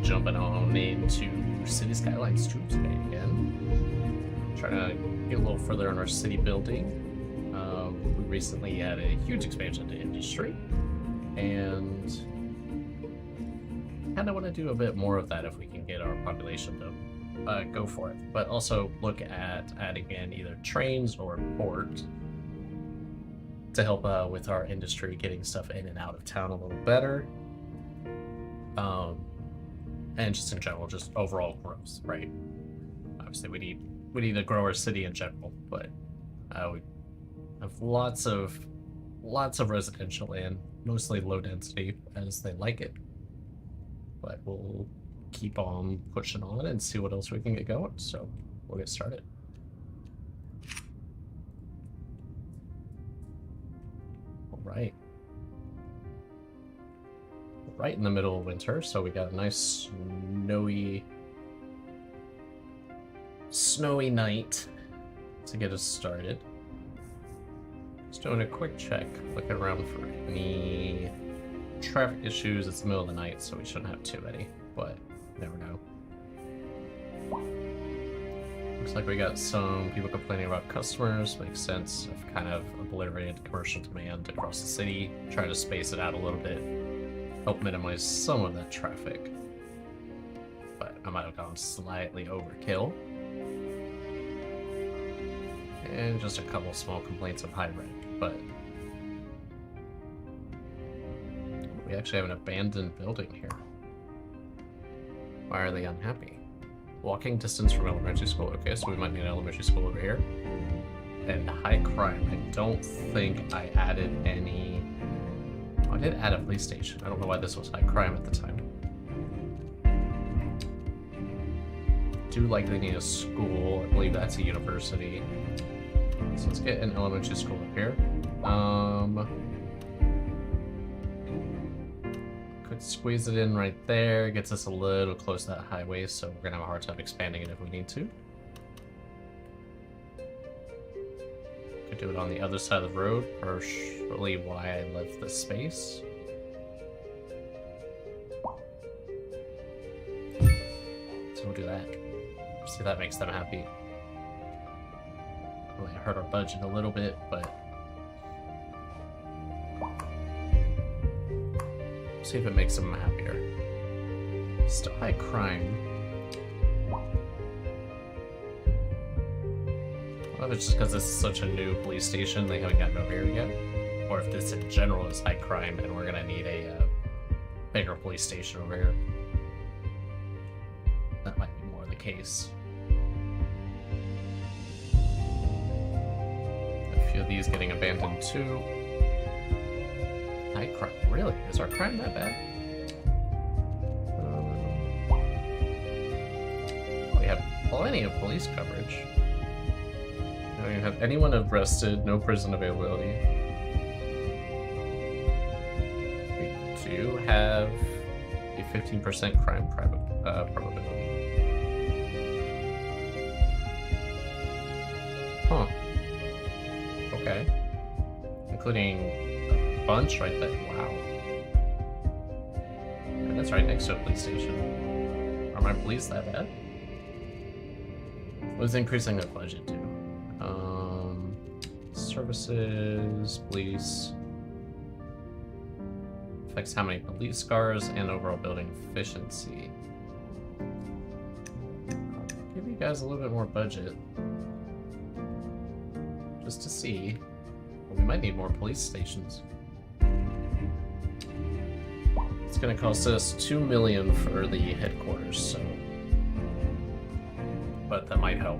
jumping on into City Skylines 2 today again. Trying to get a little further on our city building. We recently had a huge expansion to industry, and kind of want to do a bit more of that if we can get our population to go for it. But also look at adding in either trains or port to help with our industry getting stuff in and out of town a little better. And just in general, just overall growth, right? Obviously, we need to grow our city in general, but we have lots of residential land, mostly low density, as they like it. But we'll keep on pushing on and see what else we can get going. So we'll get started. All right. Right in the middle of winter, so we got a nice snowy night to get us started. Just doing a quick check, looking around for any traffic issues. It's the middle of the night, so we shouldn't have too many, but you never know. Looks like we got some people complaining about customers. Makes sense. I've kind of obliterated commercial demand across the city, trying to space it out a little bit, help minimize some of that traffic. But I might have gone slightly overkill. And just a couple small complaints of high rent, but we actually have an abandoned building here. Why are they unhappy? Walking distance from elementary school. Okay, so we might need an elementary school over here. And high crime. I don't think I added any... I did add a police station. I don't know why this was high crime at the time. Do likely need a school. I believe that's a university. So let's get an elementary school up here. Could squeeze it in right there. Gets us a little close to that highway, so we're gonna have a hard time expanding it if we need to. Could do it on the other side of the road, partially why I left the space. So we'll do that. See if that makes them happy. Might hurt our budget a little bit, but see if it makes them happier. Still high crime. Well, if it's just because this is such a new police station, they haven't gotten over here yet. Or if this in general is high crime and we're gonna need a bigger police station over here. That might be more the case. A few of these getting abandoned too. High crime, really? Is our crime that bad? We have plenty of police coverage. We have anyone arrested, no prison availability. We do have a 15% crime probability. Huh. Okay. Including a bunch right there. Wow. And that's right next to a police station. Are my police that bad? It was increasing the budget too. Services, police. Affects how many police cars and overall building efficiency. I'll give you guys a little bit more budget. Just to see. Well, we might need more police stations. It's gonna cost us $2 million for the headquarters, so. But that might help.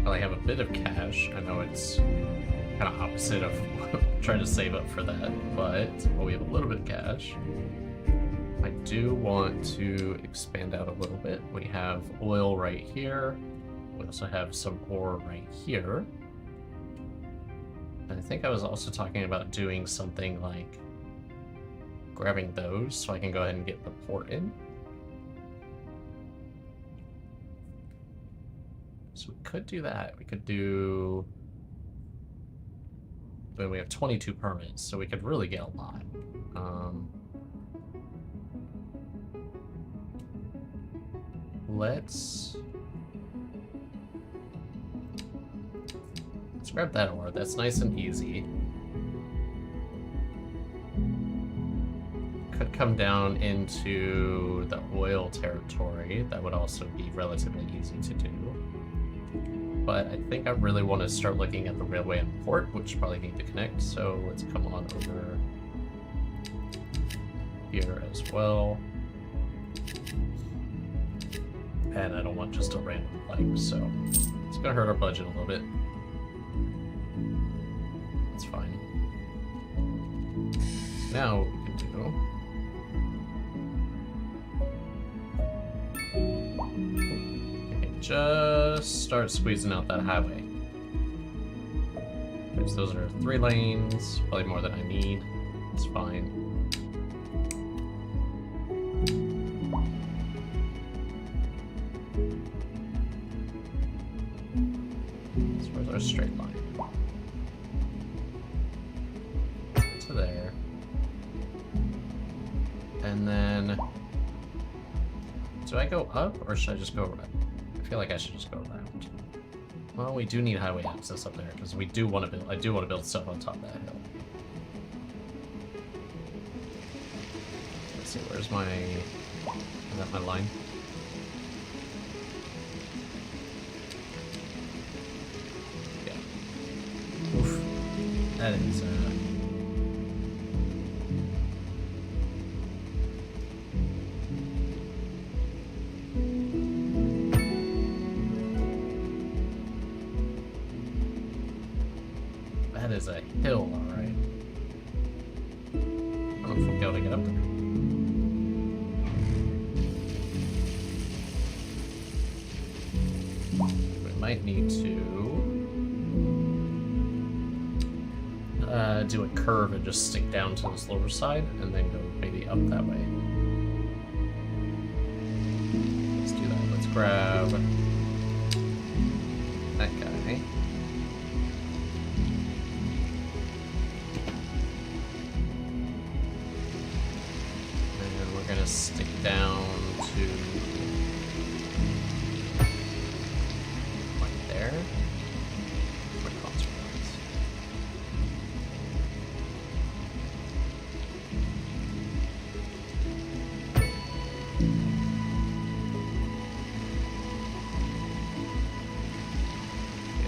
Well, I have a bit of cash. I know it's kind of opposite of trying to save up for that, but we have a little bit of cash. I do want to expand out a little bit. We have oil right here. We also have some ore right here. And I think I was also talking about doing something like grabbing those so I can go ahead and get the port in. So we could do that. We could do But we have 22 permits, so we could really get a lot. Let's grab that ore. That's nice and easy. Could come down into the oil territory. That would also be relatively easy to do. But I think I really want to start looking at the railway and port, which probably need to connect. So let's come on over here as well. And I don't want just a random pipe, so it's gonna hurt our budget a little bit. It's fine. Now what we can do, okay, just start squeezing out that highway. Because those are 3 lanes, probably more than I need. It's fine. A straight line to there, and then do I go up or should I just go around? I feel like I should just go around. Well, we do need highway access up there because we do want to build. I do want to build stuff on top of that hill. Let's see, where's my? Is that my line? That is, that is a hill, alright. I don't know if we'll be able to get up there. We might need to do a curve and just stick down to this lower side and then go maybe up that way. Let's do that. Let's grab that guy. And we're gonna stick down to like there.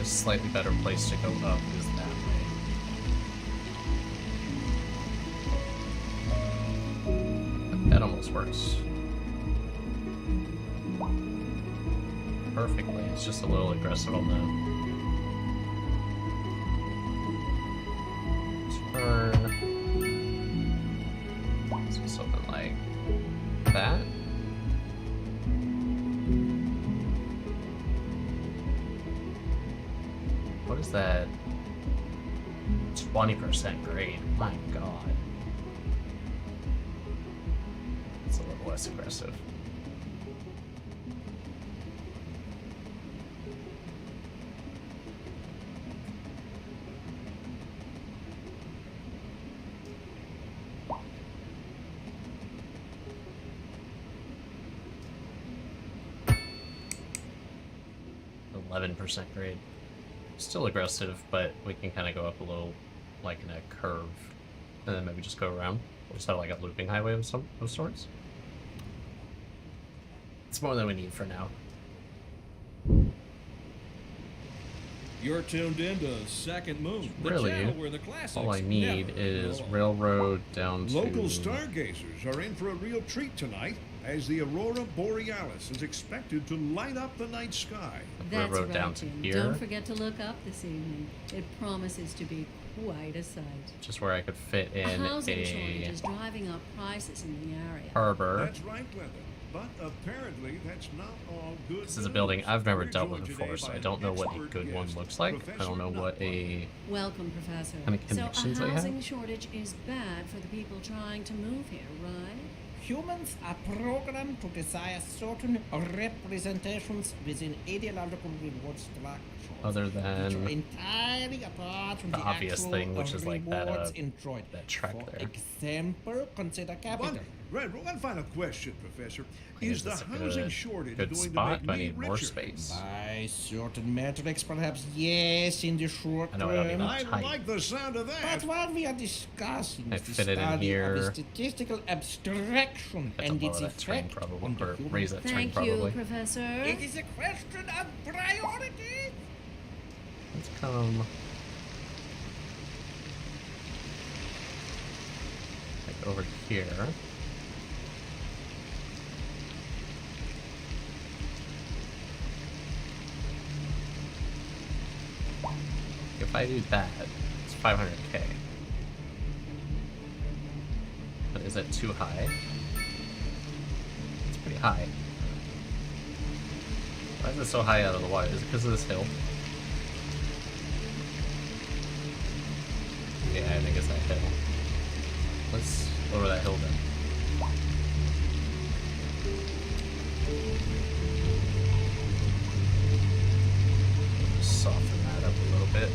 Slightly better place to go up is that way. That almost works perfectly. It's just a little aggressive on the turn. So something like that. What is that? 20% grade. My god. It's a little less aggressive. %, grade. Still aggressive, but we can kind of go up a little, like in a curve, and then maybe just go around. We'll just have like a looping highway of some of sorts. It's more than we need for now. You're tuned into Second Moon, the really, channel where the classics all I need is railroad down to... Local stargazers are in for a real treat tonight, as the Aurora Borealis is expected to light up the night sky. That's railroad right, down to Jim. here. Don't forget to look up this evening. It promises to be quite a sight. Just where I could fit in a housing shortage is driving up prices in the area. harbor. That's right, Glenda. But apparently that's not all good. This is a building I've never dealt with before, so I don't know what a good one looks like. I don't know what a... Welcome, Professor. How many connections so a I have? housing shortage is bad for the people trying to move here, right? Humans are programmed to desire certain representations within ideological reward structures, Other which are than... entirely entirely apart from the the obvious actual thing, which is like that, rewards enjoyed. that track For there. example, consider capital. One final question, Professor. Is Is the this a housing good- shortage good going spot? to Do I make need me more richer? space? By certain metrics, perhaps yes, in the short I know I don't term. need I Tight. like the sound of But that. what we are discussing I is the fit it in study here. of the statistical abstraction Have to and lower its that terrain effect probably, on the or human. raise that terrain Thank you, probably. Professor. It is a question of priority. Let's come like over here. If I do that, it's 500k. But is that too high? It's pretty high. Why is it so high out of the water? Is it because of this hill? Yeah, I think it's that hill. Let's lower that hill then. Soften that up a little bit.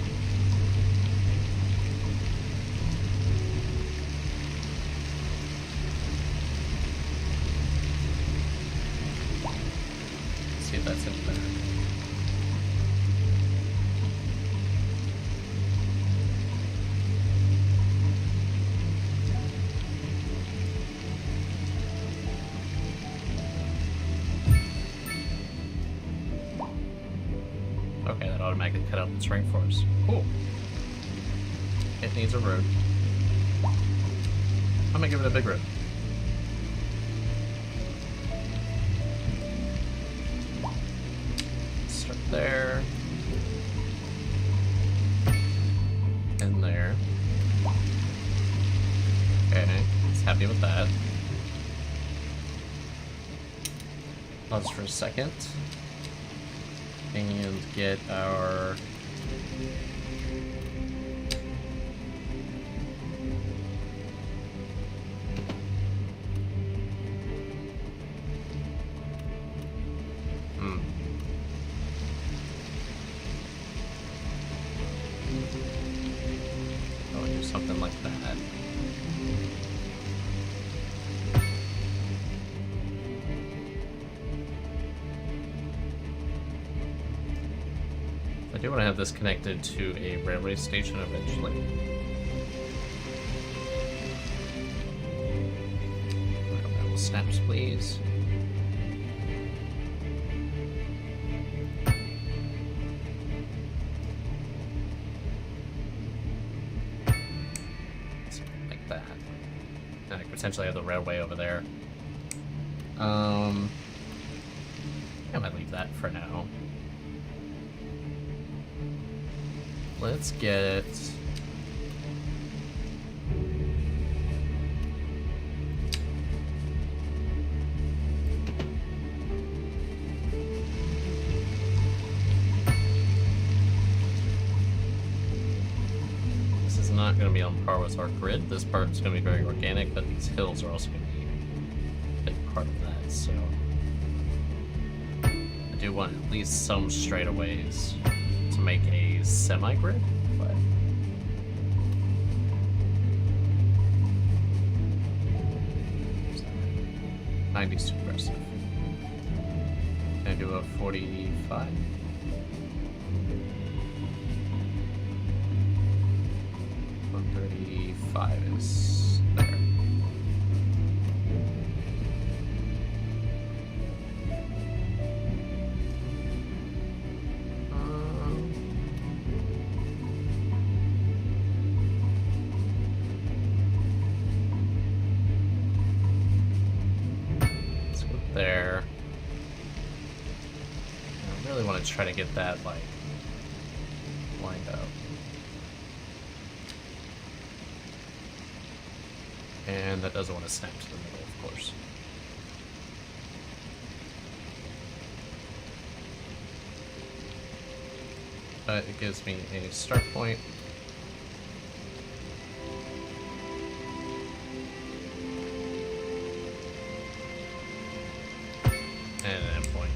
See if that's any better. Okay, that automatically cut out the terrain for us. Cool. It needs a road. I'm gonna give it a big road. Start there. And there. Okay, he's happy with that. Pause for a second. And get our I'll do something like that. I do want to have this connected to a railway station eventually. Snaps, please. Something like that. And I could potentially have the railway over there. I might leave that for now. Let's get this is not going to be on par with our grid. This part is going to be very organic, but these hills are also going to be a big part of that. So I do want at least some straightaways to make a semi-grid, but 90's too aggressive. Can I do a 45? $135 is there. Let's go there. I really want to try to get that like lined up. And that doesn't want to snap to the middle, of course. But it gives me a start point. And an end point.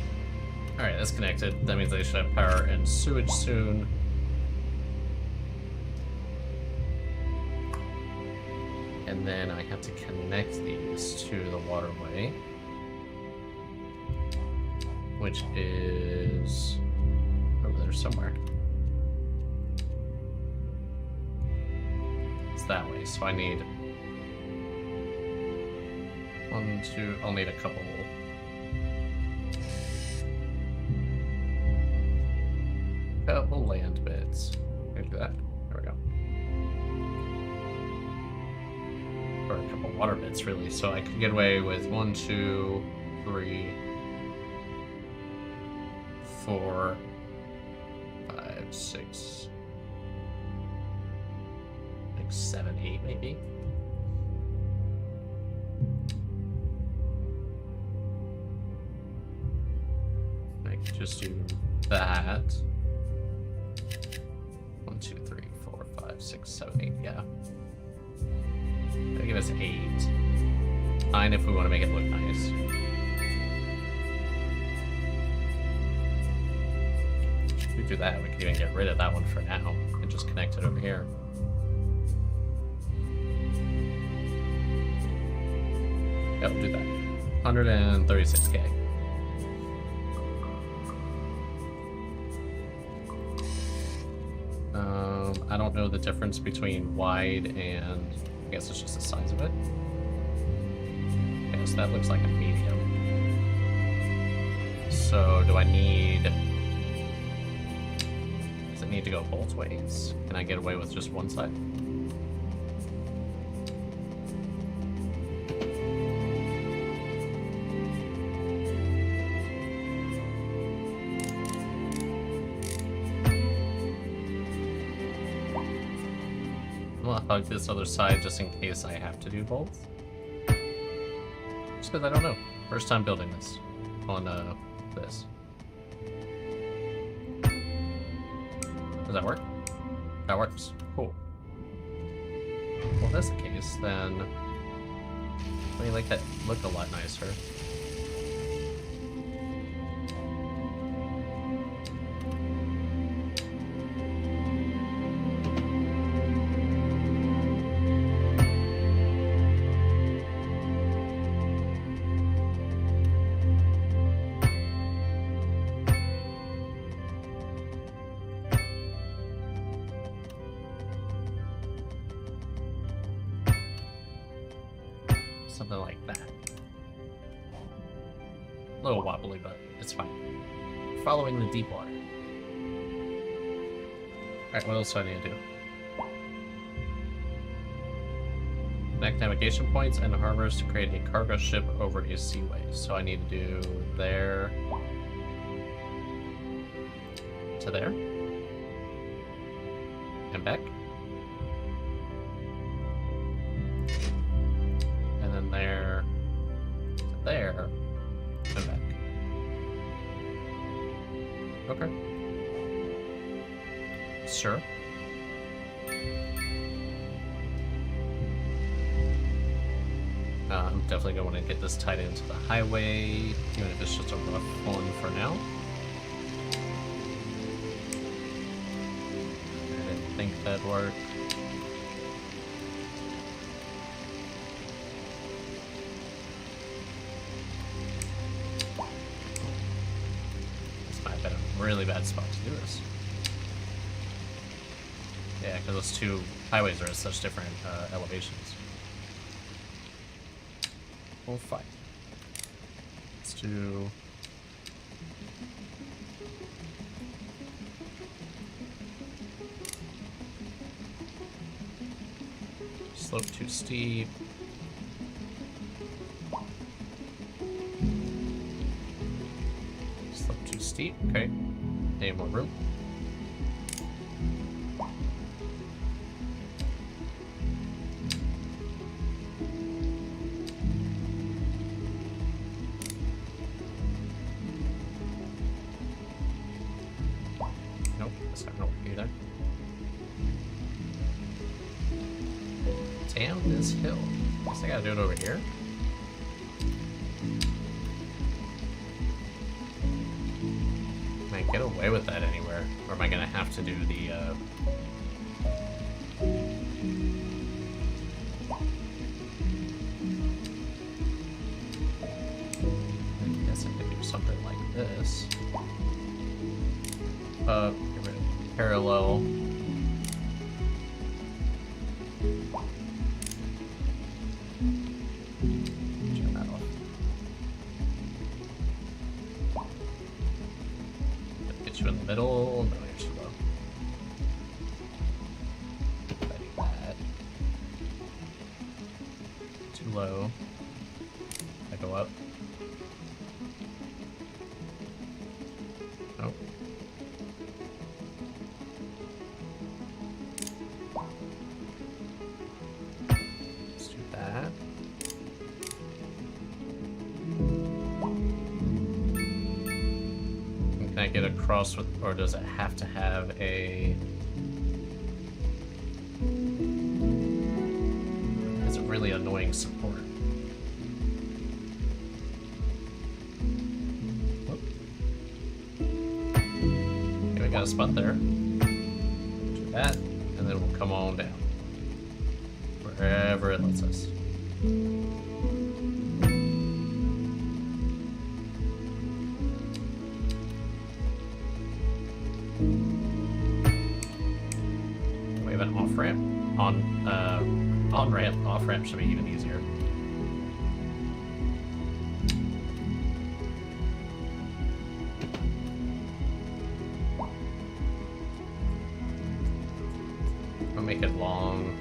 Alright, that's connected. That means they should have power and sewage soon. And then I have to connect these to the waterway, which is over there somewhere. It's that way, so I need one, two, I'll need a couple. Couple land bits. Can I do that? There we go. Or a couple water bits, really. So I could get away with 1, 2, 3, 4, 5, 6, like 7, 8, maybe. I could just do that. 1, 2, 3, 4, 5, 6, 7, 8, yeah. That'll give us 8. 9 if we want to make it look nice. If we do that, we can even get rid of that one for now and just connect it over here. Yeah, we'll do that. 136K. I don't know the difference between wide and I guess it's just the size of it. Okay, so that looks like a medium. So do I need... Does it need to go both ways? Can I get away with just one side? I'll hug this other side just in case I have to do both. Just because I don't know. First time building this on this. Does that work? That works. Cool. Well, if that's the case, then I make that look a lot nicer. Something like that. A little wobbly, but it's fine. Following the deep water. Alright, what else do I need to do? Connect navigation points and harbors to create a cargo ship over a seaway. So I need to do there to there and back. There to there and back. Okay. Sure. I'm definitely going to want to get this tied into the highway, even if it's just a rough one for now. I didn't think that'd work. Really bad spot to do this. Yeah, because those two highways are at such different elevations. Well, fine. Let's do... Slope too steep. Slope too steep, okay. Any more room? Nope, that's not gonna work either. Damn this hill. Guess I gotta do it over here. Can I get away with that anywhere? Or am I gonna have to do the up, get rid of parallel. Turn that off. Get you in the middle. No, you're too low. Like that. Too low. I go up. Oh. Let's do that. Can I get across with, or does it have to have a... It's a really annoying support. Okay, we got a spot there. Do that, and then we'll come on down. Wherever it lets us. We have an off ramp. On ramp, off ramp should be even easier. I'll make it long.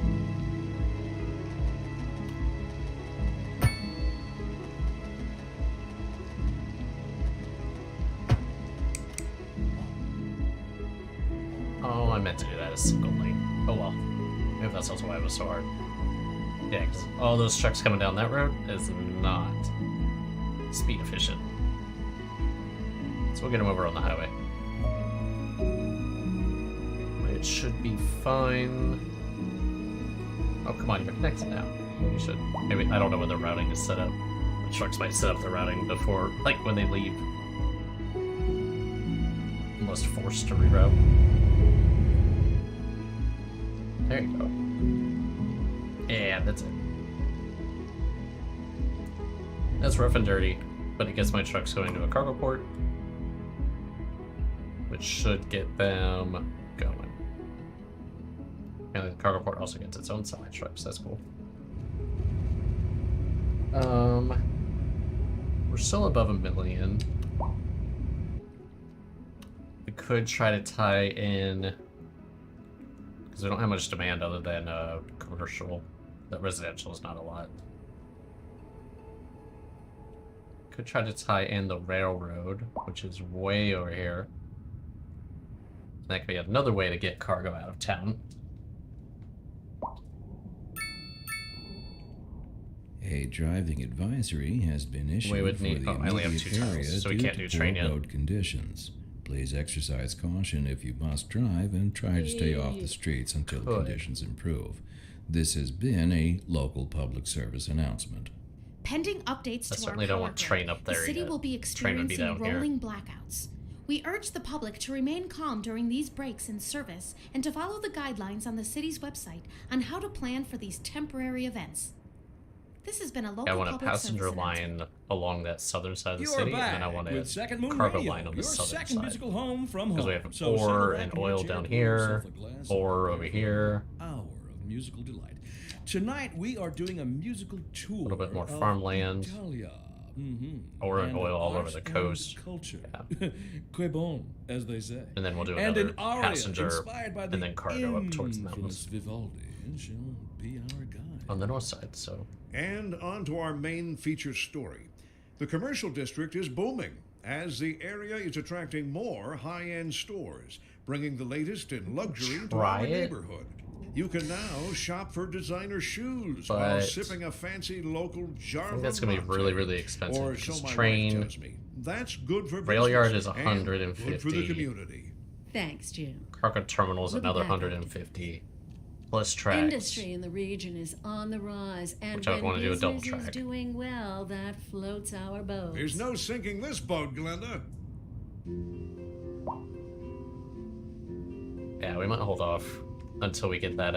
Oh, I meant to do that as single lane. Oh well. Maybe that's also why it was so hard. Yeah, because all those trucks coming down that road is not speed efficient. So we'll get them over on the highway. It should be fine. Oh, come on, you're connected now. You should. Maybe, I don't know when the routing is set up. The trucks might set up the routing before, like when they leave. Almost forced to reroute. There you go. Yeah, that's it. That's rough and dirty, but it gets my trucks going to a cargo port, which should get them going. And the cargo port also gets its own semi-trucks, that's cool. We're still above 1 million. We could try to tie in, because we don't have much demand other than commercial. That residential is not a lot. Could try to tie in the railroad, which is way over here. That could be another way to get cargo out of town. A driving advisory has been issued for the I only have immediate 2 times, area so we due can't to do train poor yet. road conditions. Please exercise caution if you must drive and try to stay off the streets until conditions improve. This has been a local public service announcement. Pending updates I to certainly our don't power want grid, train up there the city yet. will be Train would be experiencing down here. rolling blackouts. We urge the public to remain calm during these breaks in service and to follow the guidelines on the city's website on how to plan for these temporary events. This has been a local I want a public passenger service announcement. line along that southern side of the You're city, back and then I want with Second Moon a cargo Radio, line on the your southern second side. musical home from Because home. we have So ore settle and back in your oil chair, down pour here, yourself a glass of ore over very here. Hour of musical delight. Tonight we are doing a musical tour. A little bit more of farmland. Italia. Ore and And oil all over arts the and coast. Culture. Yeah. Que bon, as they say. And then we'll do And another an aria passenger inspired by the and then cargo up towards the mountains infamous Vivaldi shall be our guide. on the north side. So And on to our main feature story. The commercial district is booming as the area is attracting more high-end stores, bringing the latest in luxury to Try our it. neighborhood. You can now shop for designer shoes while But sipping a fancy local Java I think that's gonna be latte. really, really expensive. Or Because so my train, wife tells me. That's good for rail yard business is and good for the 150. community. Thanks, Jim. cargo terminal is Look at another that. 150. Plus tracks. Industry in the region is on the rise, and Which I would when wanna do a double business is track. doing well, that floats our boat. There's no sinking this boat, Glenda. Yeah, we might hold off until we get that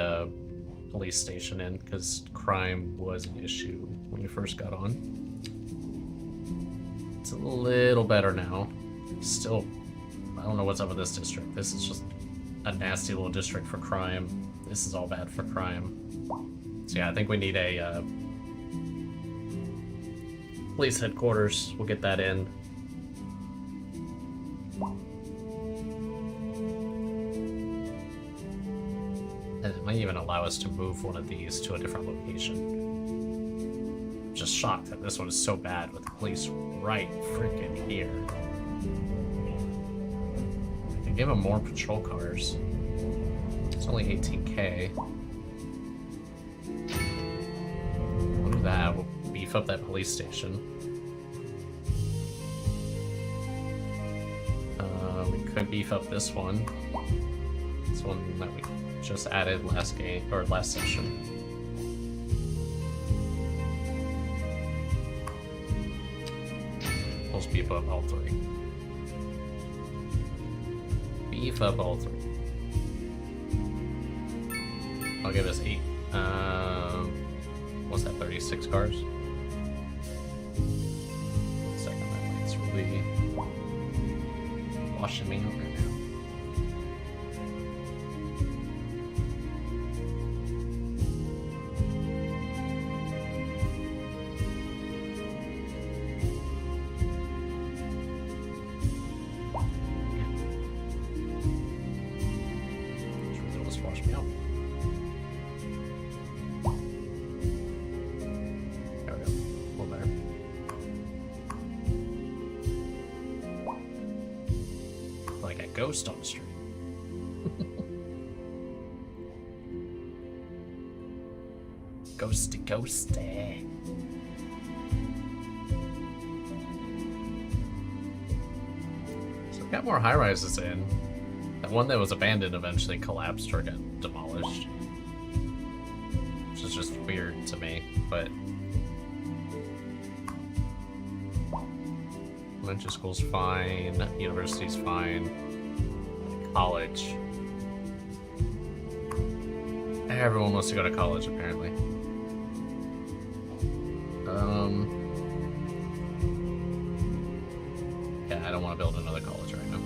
police station in, because crime was an issue when we first got on. It's a little better now. Still don't know what's up with this district. This is just a nasty little district for crime. This is all bad for crime. So yeah, I think we need a police headquarters. We'll get that in. And it might even allow us to move one of these to a different location. I'm just shocked that this one is so bad with the police right freaking here. I can give them more patrol cars. It's only 18K. We'll do that. We'll beef up that police station. We could beef up this one. This one that we just added last game or last session. Let's beef up all three. Beef up all three. I'll give us 8. What's that? 36 cars. One second, that light's really washing me out right now. Ghost on the street. Ghosty, ghosty. So we got more high rises in. That one that was abandoned eventually collapsed or got demolished, which is just weird to me. But elementary school's fine. University's fine. College. Everyone wants to go to college, apparently. Yeah, I don't want to build another college right now.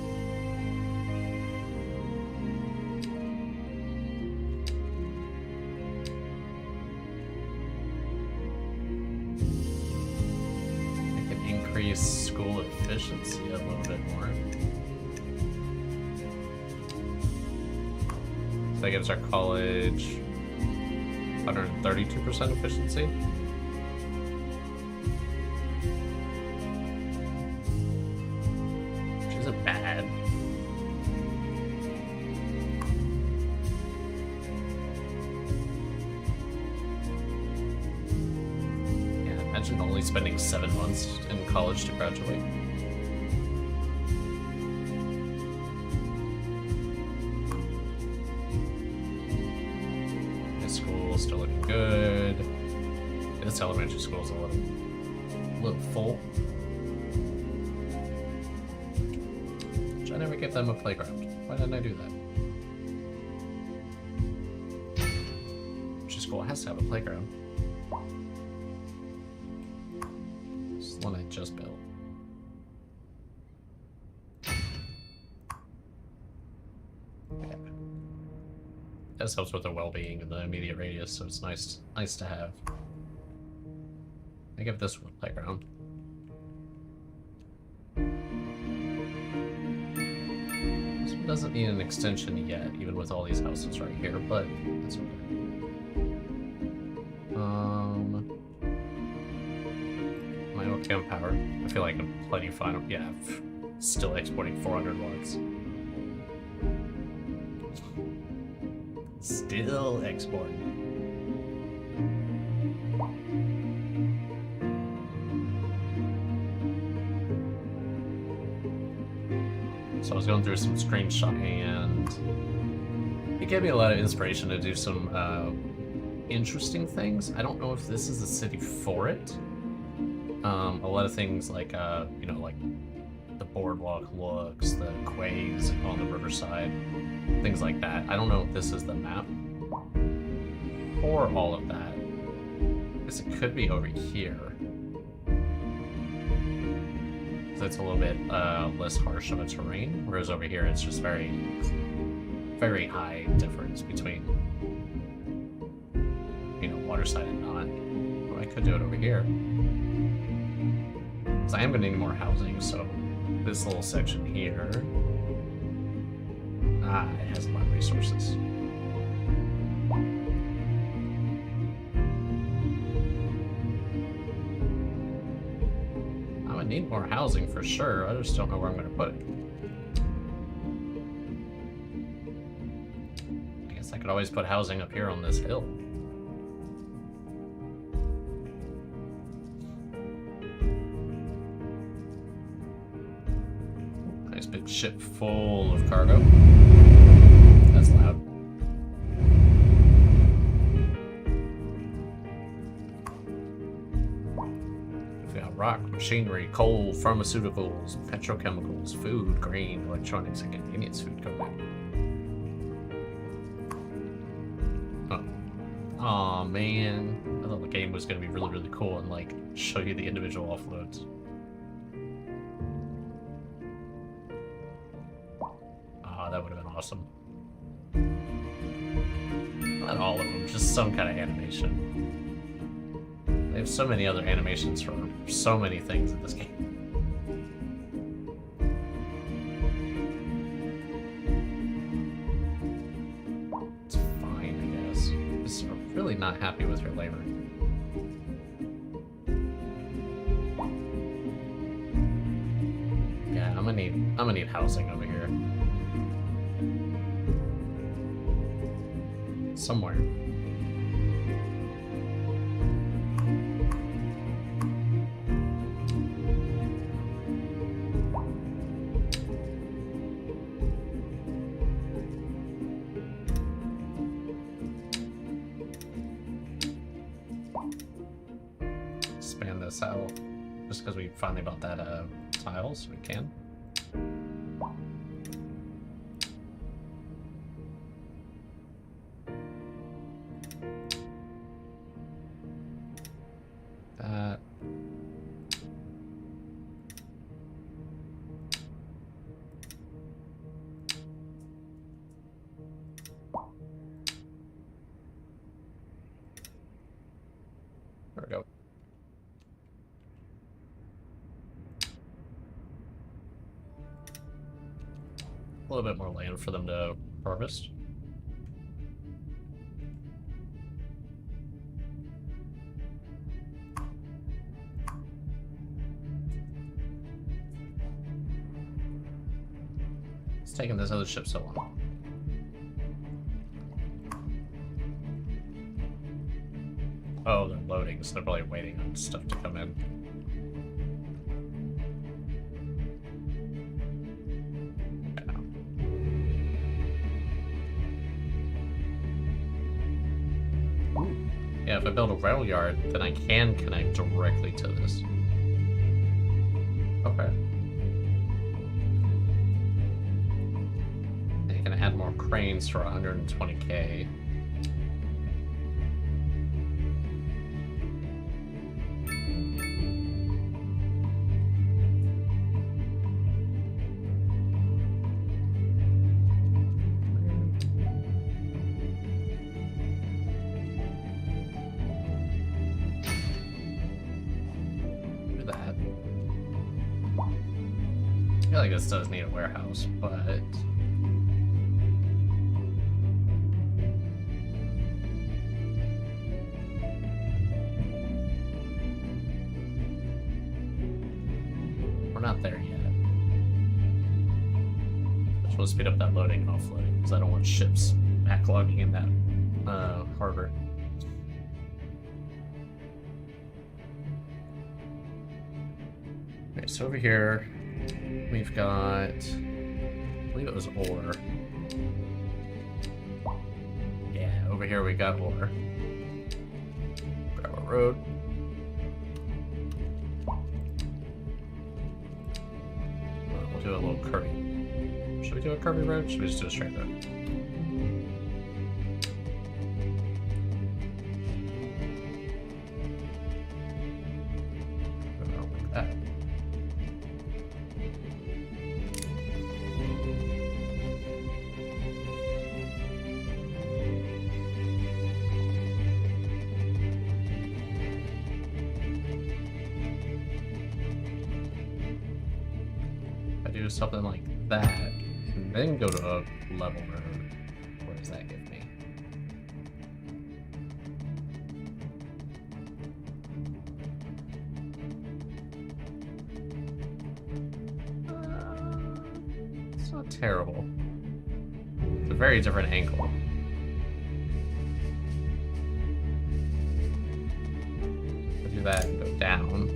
I can increase school efficiency a little bit more. That gives our college 132% efficiency. Which isn't bad. Yeah, imagine only spending 7 months in college to graduate. Still looking good. This elementary school is a little full. Which I never gave them a playground. Why didn't I do that? Elementary school has to have a playground. This is the one I just built. This helps with the well-being of the immediate radius, so it's nice to have. I give this one a playground. This one doesn't need an extension yet, even with all these houses right here, but that's okay. My okay on power. I feel like I'm plenty fine. Yeah, still exporting 400 watts. Still exporting. So I was going through some screenshots and it gave me a lot of inspiration to do some interesting things. I don't know if this is the city for it. A lot of things like you know, like the boardwalk looks, the quays on the riverside, things like that. I don't know if this is the map for all of that. I guess it could be over here. It's a little bit less harsh of a terrain, whereas over here it's just very, very high difference between, you know, waterside and not. Well, I could do it over here. Because I am going to need more housing, so this little section here, it has a lot of resources. I would need more housing for sure. I just don't know where I'm going to put it. I guess I could always put housing up here on this hill. Nice big ship full of cargo. That's loud. We got rock, machinery, coal, pharmaceuticals, petrochemicals, food, grain, electronics, and convenience food coming in. Oh. Aw, man. I thought the game was going to be really, really cool and, like, show you the individual offloads. Ah, that would have been awesome. Not all of them, just some kind of animation. They have so many other animations for so many things in this game. It's fine, I guess. Just really not happy with your labor. Yeah, I'm gonna need housing over here. Somewhere. Expand this out just because we finally bought that tile, so we can. That. There we go. A little bit more land for them to harvest. It's taking this other ship so long. Oh, they're loading, so they're probably waiting on stuff to come in. Yeah, if I build a rail yard, then I can connect directly to this. Okay. And you can add more cranes for 120k. I feel like this does need a warehouse, but we're not there yet. Just want to speed up that loading and offloading because I don't want ships backlogging in that harbor. Okay, so over here we've got, I believe it was ore. Yeah, over here we got ore. Grab a road. We'll do a little curvy. Should we do a curvy road? Or should we just do a straight road? Like that. do something like that, and then go to a level where, what does that give me? It's not terrible. It's a very different angle. I'll do that and go down.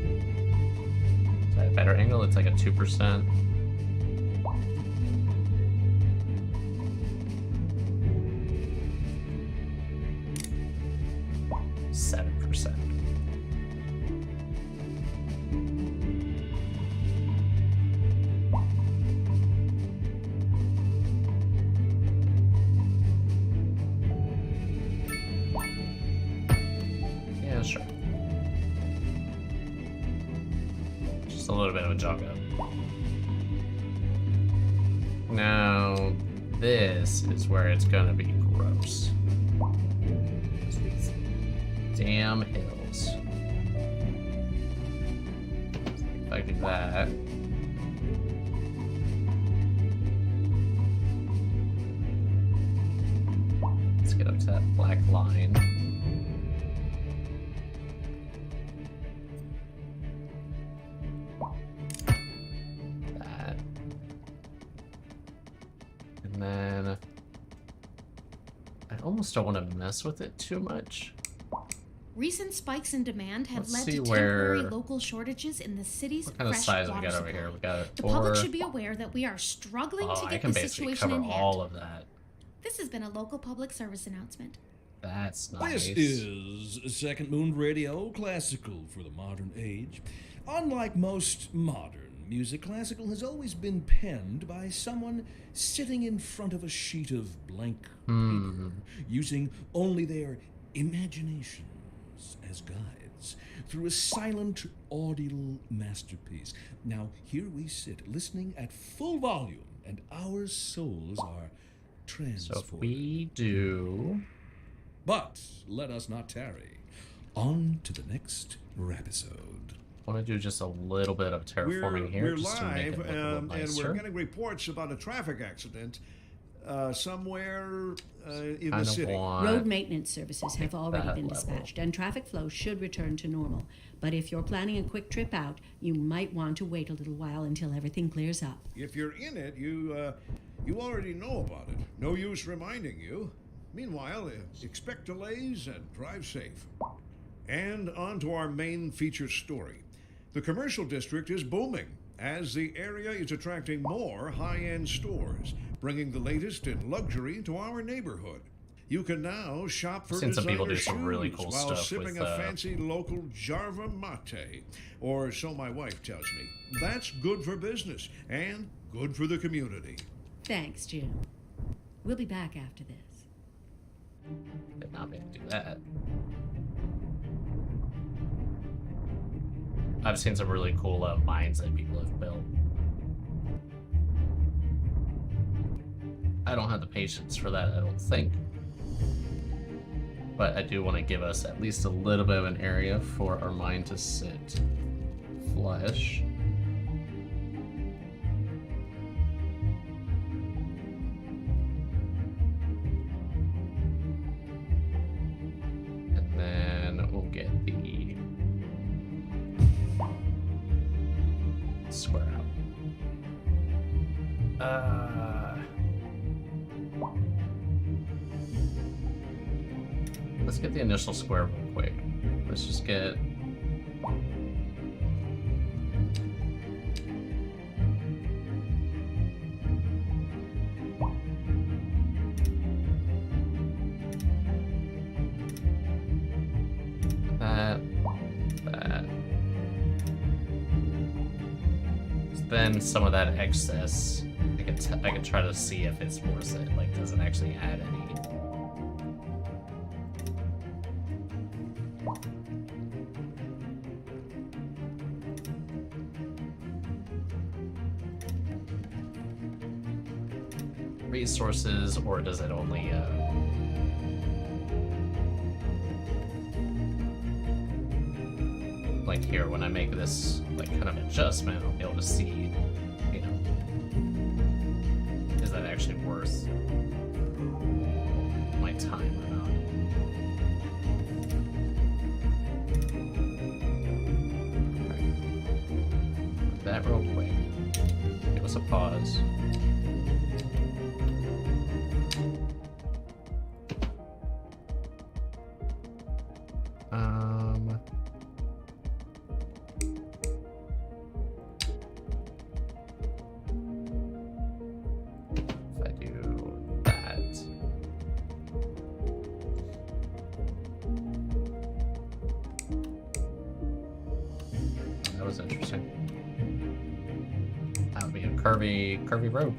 Is that a better angle? It's like a 2%. Sure. Just a little bit of a jog up. Now, this is where it's gonna be gross. These damn hills. If I do that. Let's get up to that black line. Almost don't want to mess with it too much. Recent spikes in demand have Let's led see to temporary where- local shortages in the city's What kind of fresh size we water got over supply. here? We got The four. public should be aware that we are struggling Oh, to I get can the basically situation cover in hand. all of that. This has been a local public service announcement. That's nice. This is Second Moon Radio, classical for the modern age. Unlike most modern music, classical has always been penned by someone sitting in front of a sheet of blank paper, using only their imaginations as guides through a silent, audible masterpiece. Now, here we sit, listening at full volume, and our souls are So transported. if we do... But let us not tarry. On to the next episode. I want to do just a little bit of terraforming here. We're just to make it live, look a little and nicer. we're getting reports about a traffic accident somewhere in Kind the of city. want... Road maintenance services have already that been level. dispatched, and traffic flow should return to normal. But if you're planning a quick trip out, you might want to wait a little while until everything clears up. If you're in it, you already know about it. No use reminding you. Meanwhile, expect delays and drive safe. And on to our main feature story. The commercial district is booming as the area is attracting more high-end stores, bringing the latest in luxury to our neighborhood. You can now shop for I've seen some people designer do some really shoes cool while stuff sipping with, a fancy local Jarva mate, or so my wife tells me. That's good for business and good for the community. Thanks, Jim. We'll be back after this. Did not mean to do that. I've seen some really cool mines that people have built. I don't have the patience for that, I don't think. But I do want to give us at least a little bit of an area for our mine to sit flush. And then we'll get the square out. Let's get the initial square real quick. Let's just get... that. Then some of that excess, I can try to see if it's worth it. Like, does it actually add any? Resources, or does it only like here when I make this like kind of adjustment, I'll be able to see, you know, time or not. Alright. That real quick. Give us a pause. If I do that. That was interesting. That would be a curvy road.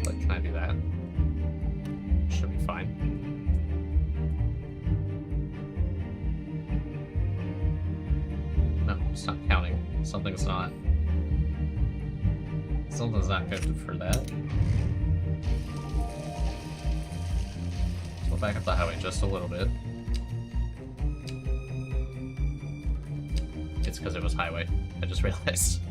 But can I do that? Should be fine. No, it's not counting. Something's not good for that. So we'll back up the highway just a little bit. It's because it was highway. I just realized.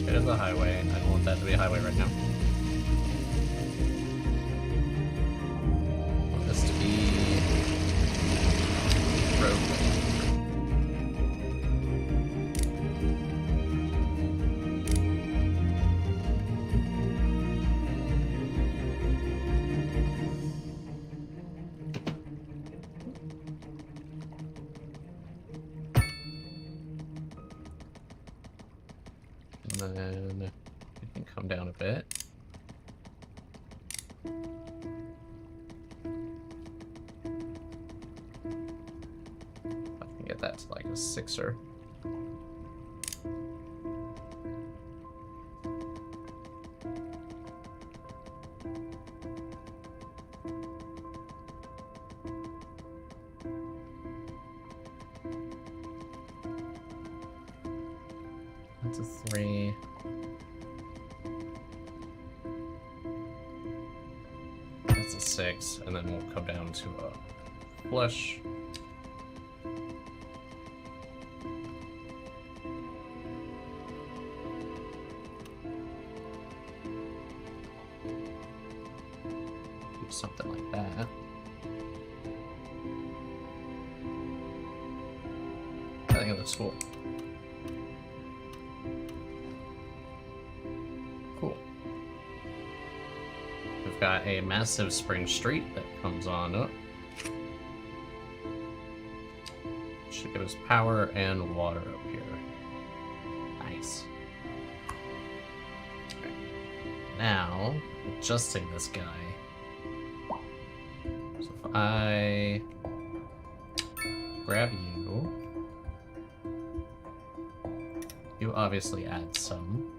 It is a highway. I don't want that to be a highway right now. I want this to be roadway. And then we can come down a bit. I can get that to like a 6er. That's a 3. That's a 6, and then we'll come down to a flush. Do something like that. I think it looks cool. Cool. We've got a massive spring street that comes on up. Should give us power and water up here. Nice. Right. Now, adjusting this guy. So if I grab you, you obviously add some.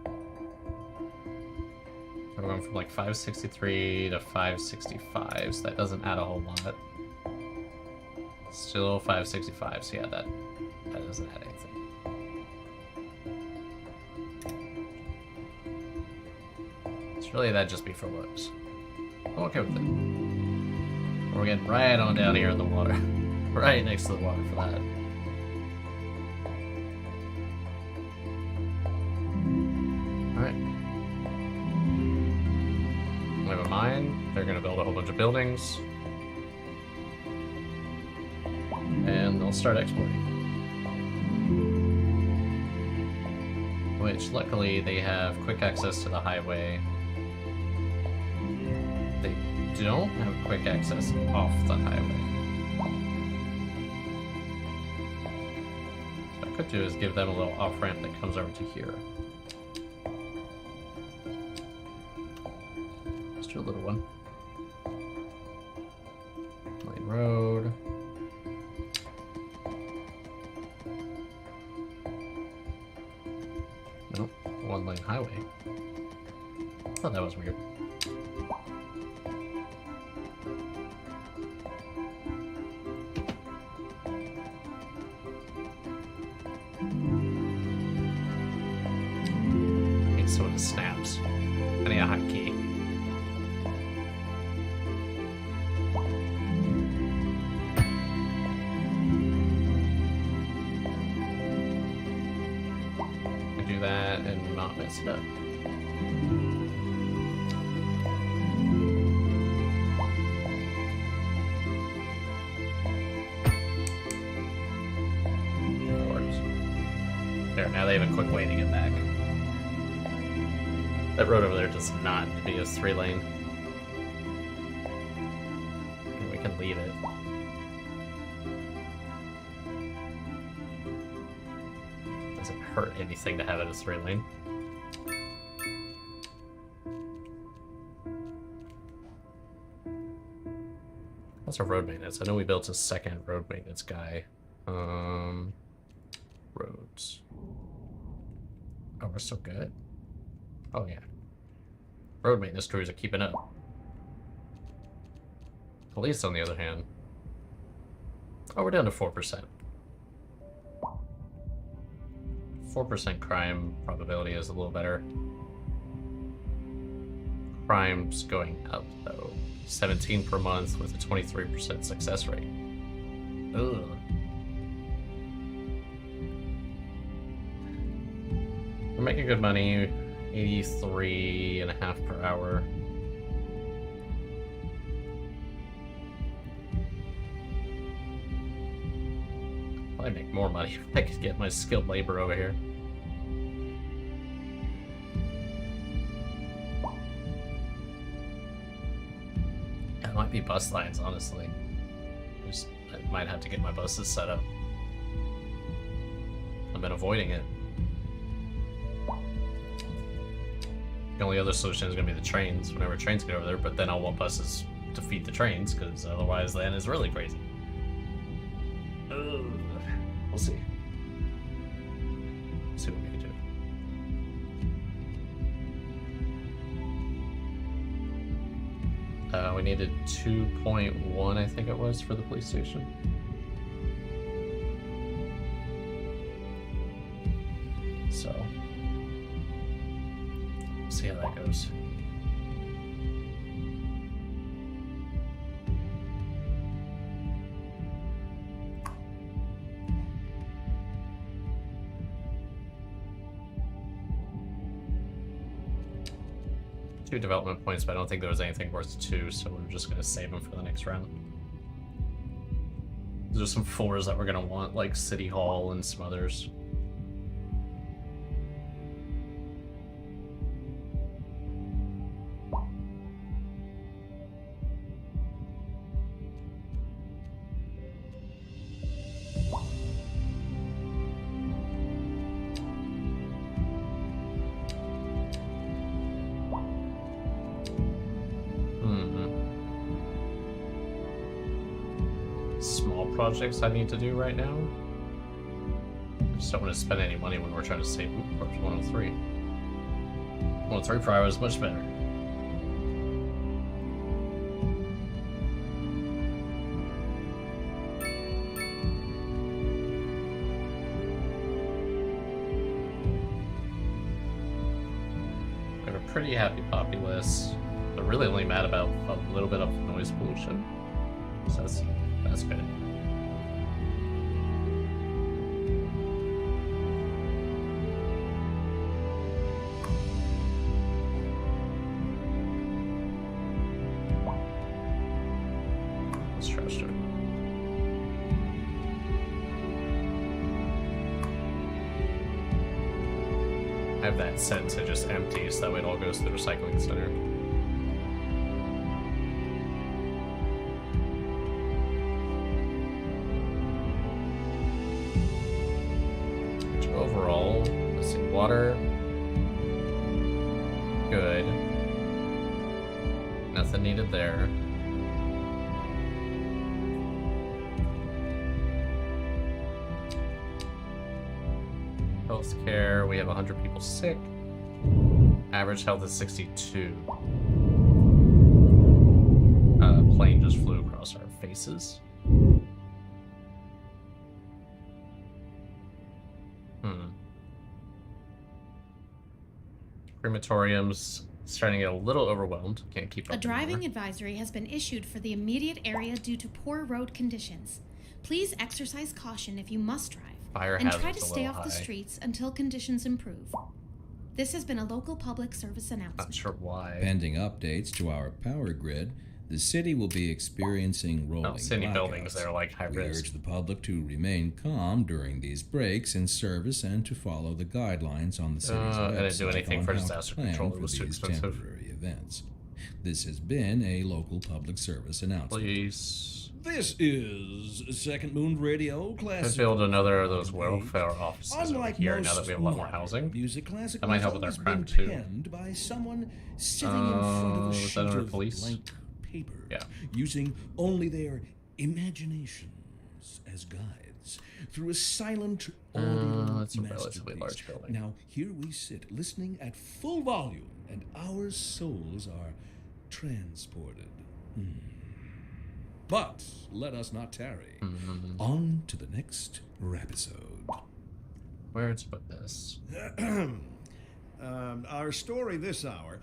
We're going from like 563 to 565, so that doesn't add a whole lot. Still 565, so yeah, that doesn't add anything. It's really that just be for looks. I'm okay with it. We're getting right on down here in the water. Right next to the water for that. Alright. We have a mine. They're gonna build a whole bunch of buildings. And they'll start exporting. Which, luckily, they have quick access to the highway. They don't have quick access off the highway. So what I could do is give them a little off-ramp that comes over to here. Just do a little one. Lane road. Nope, one-lane highway. Oh, that was weird. Need some of the snaps. I need a hotkey. Do that and not mess it up. There, now they have a quick way to get back. That road over there does not need to be a 3-lane. And we can leave it. Doesn't hurt anything to have it as 3-lane. What's our road maintenance? I know we built a second road maintenance guy. Roads. Oh, we're still good? Oh, yeah. Road maintenance crews are keeping up. Police, on the other hand. Oh, we're down to 4%. 4% crime probability is a little better. Crime's going up, though. 17 per month with a 23% success rate. Ugh. We're making good money, 83.5 per hour. I'd make more money if I could get my skilled labor over here. That might be bus lines, honestly. I might have to get my buses set up. I've been avoiding it. The only other solution is going to be the trains, whenever trains get over there, but then I'll want buses to feed the trains, because otherwise then it's really crazy. Ugh. We'll see. See what we can do. We needed 2.1, I think it was, for the police station. So, see how that goes. Two development points, but I don't think there was anything worth 2, so we're just going to save them for the next round. There's some 4s that we're going to want, like City Hall and some others. Projects I need to do right now. I just don't want to spend any money when we're trying to save. Ooh, 103. 103 per hour is much better. We have a pretty happy populace. They're really only mad about a little bit of noise pollution. So that's good. I have that set to just empty, so that way it all goes to the recycling center. Which overall, let's see, water, good. Nothing needed there. Healthcare, we have 100 people sick. Average health is 62. Plane just flew across our faces. Crematorium's starting to get a little overwhelmed. Can't keep up. A driving anymore. advisory has been issued for the immediate area due to poor road conditions. Please exercise caution if you must drive, Fire and try hazard's to a stay little off the high. streets until conditions improve. This has been a local public service Not announcement. sure why. Pending updates to our power grid, the city will be experiencing rolling I don't see any buildings blackouts. that are like high We risk. urge the public to remain calm during these breaks in service and to follow the guidelines on the city's I website didn't do anything on for how to disaster plan control. It for was too these expensive. temporary events. This has been a local public service announcement. Please. This is Second Moon Radio Let's Classic. build another of those welfare offices over Unlike here most now that we have a lot more modern housing. music classical That might has help with our always crime, been too. penned by someone sitting in front of a is that sheet under of police? blank paper, Yeah. using only their imaginations as guides through a silent audio it's a relatively masterpiece. large building. Now here we sit, listening at full volume, and our souls are transported. But let us not tarry. On to the next episode. Where to put this? Our story this hour,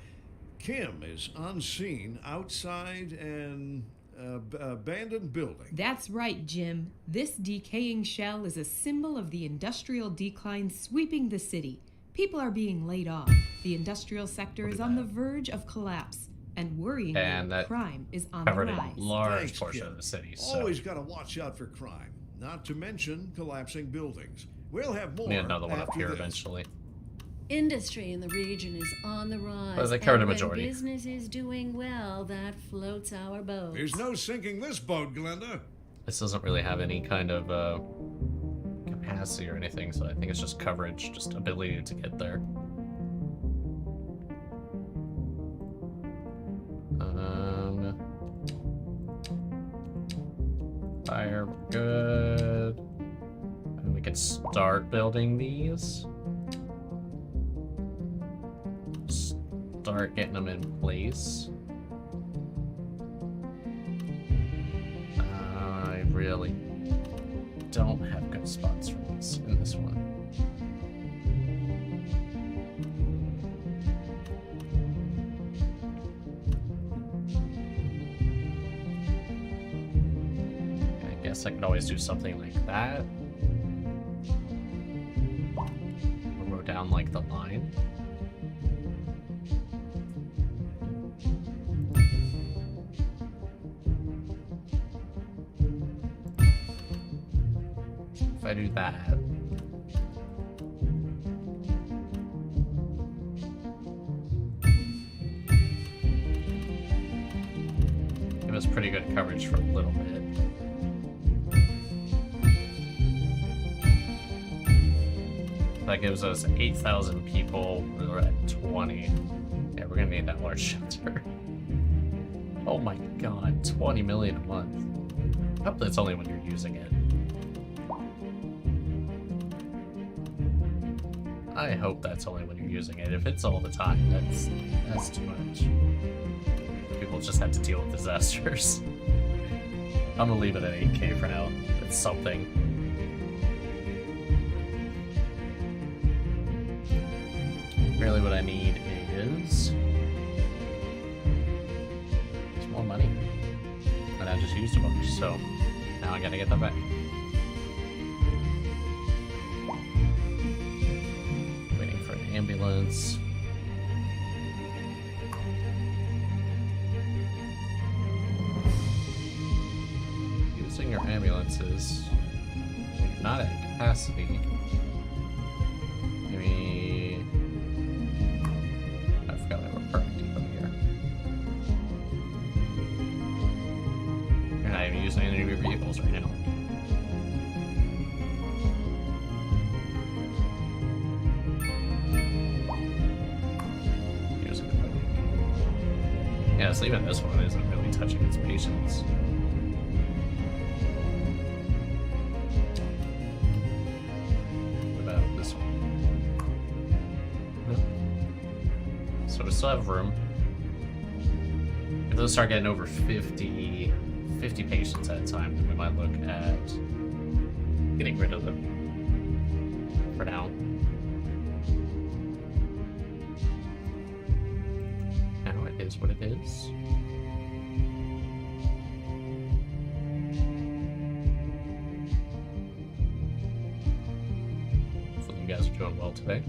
Kim is on scene outside an abandoned building. That's right, Jim. This decaying shell is a symbol of the industrial decline sweeping the city. People are being laid off. The industrial sector is on the verge of collapse. And worryingly, And that crime is on the Covered a rise. large Thanks, portion Kim. of the city. So Always got to watch out for crime, not to mention collapsing buildings. We'll have more we need another one up after here this. eventually. Industry in the region is on the rise. Well, they covered a and majority. When business is doing well, that floats our boat. There's no sinking this boat, Glenda. This doesn't really have any kind of capacity or anything, so I think it's just coverage, just ability to get there. Fire, good. And we can start building these. Start getting them in place. I really don't have good spots for these in this one. I guess I could always do something like that. Or go down like the line. If I do that. Give us pretty good coverage for a little bit. That gives us 8,000 people. We're at 20. Yeah, we're gonna need that large shelter. Oh my god, 20 million a month. I hope that's only when you're using it. I hope that's only when you're using it. If it's all the time, that's too much. People just have to deal with disasters. I'm gonna leave it at 8K for now. It's something. Really what I need is more money. And I just used a bunch, so now I gotta get that back. Waiting for an ambulance. Using your ambulances. You're not at capacity. Maybe I forgot we were perfect over here. You're not even using any of your vehicles right now. Using it. Yeah, so even this one isn't really touching its patients. What about this one? So we still have room. If those start getting over 50 patients at a time, then we might look at getting rid of them for now. Now it is what it is. Hopefully you guys are doing well today.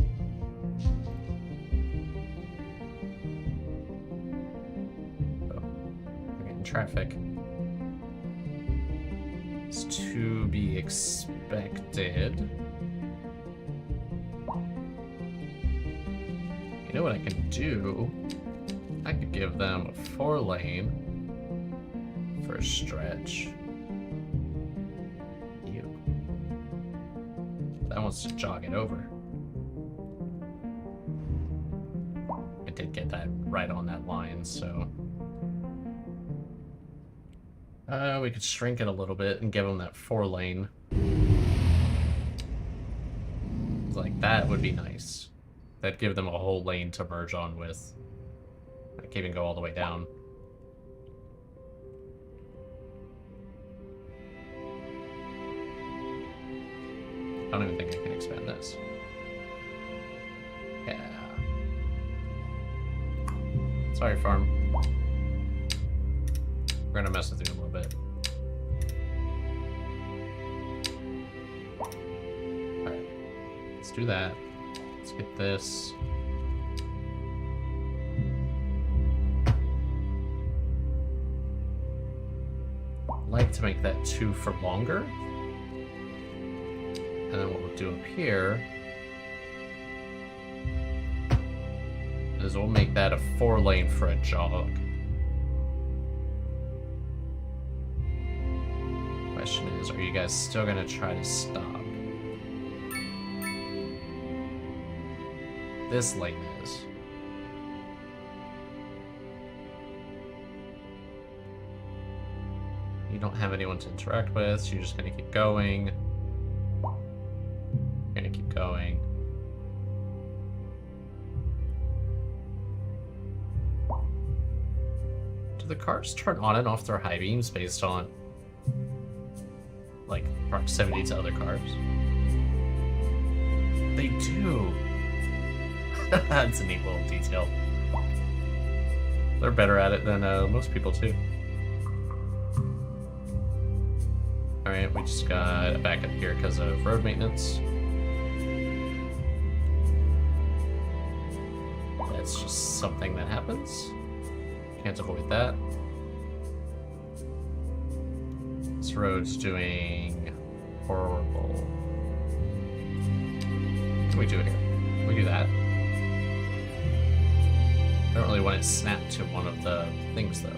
Traffic. It's to be expected. You know what I can do? I could give them a 4-lane for a stretch. Ew. That wants to jog it over. I did get that right on that line, so... we could shrink it a little bit and give them that 4-lane. Like, that would be nice. That'd give them a whole lane to merge on with. I can't even go all the way down. I don't even think I can expand this. Yeah. Sorry, farm. We're gonna mess with you a little bit. Alright. Let's do that. Let's get this. I'd like to make that 2 for longer. And then what we'll do up here is we'll make that a 4-lane for a jog. Question is, are you guys still gonna try to stop? This lane is. You don't have anyone to interact with, so you're just gonna keep going. You're gonna keep going. Do the cars turn on and off their high beams based on like proximity to other cars? They do. That's a neat little detail. They're better at it than most people too. Alright, we just got a backup here because of road maintenance. That's just something that happens. Can't avoid that. This road's doing horrible. What can we do here? We do that. I don't really want it snapped to one of the things though.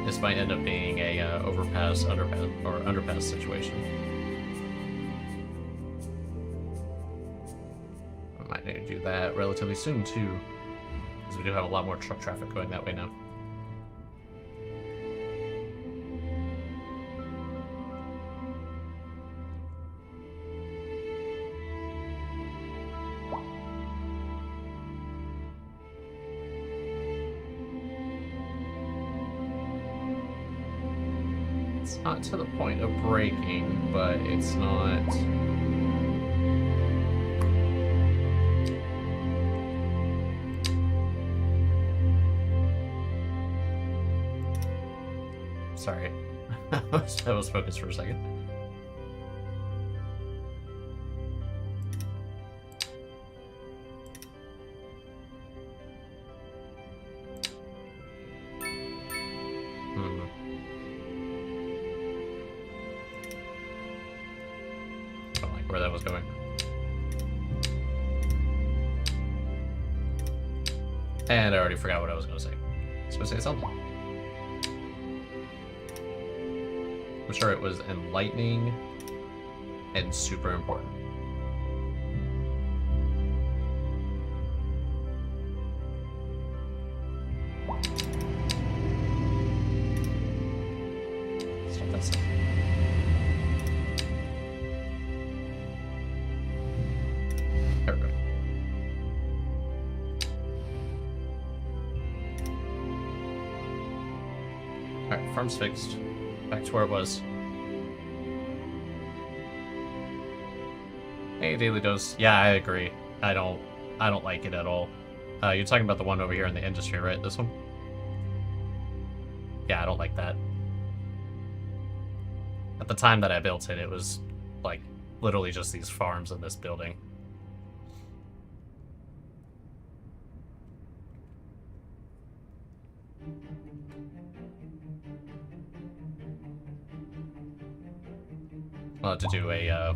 This might end up being a overpass, underpass situation. I might need to do that relatively soon too, because we do have a lot more truck traffic going that way now. Not to the point of breaking, but it's not... Sorry. I was focused for a second. Where that was going. And I already forgot what I was going to say. I was going to say something. I'm sure it was enlightening and super important. Awesome. There we go. Alright, farm's fixed. Back to where it was. Hey, daily dose. Yeah, I agree. I don't like it at all. You're talking about the one over here in the industry, right? This one? Yeah, I don't like that. At the time that I built it, it was like literally just these farms in this building. I'll have to do a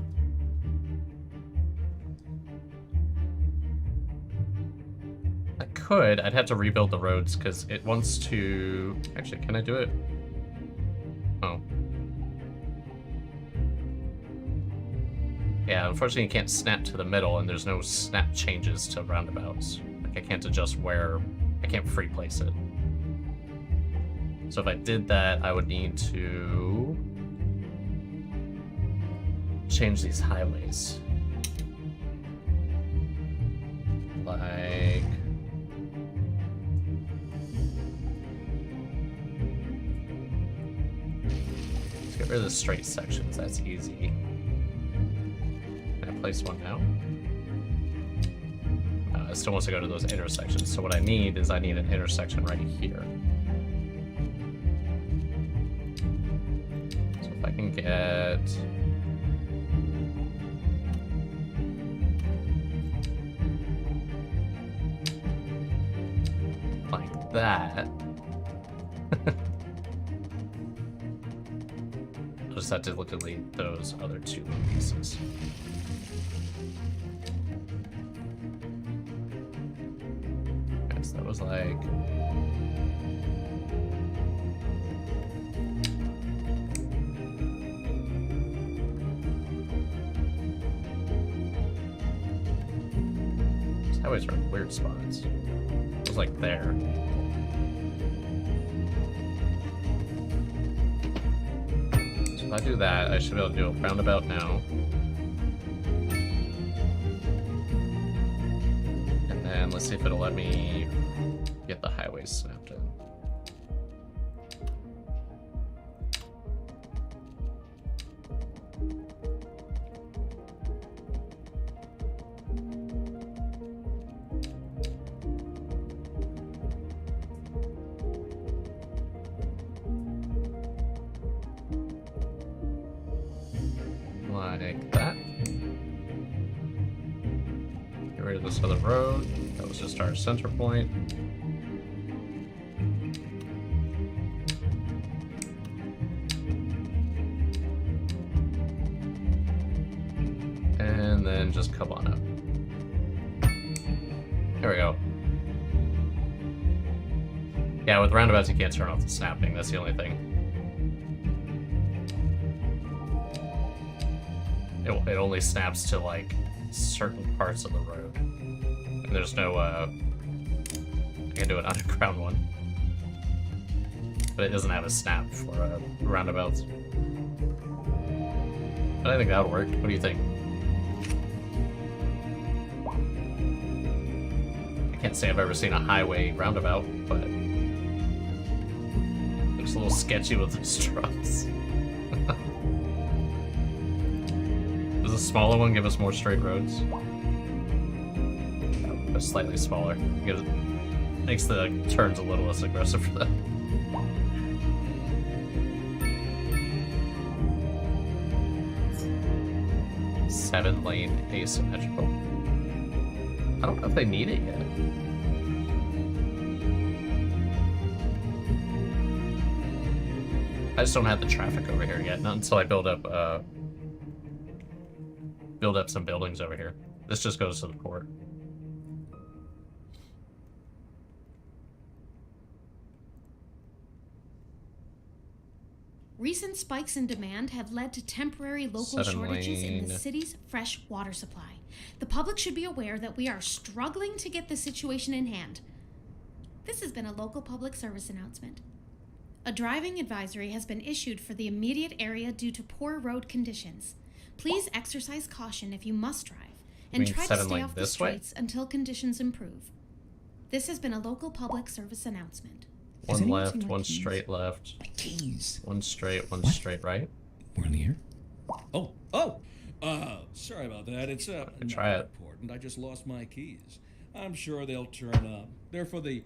I could. I'd have to rebuild the roads because it wants to. Actually, can I do it? Oh. Yeah, unfortunately, you can't snap to the middle, and there's no snap changes to roundabouts. Like, I can't adjust where. I can't free place it. So if I did that, I would need to change these highways. Like. Let's get rid of the straight sections, that's easy. Can I place one now? It still wants to go to those intersections, so what I need is an intersection right here. So if I can get... like that. I'll just have to delete those other two pieces. Okay, so that was like... These highways are in weird spots. It was like there. So if I do that, I should be able to do a roundabout now. And then let's see if it'll let me get the highways snapped in. Like that. Get rid of this other road. That was just our center point. And then just come on up. There we go. Yeah, with roundabouts you can't turn off the snapping, that's the only thing. It only snaps to like certain parts of the road. And there's no I can do an underground one. But it doesn't have a snap for roundabouts. But I think that would work. What do you think? I can't say I've ever seen a highway roundabout, but it looks a little sketchy with the struts. Does a smaller one give us more straight roads? But slightly smaller. Makes the turns a little less aggressive for them. Seven-lane asymmetrical. I don't know if they need it yet. I just don't have the traffic over here yet. Not until I build up some buildings over here. This just goes to the port. Recent spikes in demand have led to temporary local shortages in the city's fresh water supply. The public should be aware that we are struggling to get the situation in hand. This has been a local public service announcement. A driving advisory has been issued for the immediate area due to poor road conditions. Please exercise caution if you must drive, and mean try to 7 stay lane off the this way? streets until conditions improve. This has been a local public service announcement. Has One anyone left, seen my one keys? straight left, My keys. one straight right. We're in the air? Sorry about that. It's not try it. important. I just lost my keys. I'm sure they'll turn up. They're for the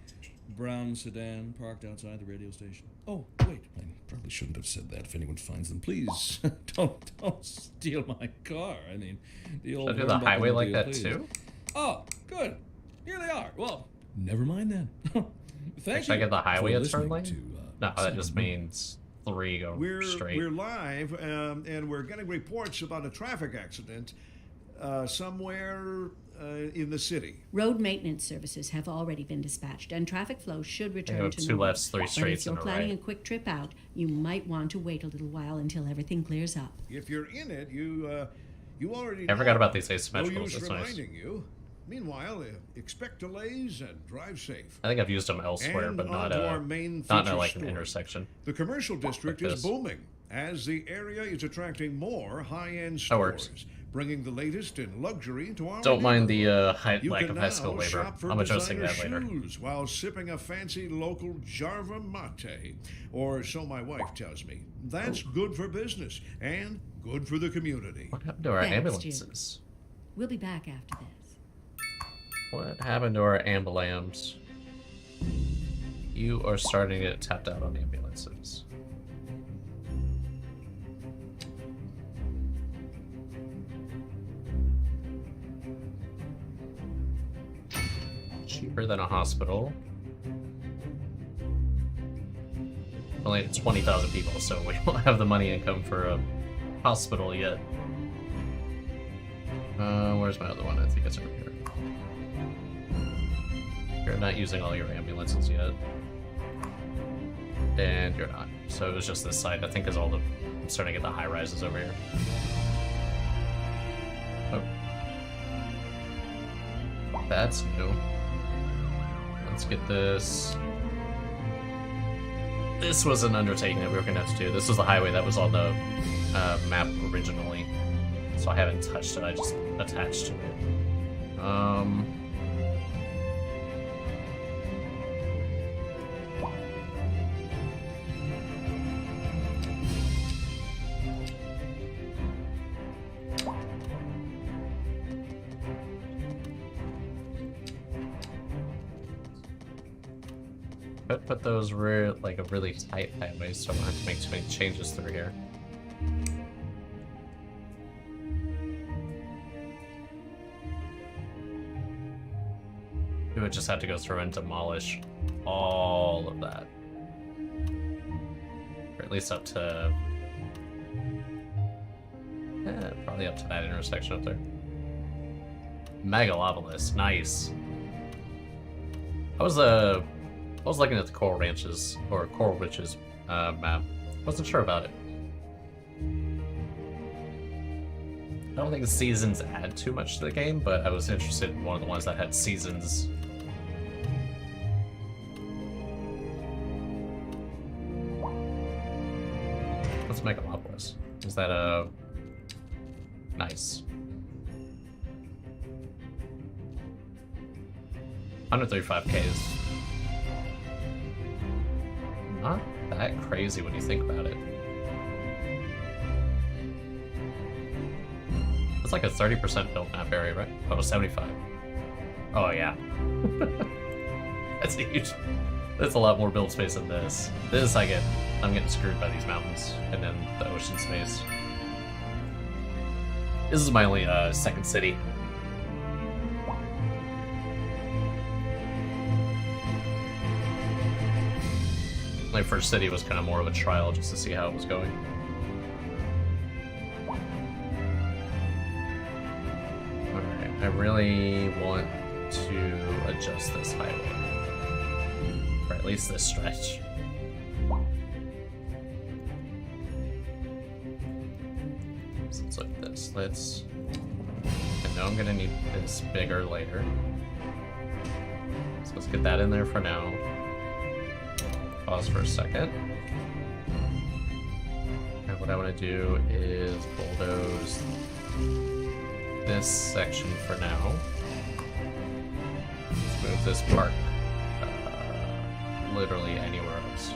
brown sedan parked outside the radio station. Oh, wait. I probably shouldn't have said that. If anyone finds them, please don't steal my car. I mean, the old. Should I do the hornbuckle highway like deal, that please. too? Oh, good. Here they are. Well, never mind then. Thank Should I you. get the highway for a turn listening lane? to, No, that Skylines. just means 3 go straight. We're live, and we're getting reports about a traffic accident somewhere in the city. Road maintenance services have already been dispatched, and traffic flow should return have to 2 normal. lefts, 3 But if straights, you're and a planning right. a quick trip out, you might want to wait a little while until everything clears up. If you're in it, you already. I know. forgot about these No asymmetricals. use That's nice. reminding you. Meanwhile, expect delays and drive safe. I think I've used them elsewhere, And but not onto our main not in feature like an story. intersection. The commercial district Like is this. booming as the area is attracting more high-end That works. stores, bringing the latest in luxury to our Don't mind neighborhood. the You lack can of high school now labor. shop for I'm adjusting that designer later. shoes while sipping a fancy local Jarva mate, or so my wife tells me. That's good for business and good for the community. What happened to our Thanks, ambulances? We'll be back after this. What happened to our ambulams? You are starting to get tapped out on ambulances. Cheaper than a hospital. Only 20,000 people, so we don't have the money income for a hospital yet. Where's my other one? I think it's over here. You're not using all your ambulances yet. And you're not. So it was just this side, I think, is all the... I'm starting to get the high rises over here. Oh. That's new. Let's get this. This was an undertaking that we were going to have to do. This was the highway that was on the map originally. So I haven't touched it, I just attached to it. Put those like a really tight highway, so I don't have to make too many changes through here. We would just have to go through and demolish all of that, or at least up to probably up to that intersection up there. Megalopolis, nice. I was looking at the Coral Ranches, or Coral Riches map. Wasn't sure about it. I don't think the seasons add too much to the game, but I was interested in one of the ones that had seasons. What's Megalopolis? Is that a... Nice. 135k is not that crazy when you think about it. It's like a 30% built map area, right? Oh, 75. Oh, yeah. That's huge. That's a lot more build space than this. I'm getting screwed by these mountains and then the ocean space. This is my only second city. My first city was kind of more of a trial just to see how it was going. Alright, I really want to adjust this highway. Or at least this stretch. So let's look at this. I know I'm gonna need this bigger later. So let's get that in there for now. pause for a second. And what I want to do is bulldoze this section for now. Let's move this park literally anywhere else.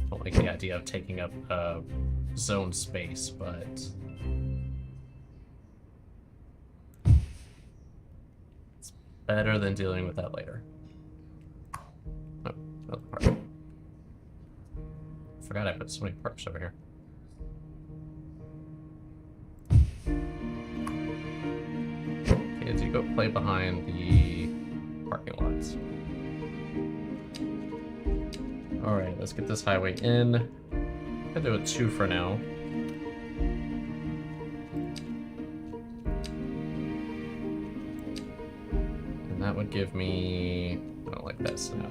Don't like the idea of taking up zone space, but it's better than dealing with that later. Oh, another park. Forgot I put so many parks over here. Kids, you go play behind the parking lots. Alright, let's get this highway in. I'm gonna do a 2 for now. And that would give me... I don't like that snap.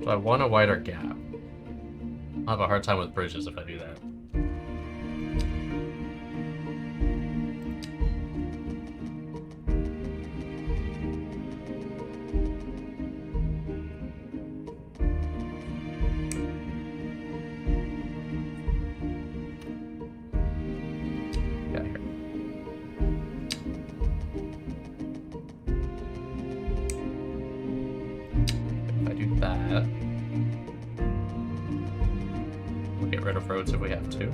So I want a wider gap. I'll have a hard time with bridges if I do that. Yeah, here. If I do that, we'll get rid of roads if we have to.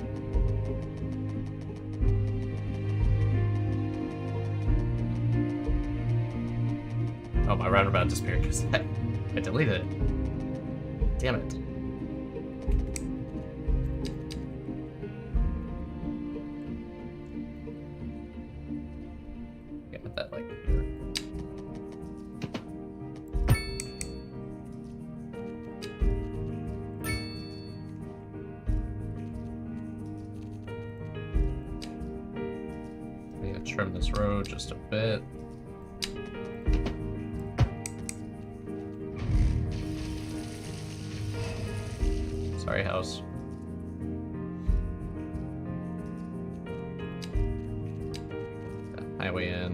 Oh, my roundabout disappeared because I deleted it. Damn it. Get that like here. I'm gonna trim this road just a bit. Sorry, house. That highway in.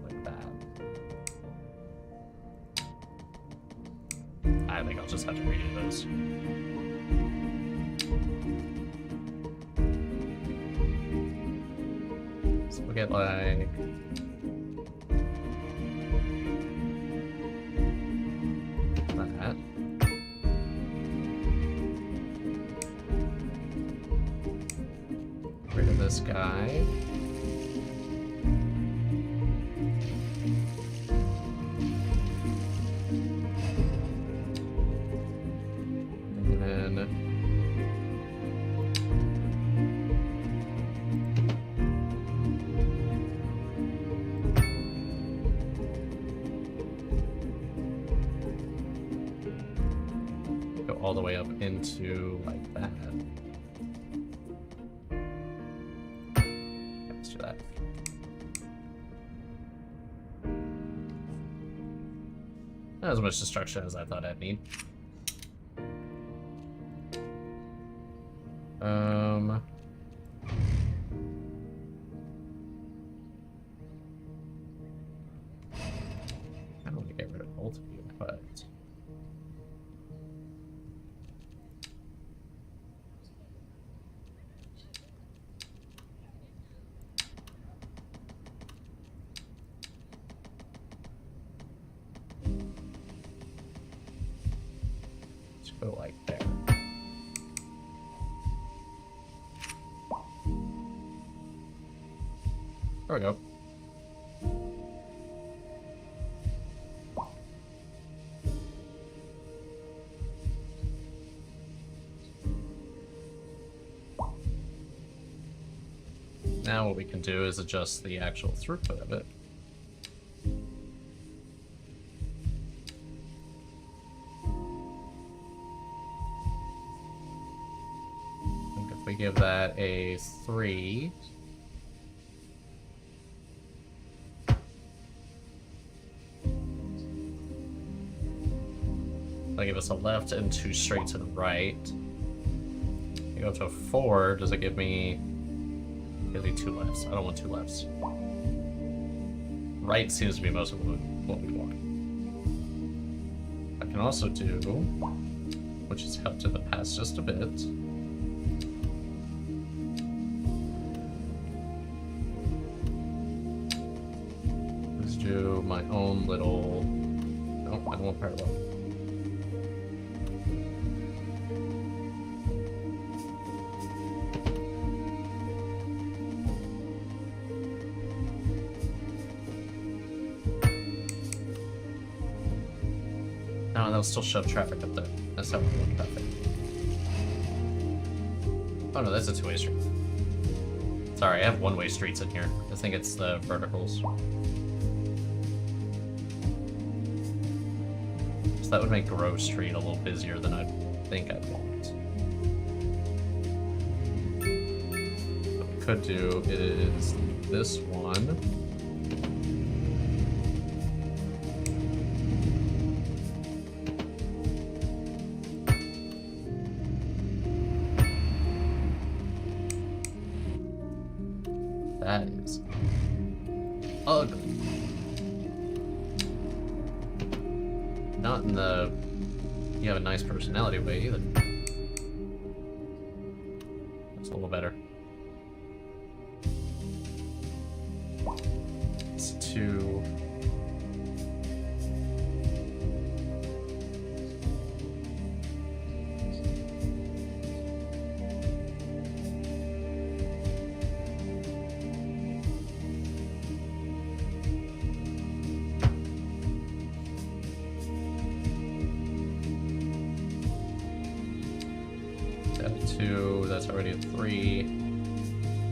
Like that. I think I'll just have to redo those. So we'll get like that. Get rid of this guy. And then go all the way up into like that. Let's do that. Not as much destruction as I thought I'd need. I don't want to get rid of both of you, but let's go like there. There we go. Now what we can do is adjust the actual throughput of it. I think if we give that a 3... I give us a left and 2 straight to the right. You go to a 4, does it give me... Gives me 2 lefts. I don't want 2 lefts. Right seems to be most of what we want. I can also do, which is cut to the past just a bit. Let's do my own little... No, I don't want parallel. No, that'll still shove traffic up there. That's how we want traffic. Oh no, that's a 2-way street. Sorry, I have 1-way streets in here. I think it's the verticals. So that would make Grove Street a little busier than I think I'd want. What we could do is this one. That is ugly. Not in the you have a nice personality way either. That's a little better. It's 2. That's already a 3.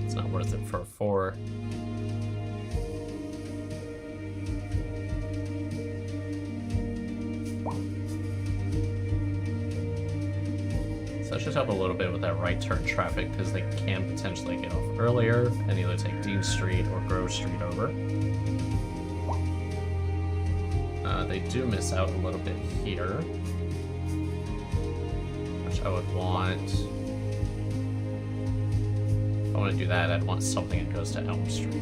It's not worth it for a 4. So that should help a little bit with that right turn traffic because they can potentially get off earlier and either take Dean Street or Grove Street over. They do miss out a little bit here, which I would want. If I want to do that, I'd want something that goes to Elm Street.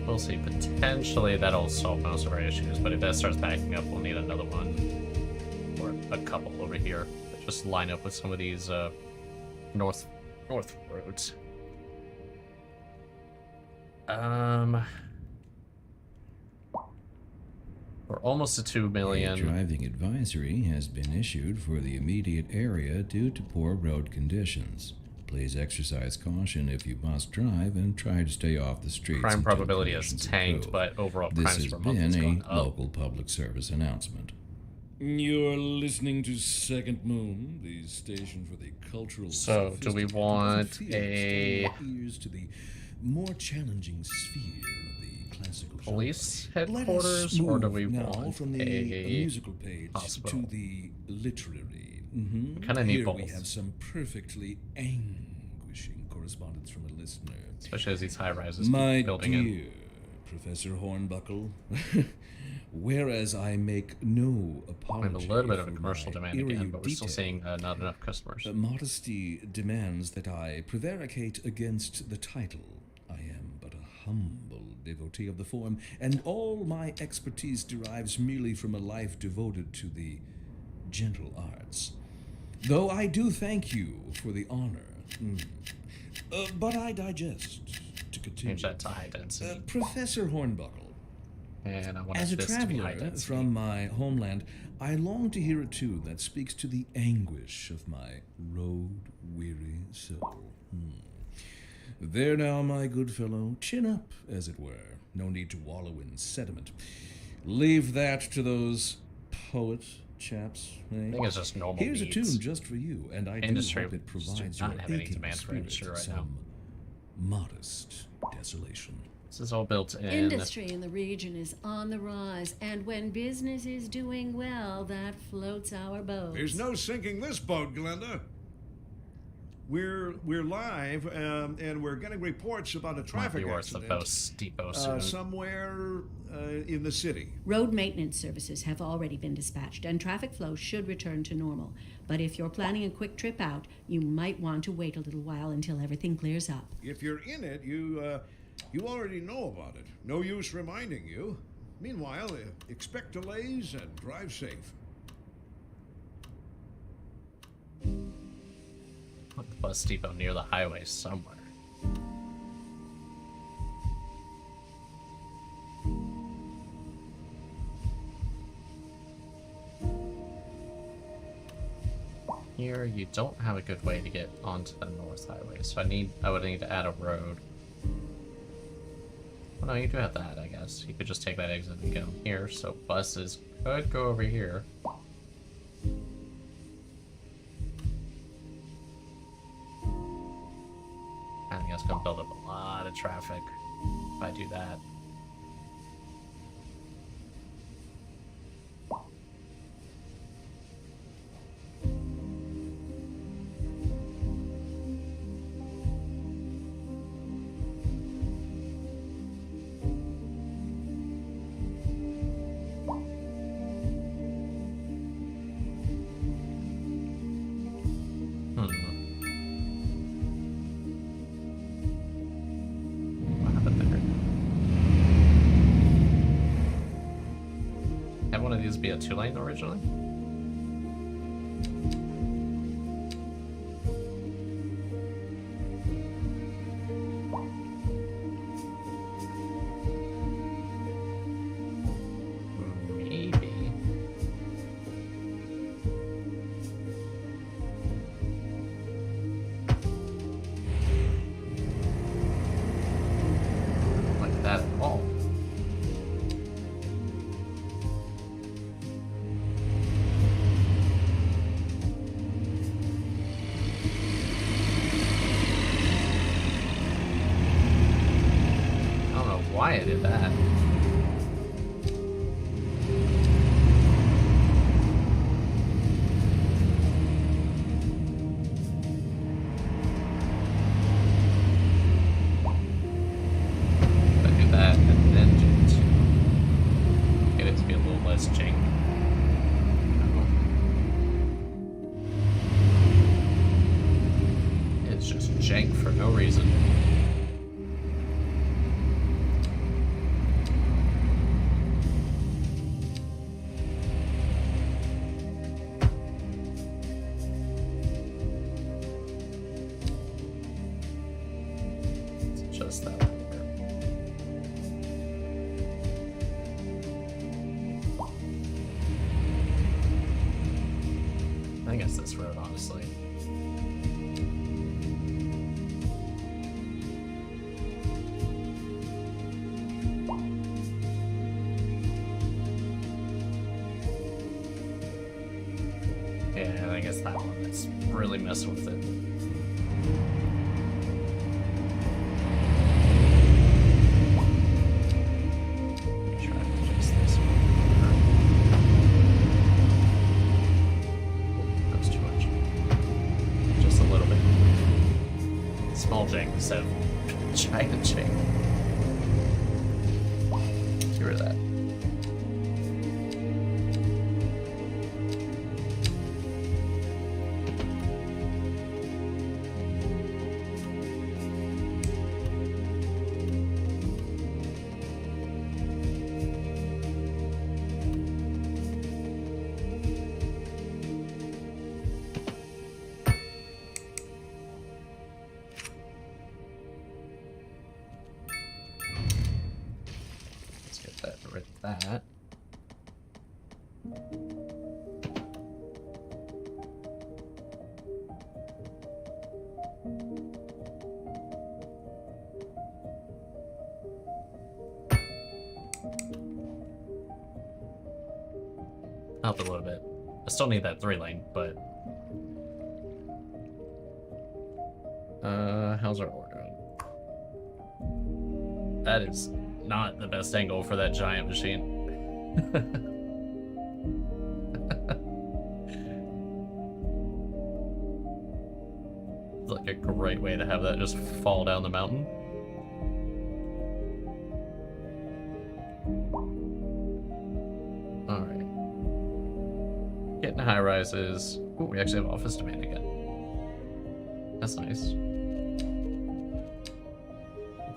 We'll see. Potentially that'll solve most of our issues, but if that starts backing up, we'll need another one. Or a couple over here that just line up with some of these north roads. We're almost to 2 million. A driving advisory has been issued for the immediate area due to poor road conditions. Please exercise caution if you must drive and try to stay off the streets. Crime until probability has conditions tanked, improve. but overall This crimes has per month has been gone a up. local public service announcement. You're listening to Second Moon, the station for the cultural. So, do we want a ears to the more challenging sphere of the classical police genre. headquarters, Let us or do move we now want from the a musical page hospital? to the literary? Mm-hmm. We kinda need Here both. we have some perfectly anguishing correspondence from a listener. Especially as these high rises My keep building dear Professor Hornbuckle, whereas I make no in. apology We have a little bit of a for commercial my demand again, but we're still erudite, seeing not enough customers. modesty demands that I prevaricate against the title. I am but a humble devotee of the form, and all my expertise derives merely from a life devoted to the gentle arts. Though I do thank you for the honor. But I digest. To continue. Change that to high density. Professor Hornbuckle, And I want as a this to be high traveler density. from my homeland, I long to hear a tune that speaks to the anguish of my road-weary soul. There now, my good fellow. Chin up, as it were. No need to wallow in sediment. Leave that to those poet chaps, eh? I think it's just normal Here's needs. a tune just for you, and I Industry do hope it just provides do not your have any aching demand for spirit industry right now. some modest desolation. This is all built in. Industry in the region is on the rise, and when business is doing well, that floats our boat. There's no sinking this boat, Glenda. We're live, and we're getting reports about a Might traffic be worth the accident depot soon. somewhere in the city. Road maintenance services have already been dispatched, and traffic flow should return to normal. But if you're planning a quick trip out, you might want to wait a little while until everything clears up. If you're in it, you already know about it. No use reminding you. Meanwhile, expect delays and drive safe. Put the bus depot near the highway somewhere. Here, you don't have a good way to get onto the North Highway, so I would need to add a road. Well, no, you do have that, I guess. You could just take that exit and go here, so buses could go over here. I think that's gonna build up a lot of traffic if I do that. What happened there? Had one of these be a 2-lane originally? Maybe. Like that at all. I don't know why I did that. I do that and then do it. Get it to be a little less jank. It's just jank for no reason. It's just that one here. I think it's this road, honestly. Yeah, I guess that one is really messing with it. Try to adjust this one. That was too much. Just a little bit. Small jank instead of giant jank. Get rid of that. Let's get that rid of that. Help a little bit. I still need that 3-lane, but... how's our order going? That is not the best angle for that giant machine. It's like a great way to have that just fall down the mountain. Alright. Getting high rises. Ooh, we actually have office demand again. That's nice.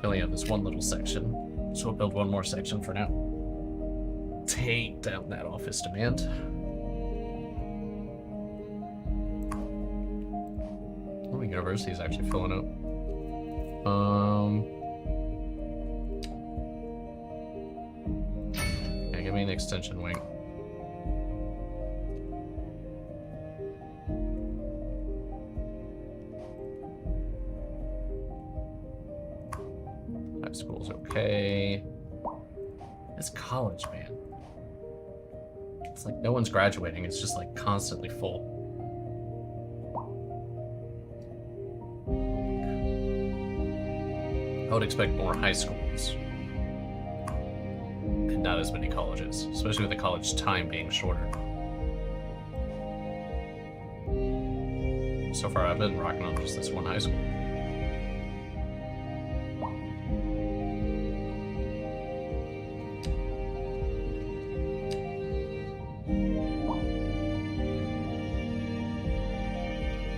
We only have this one little section, so we'll build one more section for now. Take down that office demand. Oh, the university is actually filling up. Yeah, give me an extension wing. High school's okay. It's college, man. It's like no one's graduating, it's just like constantly full. I would expect more high schools and not as many colleges, especially with the college time being shorter. So far I've been rocking on just this one high school.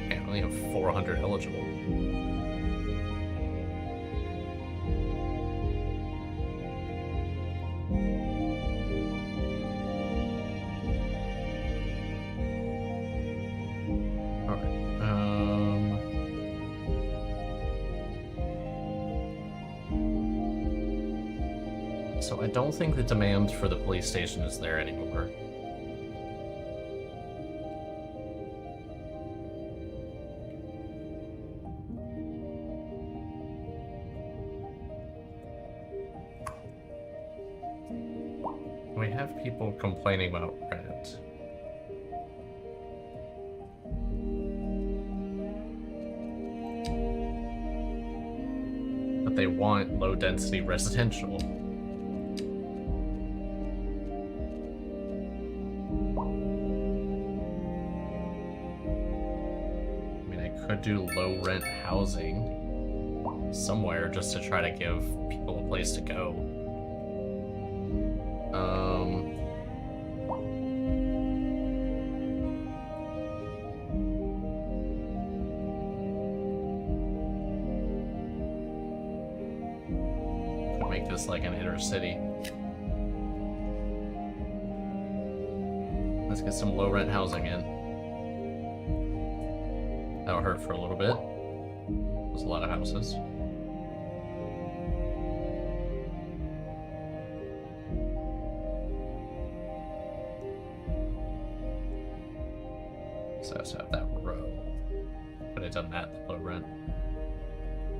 I only have 400 eligible. So I don't think the demand for the police station is there anymore. We have people complaining about rent. But they want low density residential. Could do low rent housing somewhere just to try to give people a place to go. Could make this like an inner city. Let's get some low rent housing in. That'll hurt for a little bit. There's a lot of houses. So I have to have that row. Could have done that at low rent.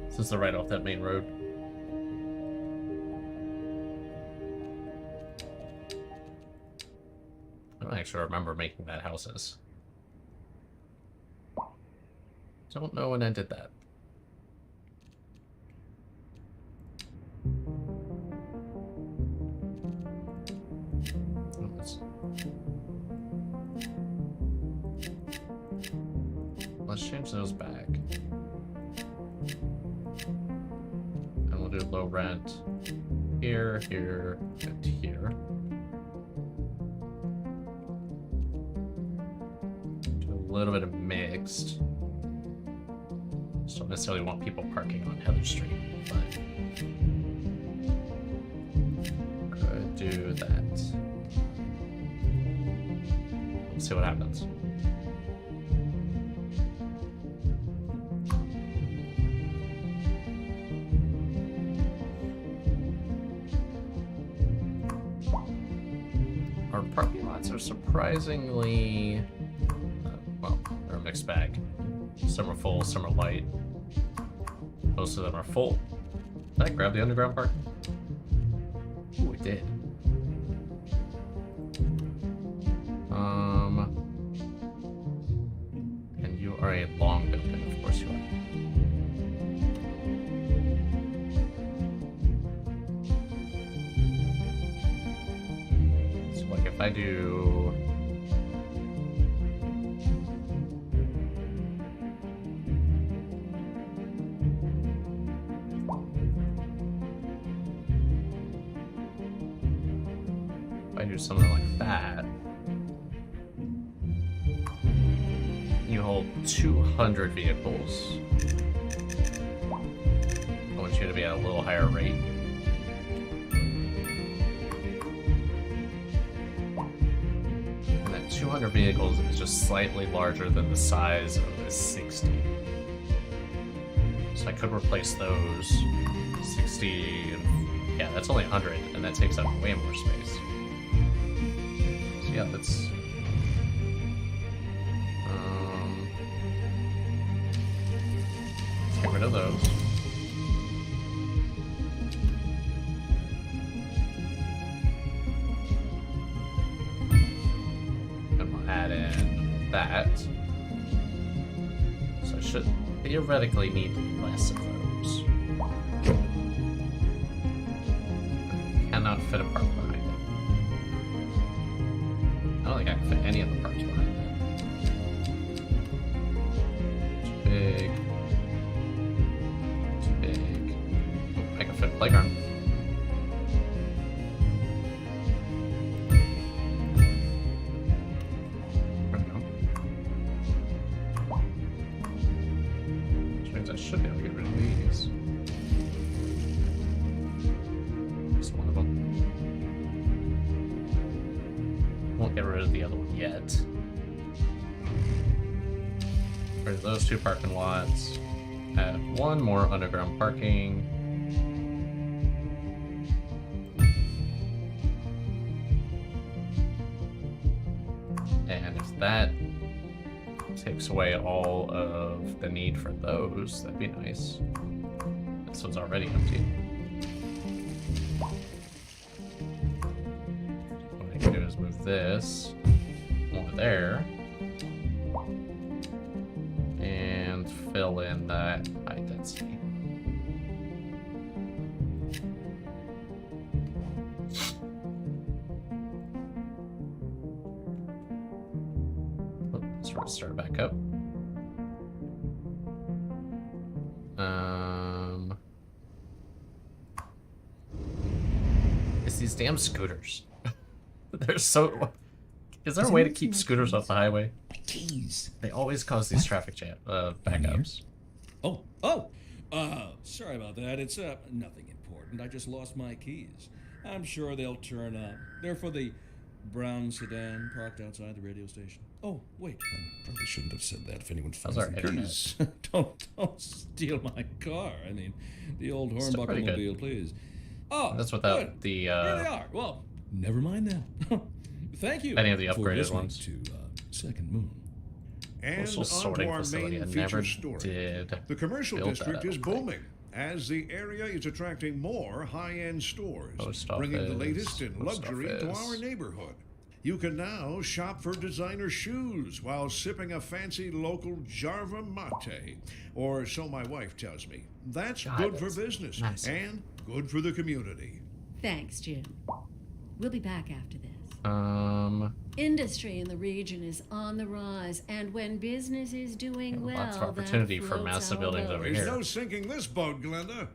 Since they're right off that main road. I don't actually remember making that houses. Don't know when I did that. Let's change those back. And we'll do low rent here, here, and here. Do a little bit of mixed. Don't necessarily want people parking on Heather Street, but could do that. Let's see what happens. Our parking lots are surprisingly, well, they're a mixed bag. Some are full, some are light. Most of them are full. Did I grab the underground parking? Ooh, it did. if I do... If I do something like that, you hold 200 vehicles. I want you to be at a little higher rate. And that 200 vehicles is just slightly larger than the size of the 60. So I could replace those 60. Yeah, that's only 100, and that takes up way more space. So yeah, let's get rid of those. And we'll add in that. So I should theoretically need less of those. Cannot fit a park behind it. I don't think I can fit any of the parks behind it. Too big. Too big. Oh, I can fit a playground. There we go. Which means I should be able to get rid of these. Just one of them. Won't get rid of the other one yet. Get rid of those two parking lots. Add one more underground parking. And if that takes away all of the need for those, that'd be nice. This one's already empty. What I can do is move this over there and fill in that high density. Let's start back up. It's these damn scooters. They're so. Is there a way to keep scooters off the highway? Keys. They always cause these traffic jam backups. Oh, sorry about that. It's nothing important. I just lost my keys. I'm sure they'll turn up. They're for the brown sedan parked outside the radio station. Oh, wait. I probably shouldn't have said that. If anyone finds our the internet? keys, don't steal my car. I mean, the old Still pretty hornbuckle good. mobile, please. Oh, That's without good. the Here they are. Well, never mind then. Thank you. Any of the for upgraded listening ones. to Second Moon. And postal on to sorting our facility. main I never feature story. did. The commercial build that, district I is don't think. booming as the area is attracting more high-end stores, Post bringing the office, latest in post luxury to office. our neighborhood. You can now shop for designer shoes while sipping a fancy local Jarva mate, or so my wife tells me. That's God, good for that's business massive. and good for the community. Thanks, Jim. We'll be back after this. Industry in the region is on the rise, and when business is doing well, lots of that opportunity for floats massive our buildings boat. over There's here. no sinking this boat, Glenda.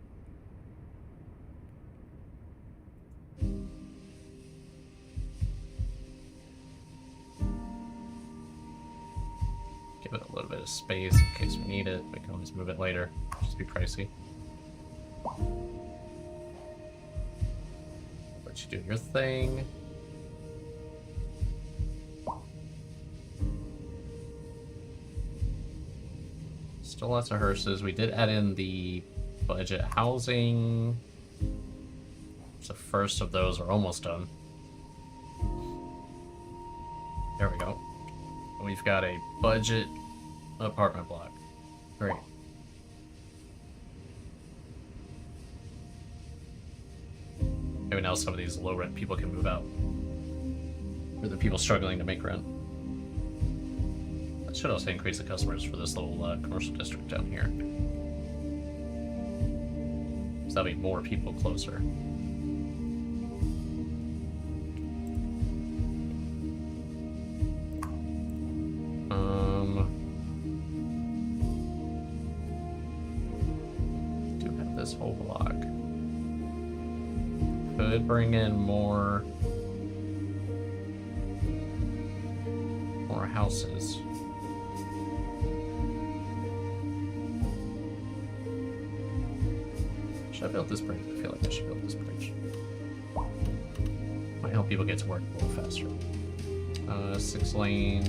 Give it a little bit of space in case we need it. We can always move it later. Just be pricey. Let you do your thing. Still lots of hearses. We did add in the budget housing. It's the first of those. We're almost done. There we go. We've got a budget apartment block. Great. Maybe now some of these low rent people can move out. Or the people struggling to make rent. That should also increase the customers for this little commercial district down here. So that'll be more people closer. could bring in more houses. Should I build this bridge? I feel like I should build this bridge. Might help people get to work a little faster. 6-lane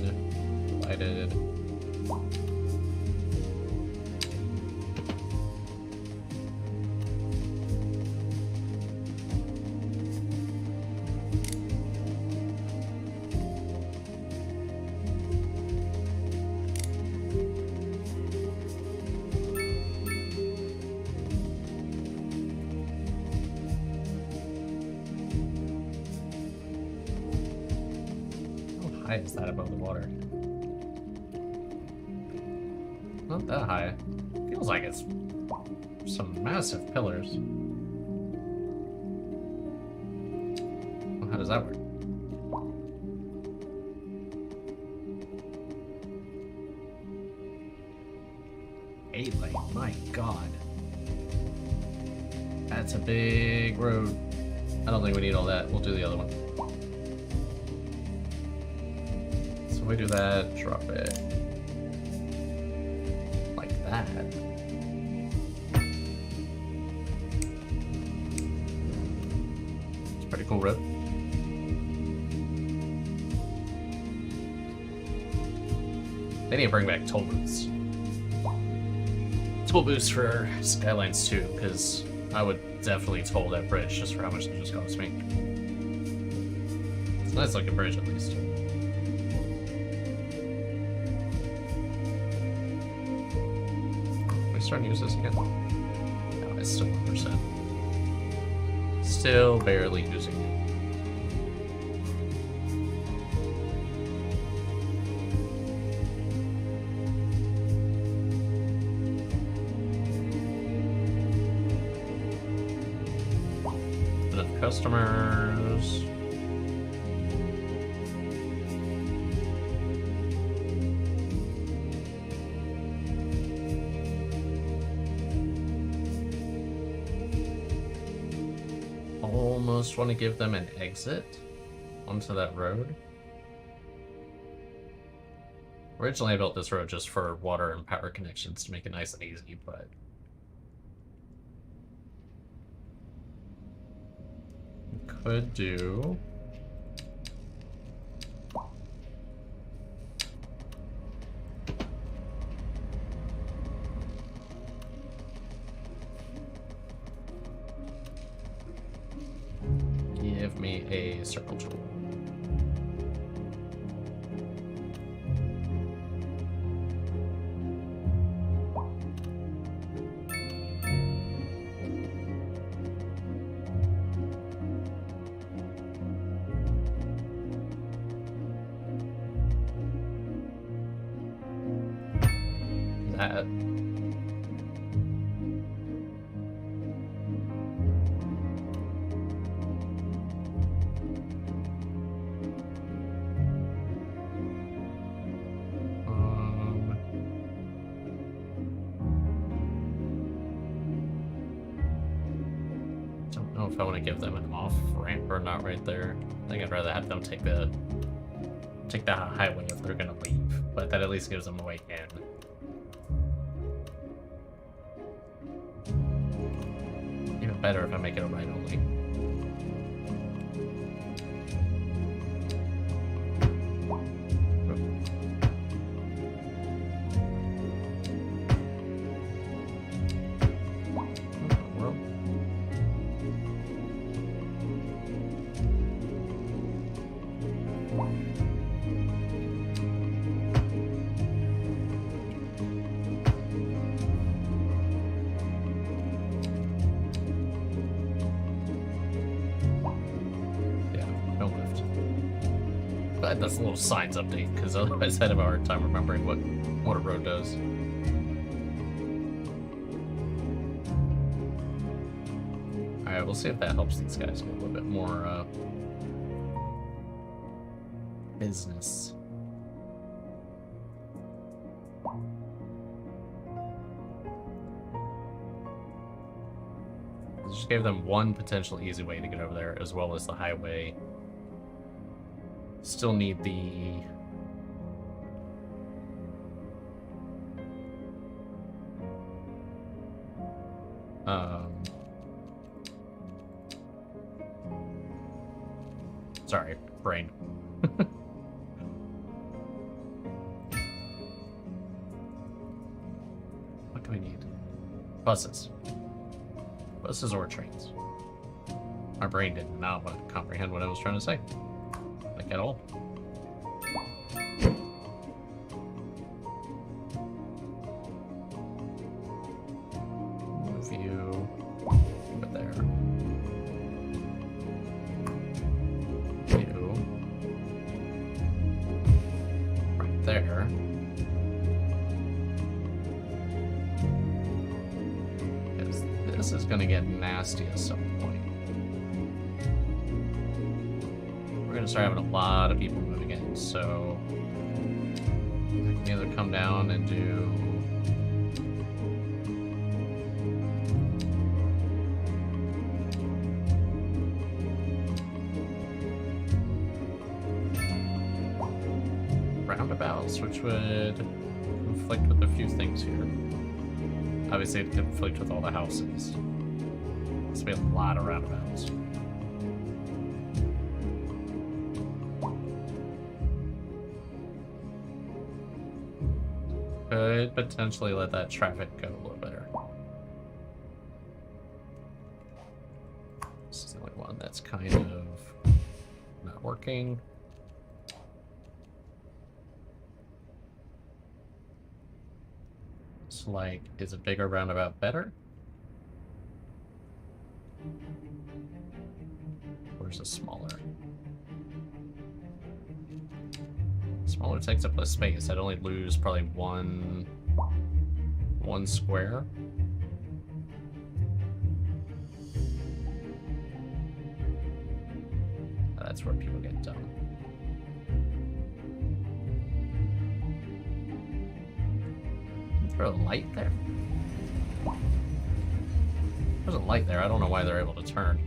divided. How high is that above the water? Not that high. Feels like it's some massive pillars. Well, how does that work? Eight lane, my god. That's a big road. I don't think we need all that. We'll do the other one. So we do that, drop it like that. It's a pretty cool road. They need to bring back toll booths. Toll booths for Skylines too, because I would definitely toll that bridge just for how much it just cost me. It's a nice looking bridge at least. Are we starting to use this again? No, it's still 1%. Still barely using it. Customers. Almost want to give them an exit onto that road. Originally I built this road just for water and power connections to make it nice and easy, but could do give me a circle tool. That. Don't know if I want to give them an off ramp or not right there. I think I'd rather have them take the highway if they're gonna leave, but that at least gives them a way in. Even better if I make it a right only. Glad that's a little signs update, because otherwise I'd have a hard time remembering what a road does. Alright, we'll see if that helps these guys get a little bit more business. It's Just gave them one potential easy way to get over there, as well as the highway. Still need the... Sorry, brain. What do we need? Buses. Buses or trains. My brain did not want to comprehend what I was trying to say. Like at all. Move you over there. You right there. This is gonna get nasty at some point. We're gonna start having a lot of people moving in, so I can either come down and do roundabouts, which would conflict with a few things here. Obviously, it conflict with all the houses. There's be a lot of roundabouts. Could potentially let that traffic go a little better. This is the only one that's kind of not working. Like, is a bigger roundabout better? Or is it smaller? Smaller takes up less space. I'd only lose probably one square. That's where people get done. Throw a light there? There's a light there. I don't know why they're able to turn.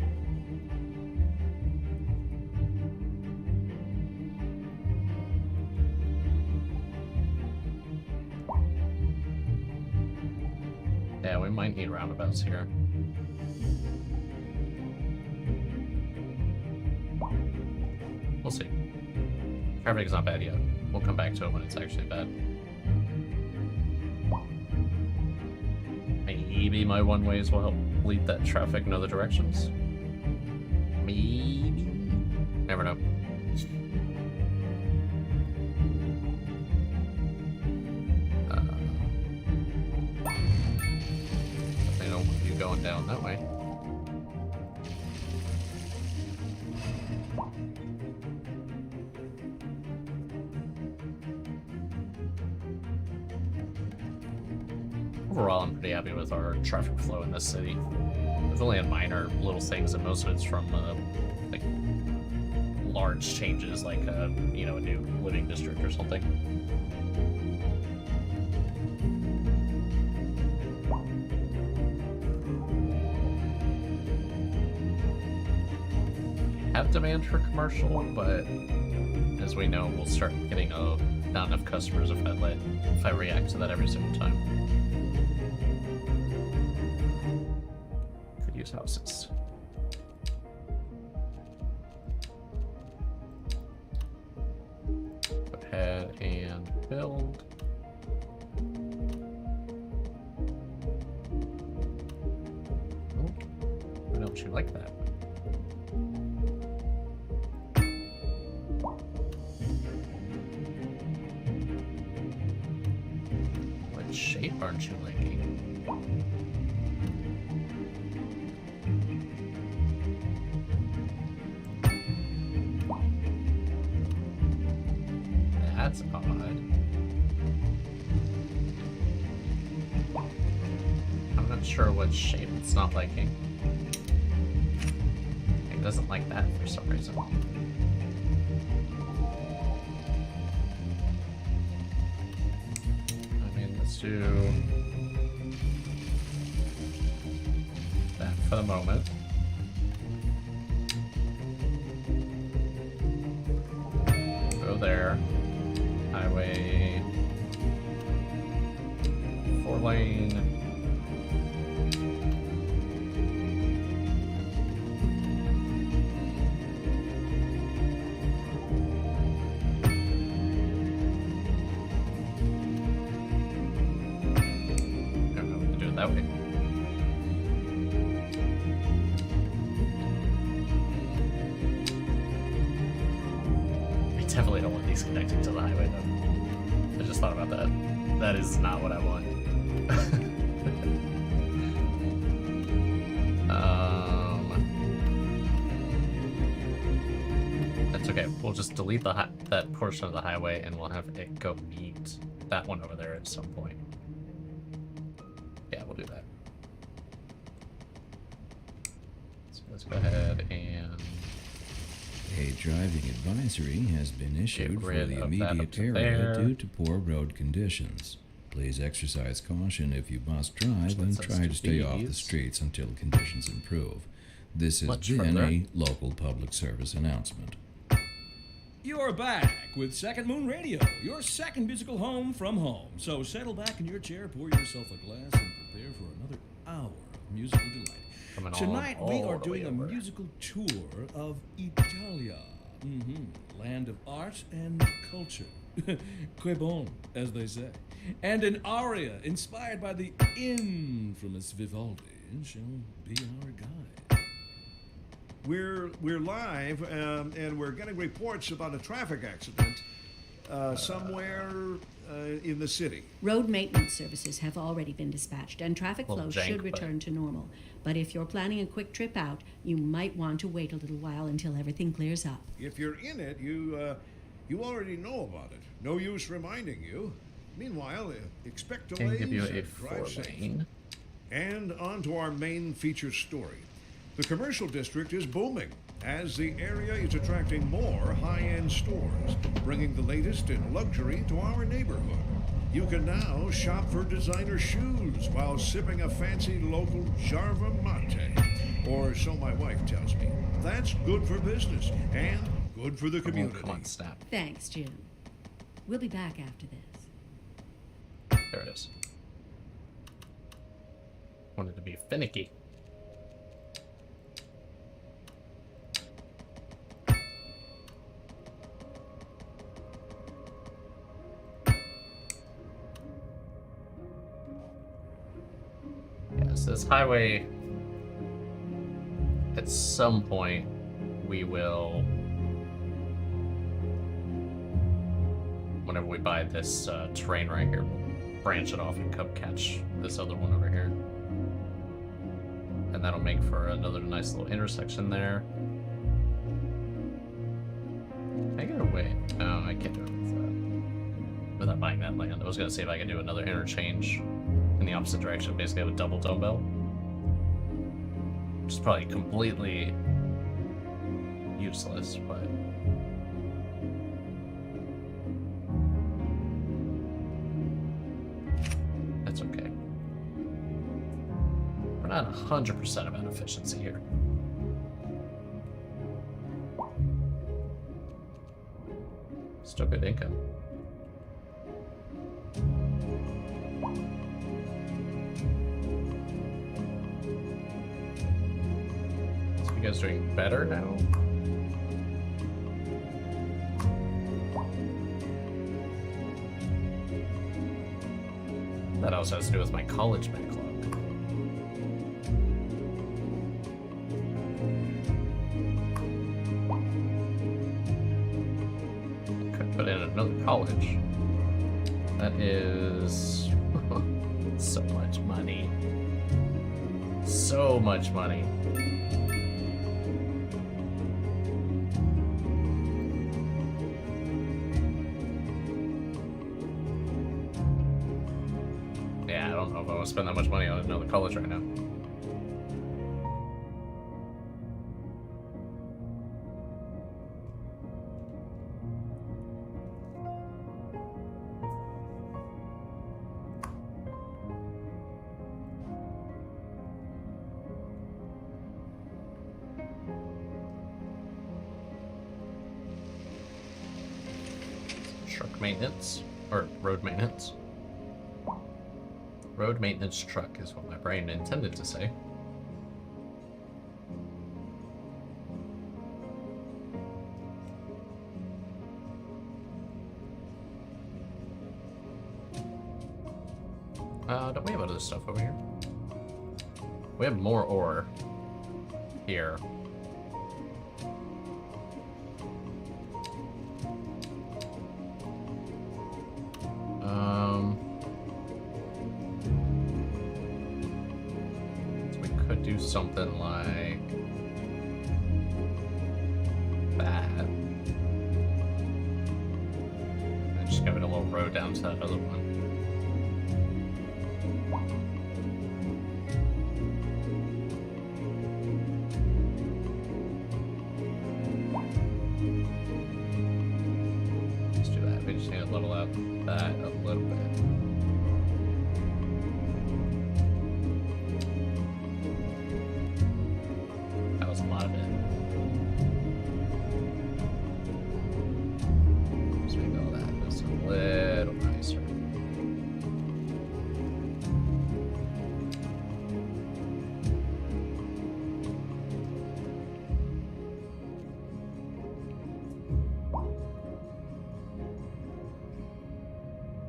Yeah, we might need roundabouts here. We'll see. Traffic is not bad yet. We'll come back to it when it's actually bad. Maybe my one-ways will help lead that traffic in other directions. Maybe. Never know. I don't want you going down that way. Overall, I'm pretty happy with our traffic flow in this city. There's only a minor little things, and most of it's from like large changes, like you know, a new living district or something. Have demand for commercial, but as we know, we'll start getting not enough customers if I react to that every single time. Houses. Go ahead and build. Oh, why don't you like that? What shape aren't you liking? That's odd. I'm not sure what shape it's not liking. It doesn't like that for some reason. I mean, let's do that for the moment. Go there. Highway 4-lane. I don't know what to do it that way. I definitely don't want these connecting to the highway though. I just thought about that. That is not what I want. That's okay. We'll just delete that portion of the highway, and we'll have it go meet that one over there at some point. Yeah, we'll do that. So let's go ahead and A driving advisory has been issued for rid the of that up immediate to area there. due to poor road conditions. Please exercise caution if you must drive and Let's try to do stay off the these. streets until conditions improve. This has Much been further. a local public service announcement. You're back with Second Moon Radio, your second musical home from home. So settle back in your chair, pour yourself a glass, and prepare for another hour of musical delight. Coming on Tonight we all are the doing way a over. musical tour of Italia, land of art and culture. Que bon, as they say. And an aria inspired by the infamous Vivaldi shall be our guide. We're live, and we're getting reports about a traffic accident somewhere in the city. Road maintenance services have already been dispatched, and traffic Little flow jank, should but- return to normal. But if you're planning a quick trip out, you might want to wait a little while until everything clears up. If you're in it, you already know about it. No use reminding you. Meanwhile, expect Can delays give you a and drive safe. 4-lane. And on to our main feature story. The commercial district is booming as the area is attracting more high-end stores, bringing the latest in luxury to our neighborhood. You can now shop for designer shoes while sipping a fancy local Jarva mate. Or so my wife tells me. That's good for business and good for the community. Come on, snap. Thanks, Jim. We'll be back after this. There it is. Wanted to be finicky. Yes, this highway, at some point, we will, whenever we buy this terrain right here, we'll branch it off and come catch this other one over here. And that'll make for another nice little intersection there. Can I get away? No, I can't do it without buying that land. I was gonna see if I could do another interchange in the opposite direction, basically have a double dumbbell. Which is probably completely useless, but that's okay. We're not 100% about efficiency here. Still good income. So you guys doing better now? That also has to do with my college backlog. Could put in another college. That is so much money. So much money. Yeah, I don't know if I want to spend that much money on another college right now. truck maintenance, or road maintenance. Road maintenance truck is what my brain intended to say. Don't we have other stuff over here? We have more ore here. So we could do something like that. And just give it a little road down to that other one. Level out that a little bit. That was a lot of it. Just make all that just a little nicer.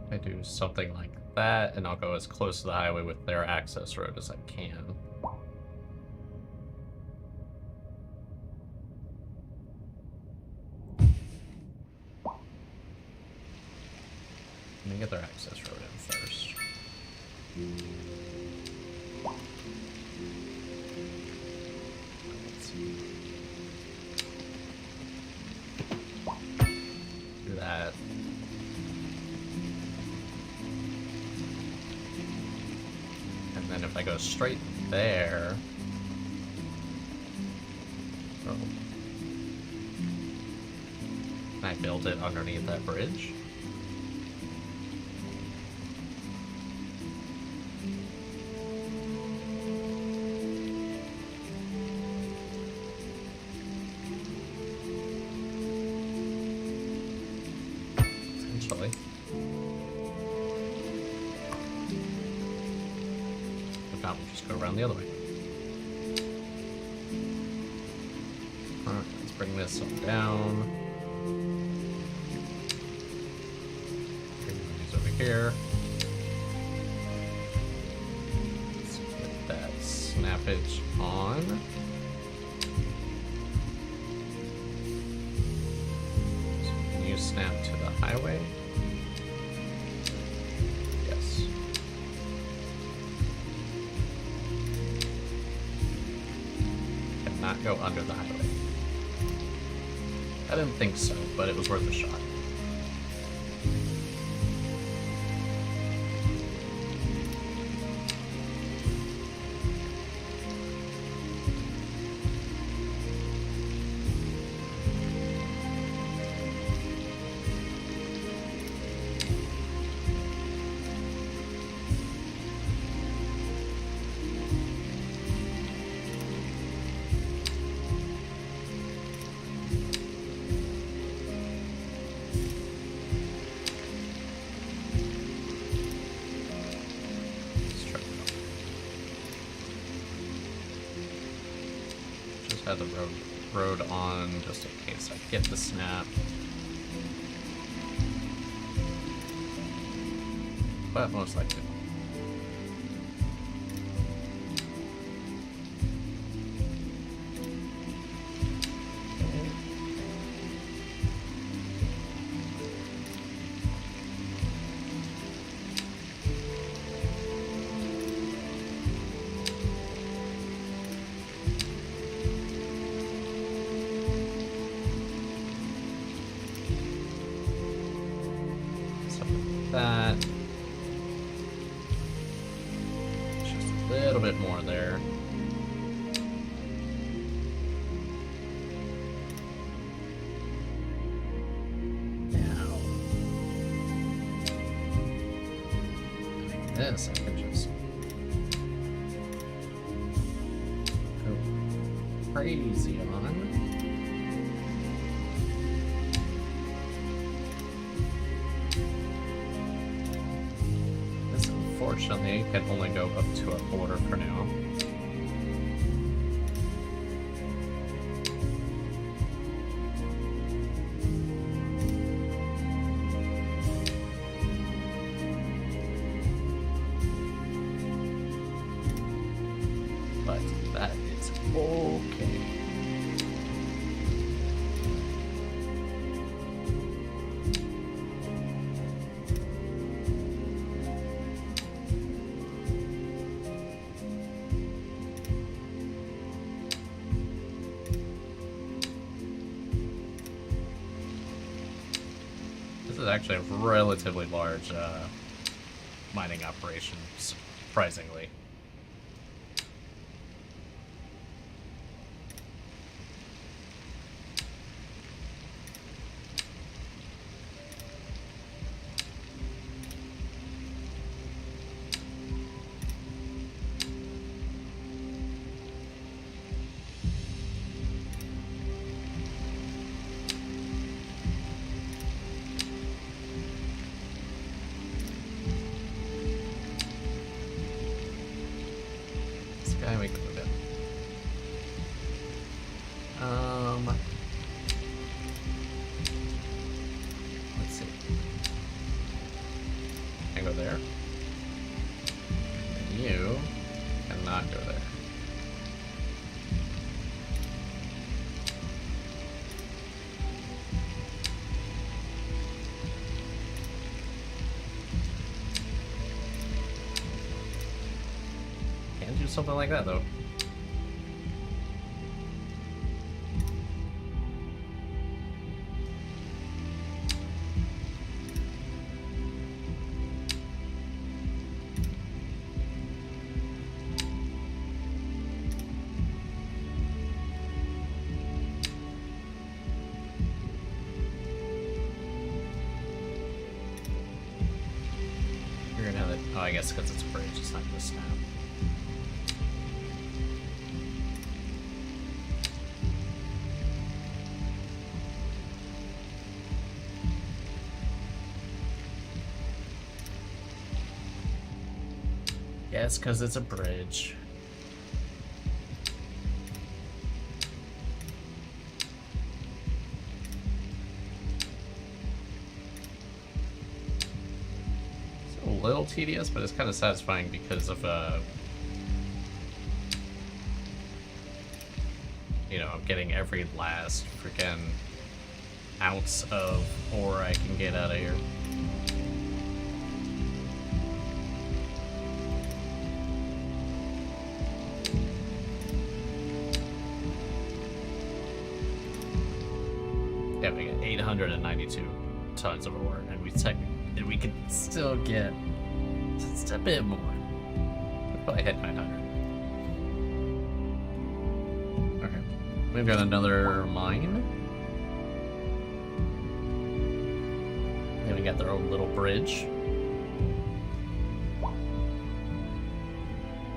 I do something like that, and I'll go as close to the highway with their access road as I can. Let me get their access road in first. Let's see. Do that. And then if I go straight there... Oh. Can I build it underneath that bridge? Potentially. If not, we'll just go around the other way. Alright, let's bring this on down. Bring these over here. Let's get that snappage on. So can you snap to the highway? Yes. Cannot go under the highway. I didn't think so, but it was worth a shot. Had the road on just in case I get the snap. But most likely. That. Just a little bit more there. Now, like this, I can just go crazy on. unfortunately, can only go up to a quarter for now. But that is okay. This is actually a relatively large mining operation, surprisingly. We can move in. Let's see. Can I go there? And you cannot go there. Can't do something like that though. You're gonna have it. Oh, I guess because it's a bridge, it's not gonna snap. Yes, because it's a bridge. It's a little tedious, but it's kind of satisfying because of, you know, I'm getting every last freaking ounce of ore I can get out of here. Yeah, we got 892 tons of ore, and we can still get just a bit more. We'll probably hit 900. Okay, we've got another mine. Then we got their own little bridge.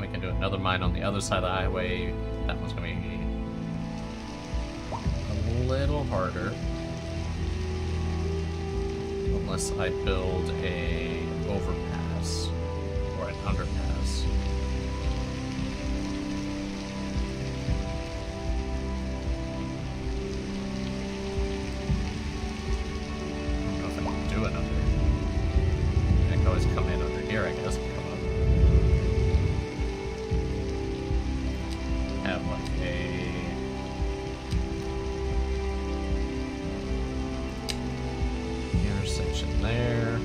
We can do another mine on the other side of the highway. That one's gonna be a little harder. Unless I build a overpass or an underpass. I don't know if I can do it under. I can always come in under here, I guess. Come up. Have like a intersection there.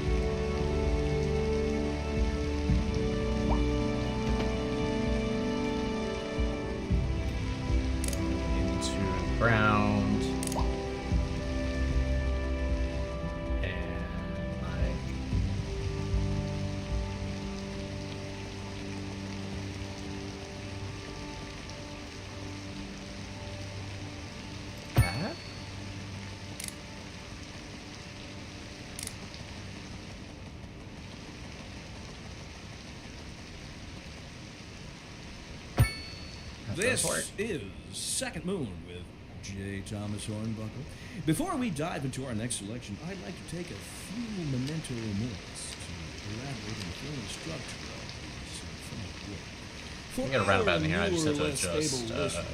Into the ground. And like that. This is Second Moon with J. Thomas Hornbuckle. Before we dive into our next selection, I'd like to take a few memento moments to elaborate on the film's structure of For We got a roundabout in here, I our just have to more or less adjust, able listeners,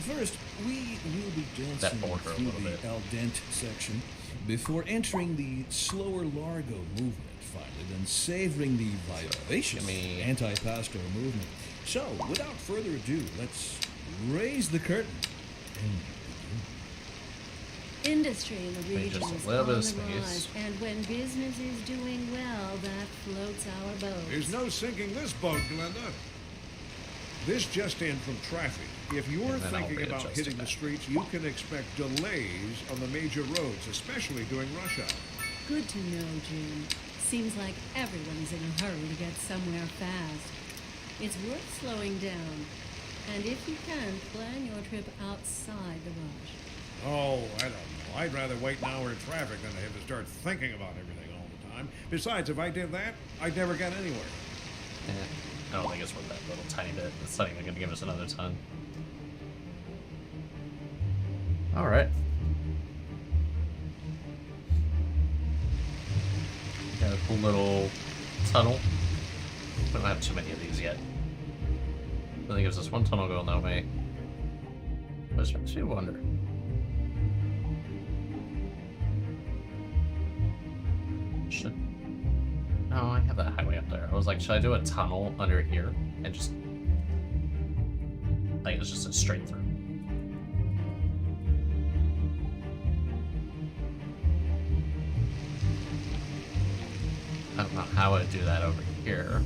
first, we will be that dancing border a through little the bit. al dente section before entering the slower largo movement finally, then savoring the vivacious me- anti-pasto movement. So, without further ado, let's raise the curtain. Industry in the Maybe region just a is little on bit the of space. rise, and when business is doing well, that floats our boat. There's no sinking this boat, Glenda. This just in from traffic. If you're And then I'll thinking about readjust hitting it the back. streets, you can expect delays on the major roads, especially during rush hour. Good to know, Jim. Seems like everyone's in a hurry to get somewhere fast. It's worth slowing down. And if you can, plan your trip outside the rush. Oh, I don't know. I'd rather wait an hour in traffic than to have to start thinking about everything all the time. Besides, if I did that, I'd never get anywhere. I don't think it's worth that little tiny bit. It's not even going to give us another ton. Alright. Got a cool little tunnel. We don't have too many of these yet. I think gives us one tunnel going that way. Which makes me wonder. Should... No, I have that highway up there. I was like, should I do a tunnel under here and just... Like, it's just a straight through. I don't know how I'd do that over here.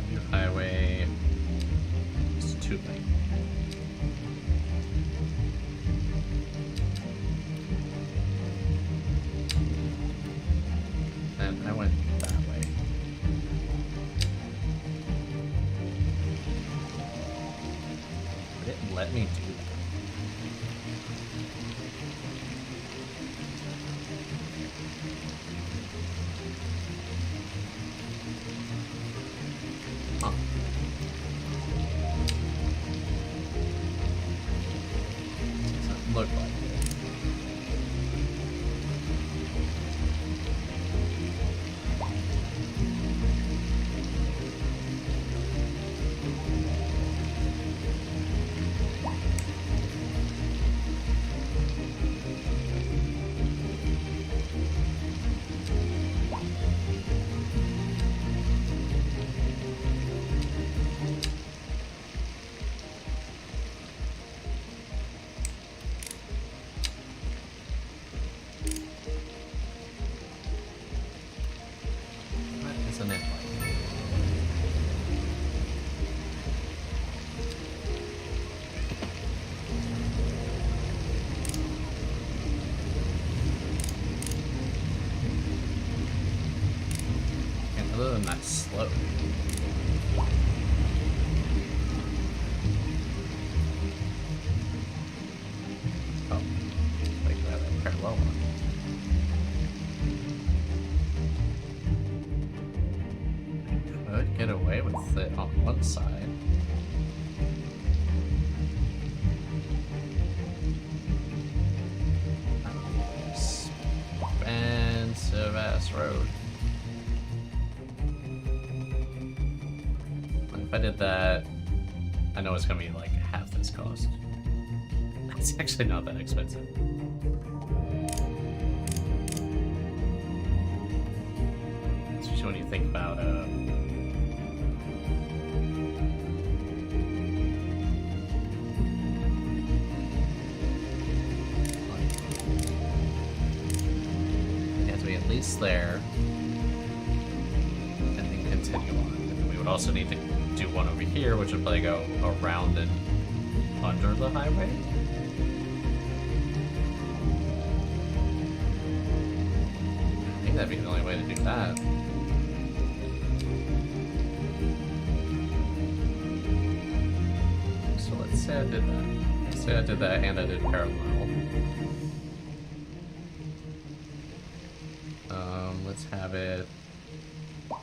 New highway. It's 2 lane. And I went that way. It didn't let me do that. Huh. Doesn't look like it. What isn't it like? And other than that, slow. Oh, like that parallel one. Could get away with it on one side. Expensive ass road. If I did that, I know it's gonna be like half this cost. It's actually not that expensive. Especially when you think about you have to be at least there and then continue on. And we would also need to do one over here, which would probably go around and under the highway. I think that'd be the only way to do that. So let's say I did that. Let's say I did that and I did parallel. Let's have it, I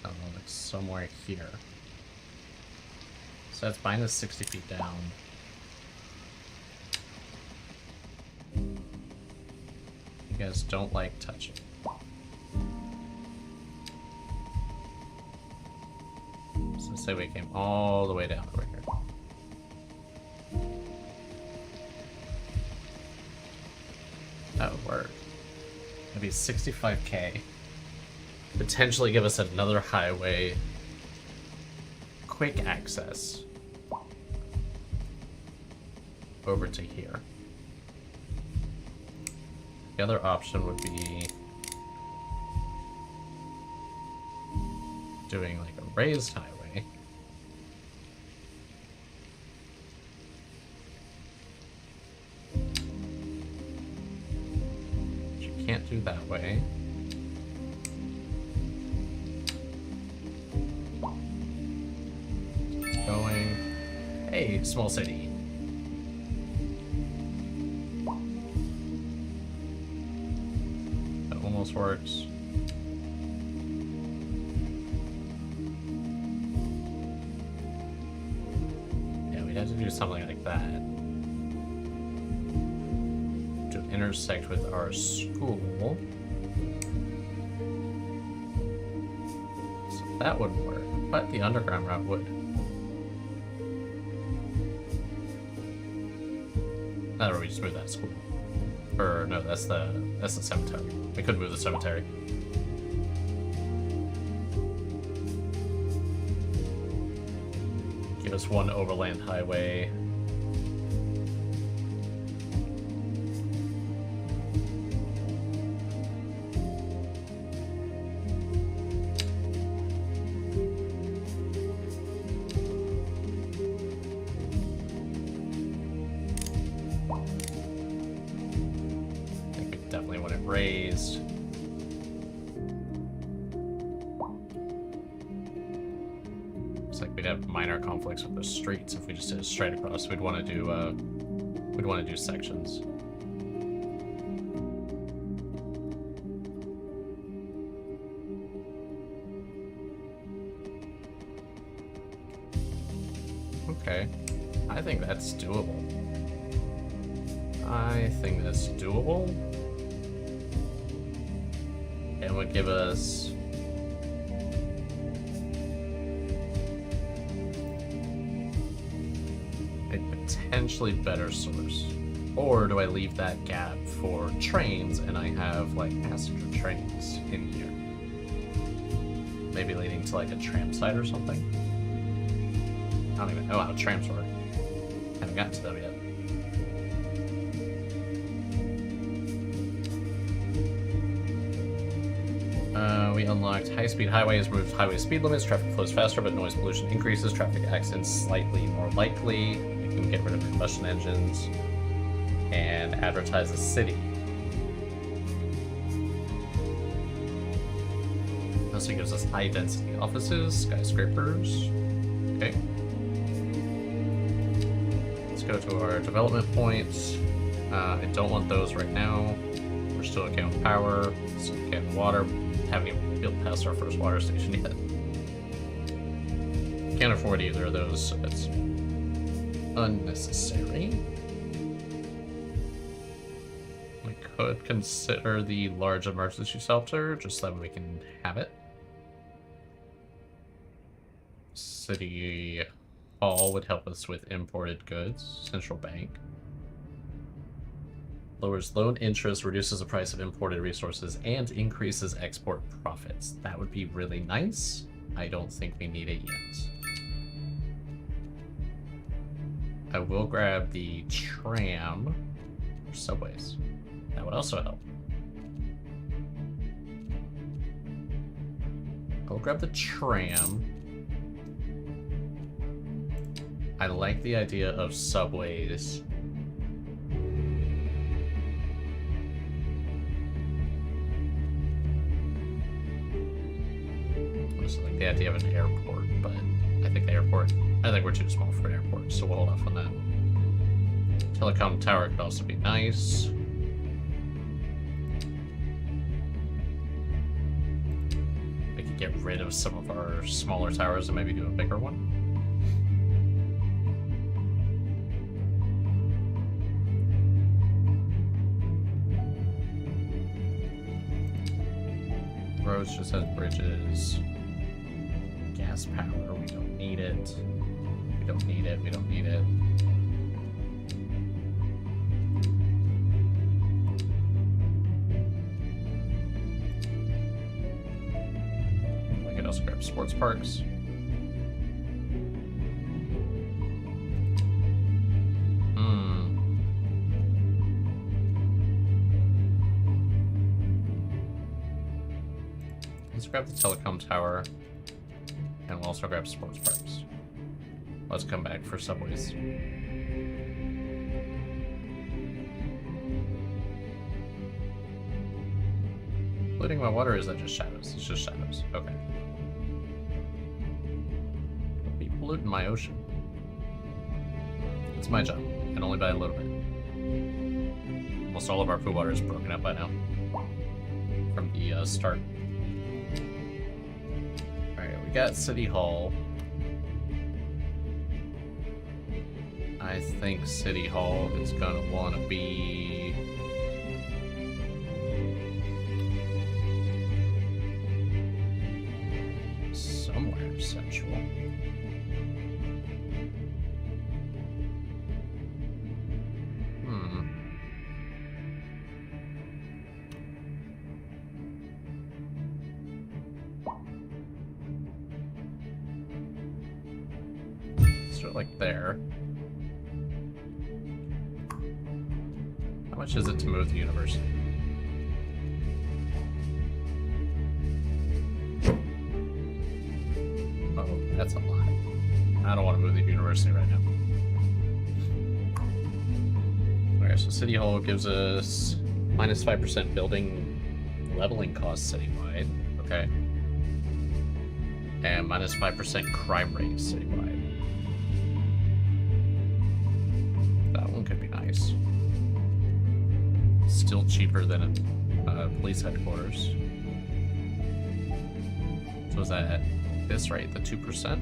don't know, like somewhere here. So that's minus 60 feet down. You guys don't like touching. So say we came all the way down over here. That would work. That'd be 65k. Potentially give us another highway. Quick access. Over to here. The other option would be doing like a raised highway. Which you can't do that way. Going. Hey, small city. That almost works. Yeah, we'd have to do something like that to intersect with our school. So that wouldn't work, but the underground route would. Or we just move that school. Or no, that's the cemetery. We could move the cemetery. Give us one overland highway. Raised. Looks like we'd have minor conflicts with the streets if we just did it straight across. We'd want to do sections. Okay, I think that's doable. And would give us a potentially better source. Or do I leave that gap for trains and I have like passenger trains in here? Maybe leading to like a tram site or something? I don't even know how trams work. Haven't gotten to them yet. We unlocked high-speed highways, removed highway speed limits, traffic flows faster, but noise pollution increases, traffic accidents slightly more likely. We can get rid of combustion engines and advertise a city. Also gives us high-density offices, skyscrapers. Okay. Let's go to our development points. I don't want those right now. We're still okay with power, still okay with water. Haven't even built past our first water station yet. Can't afford either of those, so that's unnecessary. We could consider the large emergency shelter, just so that we can have it. City Hall would help us with imported goods. Central Bank. Lowers loan interest, reduces the price of imported resources, and increases export profits. That would be really nice. I don't think we need it yet. I will grab the tram or subways. That would also help. I'll grab the tram. I like the idea of subways. Like the idea of an airport, but I think we're too small for an airport, so we'll hold off on that. Telecom tower could also be nice. We could get rid of some of our smaller towers and maybe do a bigger one. Roads just has bridges. Gas power, we don't need it. We don't need it, we don't need it. I can also grab sports parks. Let's grab the telecom tower, and we'll also grab sports parks. Let's come back for subways. Polluting my water, or is that just shadows? It's just shadows. Okay. Don't be polluting my ocean. It's my job, and only by a little bit. Almost all of our food water is broken up by now. From the start. Alright, we got City Hall. I think City Hall is gonna want to be somewhere central. Let's do it like there. How much is it to move the university? Oh, that's a lot. I don't want to move the university right now. Okay, so City Hall gives us minus 5% building leveling costs citywide. Okay. And minus 5% crime rate citywide. That one could be nice. Still cheaper than a police headquarters. So is that at this rate, the 2%?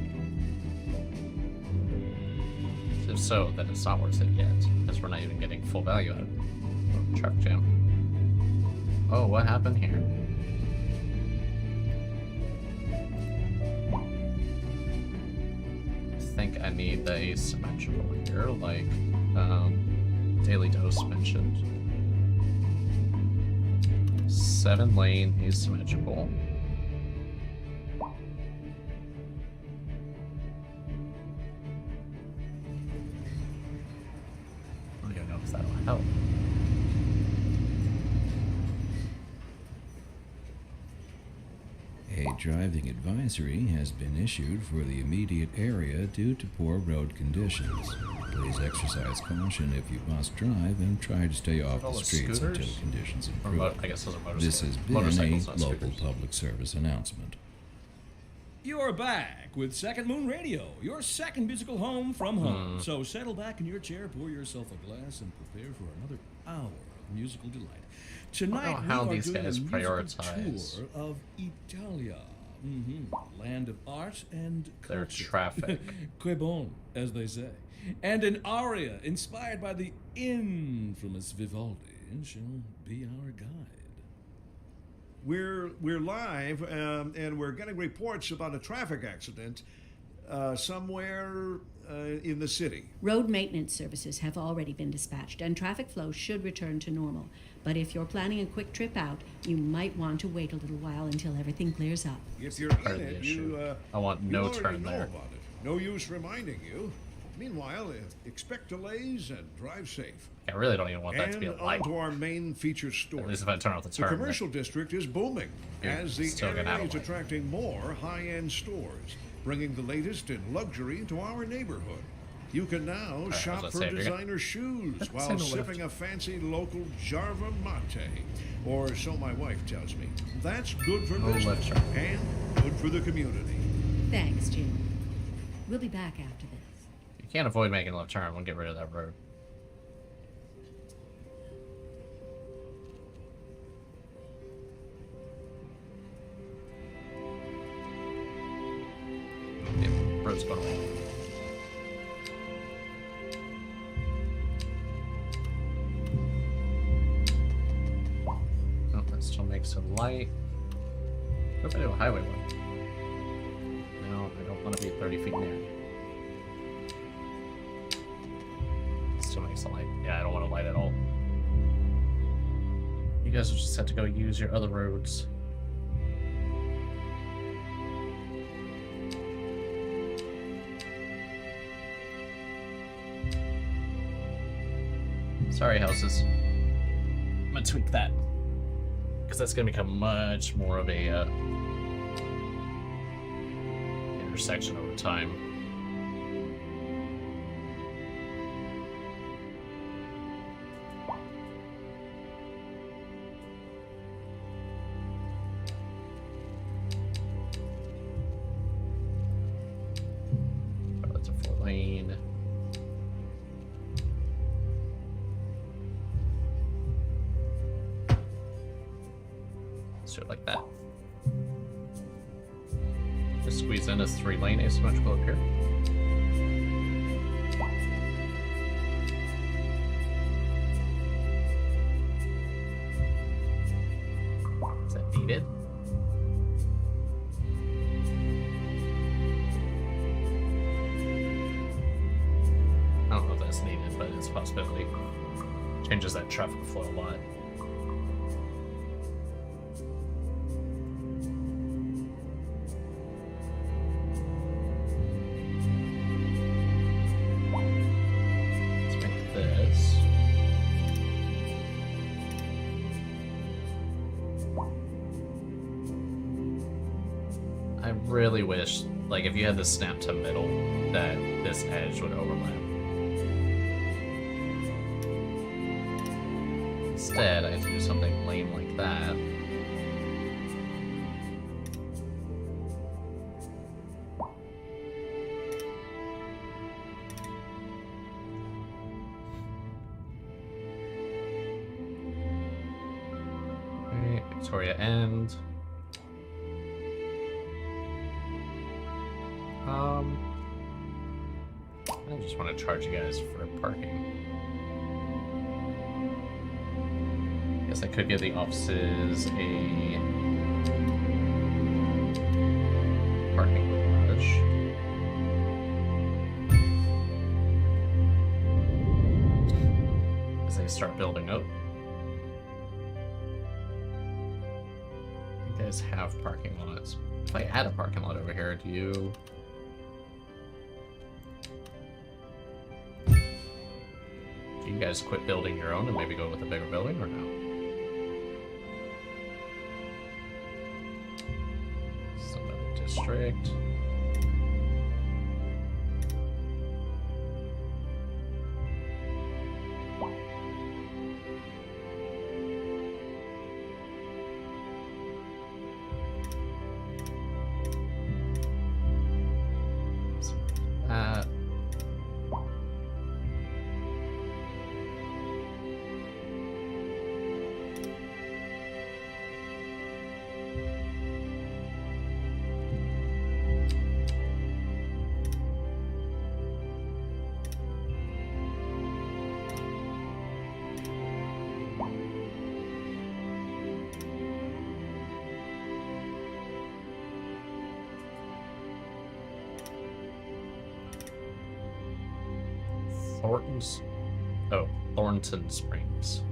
If so, then it's not worth it yet, because we're not even getting full value out of it. Oh, traffic jam. Oh, what happened here? I think I need the asymmetrical here, like Daily Dose mentioned. 7-lane asymmetrical. I don't know if that'll help. A driving advisory has been issued for the immediate area due to poor road conditions. Please exercise caution if you must drive and try to stay off the streets until conditions improve. I guess those are This has been a local public service announcement. You're back with Second Moon Radio, your second musical home from home. So settle back in your chair, pour yourself a glass, and prepare for another hour of musical delight. Tonight we are doing a musical tour of Italia, land of art and culture. Their traffic. Que bon, as they say. And an aria inspired by the infamous Vivaldi shall be our guide. We're live, and we're getting reports about a traffic accident somewhere in the city. Road maintenance services have already been dispatched, and traffic flow should return to normal. But if you're planning a quick trip out, you might want to wait a little while until everything clears up. If you're in it, I want no you turn know there. about it. No use reminding you. Meanwhile, expect delays and drive safe. I really don't even want that to be a light. And on to our main feature story. At least if I turn off the turn. The commercial district is booming as the still gonna have area a is light. attracting more high-end stores, bringing the latest in luxury to our neighborhood. You can now shop for designer shoes while sipping a fancy local Jarva mate. Or so my wife tells me. That's good for business and good for the community. Thanks, Jim. We'll be back after this. You can't avoid making a left turn. We'll get rid of that road. Yep, road's going away. Oh, that still makes it light. What if I do a highway one? No, I don't want to be 30 feet near. Still makes a light. Yeah, I don't want to light at all. You guys will just have to go use your other roads. Sorry, houses. I'm gonna tweak that. Because that's gonna become much more of a intersection over time. Oh, that's a 4-lane. Let's do it like that. Just squeeze in a 3-lane asymmetrical up here. Is that needed? I don't know if that's needed, but it's a possibility. Changes that traffic flow a lot. Really wish, like, if you had the snap to middle, that this edge would overlap. Instead, I have to do something lame like that. Okay, Victoria End. I just want to charge you guys for parking. Guess I could give the offices a parking garage. As they start building up. You guys have parking lots. If I add a parking lot over here, do you... Do you guys quit building your own and maybe go with a bigger building, or no? Some other district. Thornton Springs.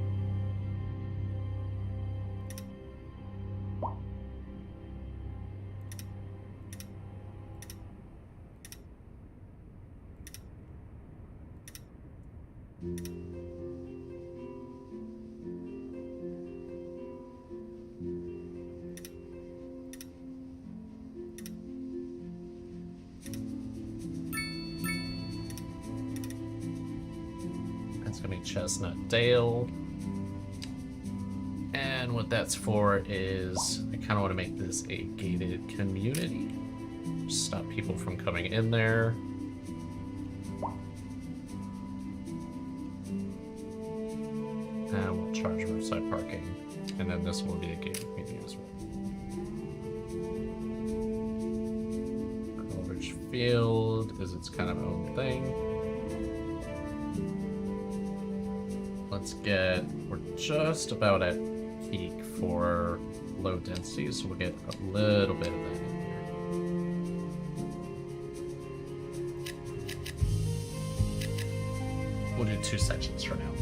Chestnut Dale. And what that's for is I kind of want to make this a gated community. Stop people from coming in there. And we'll charge roadside parking. And then this will be a gated community as well. College Field is its kind of own thing. Let's get, we're just about at peak for low density, so we'll get a little bit of that in there. We'll do 2 sections for now.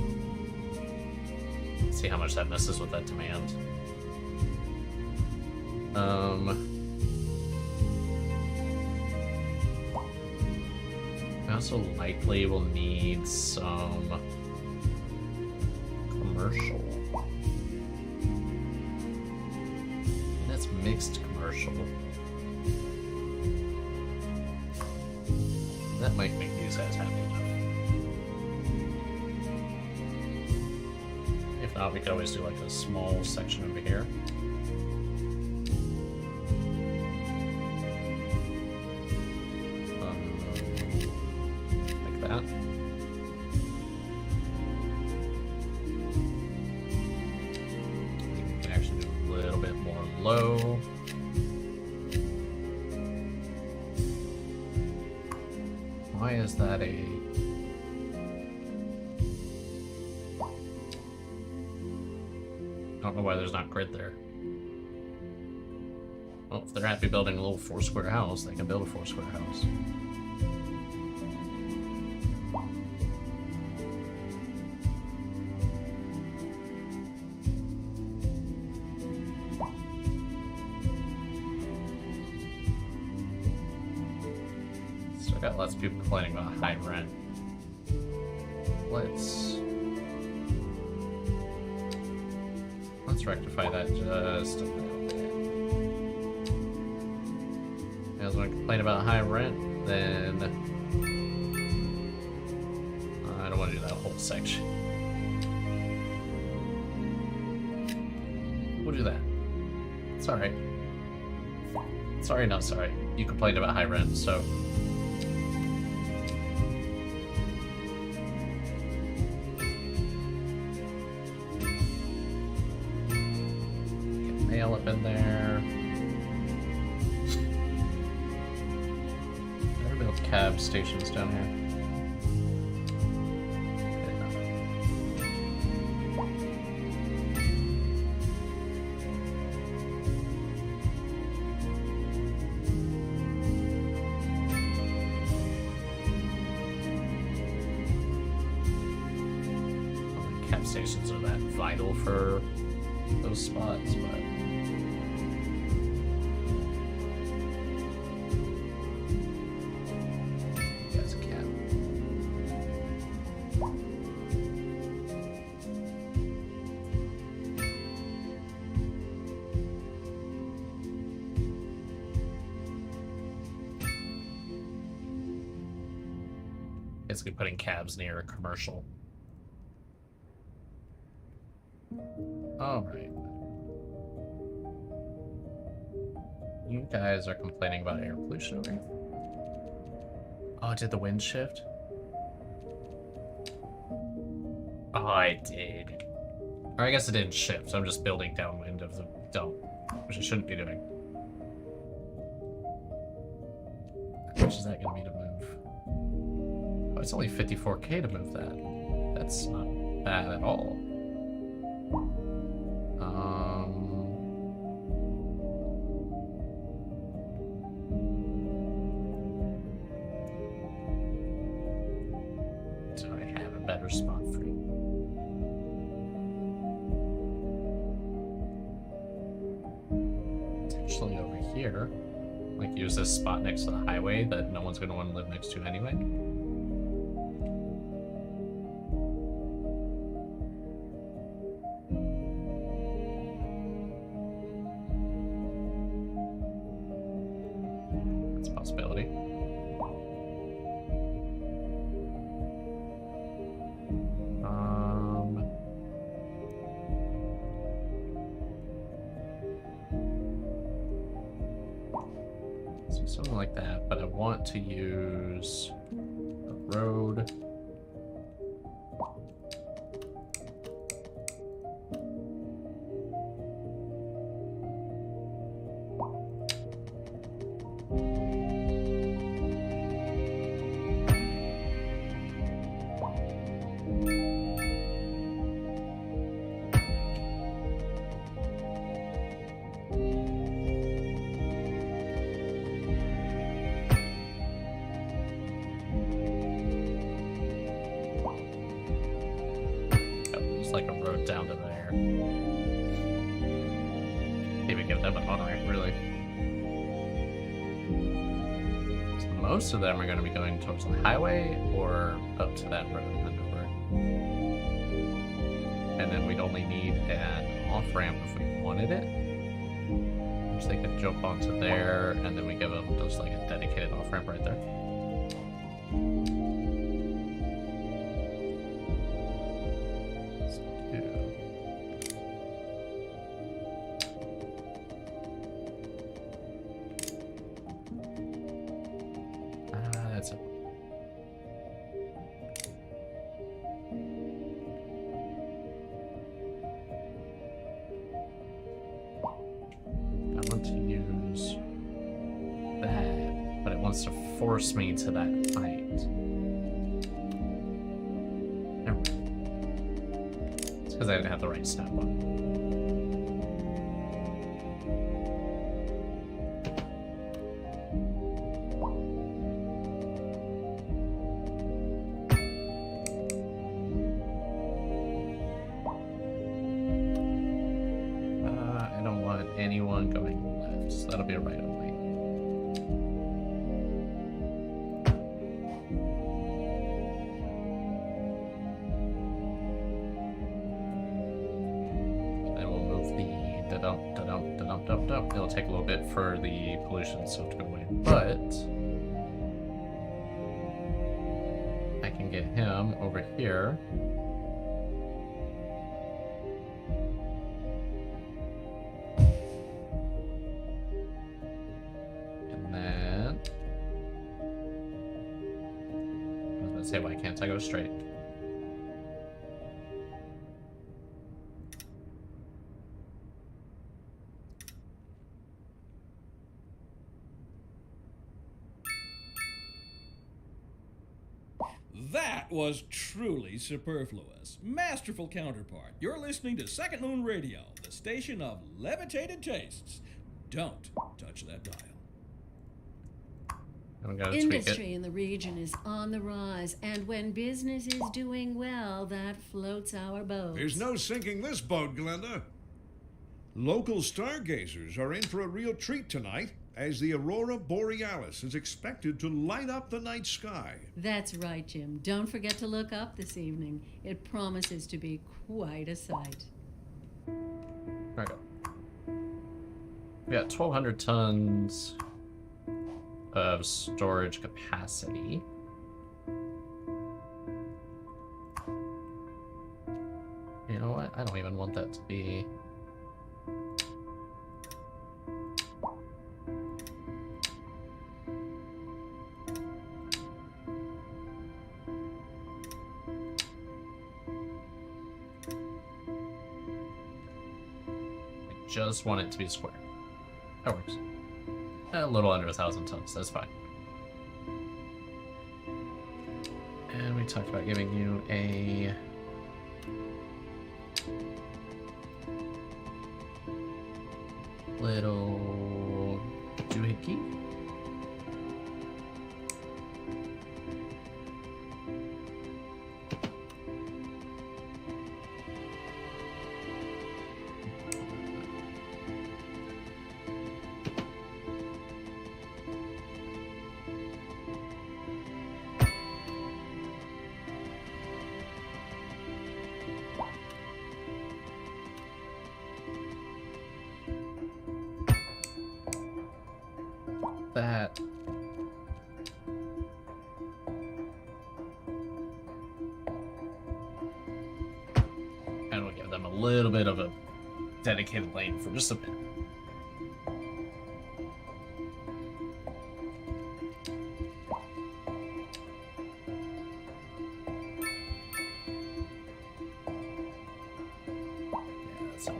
See how much that messes with that demand. We also likely will need some commercial. That's mixed commercial. That might make these guys happy enough. If not, we could always do like a small section over here. Like that. We can actually do a little bit more low. Why is that a... I don't know why there's not grid there. Well, if they're happy building a little 4-square house, they can build a 4-square house. So I got lots of people complaining about high rent. Let's rectify that just a little bit. You guys want to complain about high rent, then I don't want to do that whole section. We'll do that. It's alright. Sorry, not sorry. You complained about high rent, so... Nail up in there. Never built cab stations down here. Cab stations are that vital for those spots, but yes, cab. Basically putting cabs near a commercial. Alright. You guys are complaining about air pollution over here? Oh, did the wind shift? Oh, I did. Or I guess it didn't shift, so I'm just building downwind of the dome, which I shouldn't be doing. How much is that going to be to move? Oh, it's only 54k to move that. That's not bad at all. Do I have a better spot for you? Potentially over here. Like use this spot next to the highway that no one's going to want to live next to anyway. That's a possibility. So something like that, but I want to use a road. down to there. Even give them an on ramp, really. So most of them are going to be going towards the highway or up to that road and then over. And then we'd only need an off ramp if we wanted it. Which they could jump onto there, and then we give them just like a dedicated off ramp right there. That's it. I want to use that, but it wants to force me to that height. Never mind. It's because I didn't have the right snap on. I don't want anyone going left, so that'll be a right only. Then we'll move the da-dump. It'll take a little bit for the pollution stuff to go away, but I can get him over here. Say, why can't I go straight? That was truly superfluous. Masterful counterpart. You're listening to Second Moon Radio, the station of levitated tastes. Don't touch that dial. I'm gonna tweak it. Industry in the region is on the rise, and when business is doing well, that floats our boats. There's no sinking this boat, Glenda. Local stargazers are in for a real treat tonight, as the aurora borealis is expected to light up the night sky. That's right, Jim. Don't forget to look up this evening. It promises to be quite a sight. There we go. We got 1,200 tons of storage capacity. You know what? I don't even want that to be... I just want it to be square. That works. A little under 1,000 tons, that's fine. And we talked about giving you a little doohickey. That. And we'll give them a little bit of a dedicated lane for just a bit. Yeah, that's all.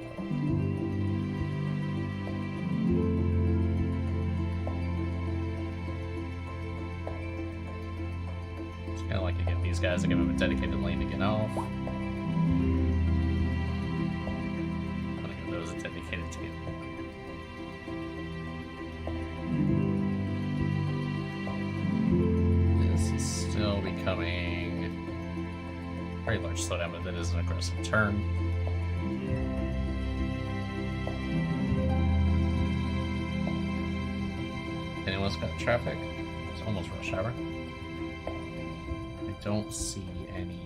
Kind of like to give these guys, I give them a dedicated lane to get off. I'm gonna give those a dedicated to get off. This is still becoming very large slowdown, but that is an aggressive turn. Anyone's got traffic? It's almost rush hour. I don't see any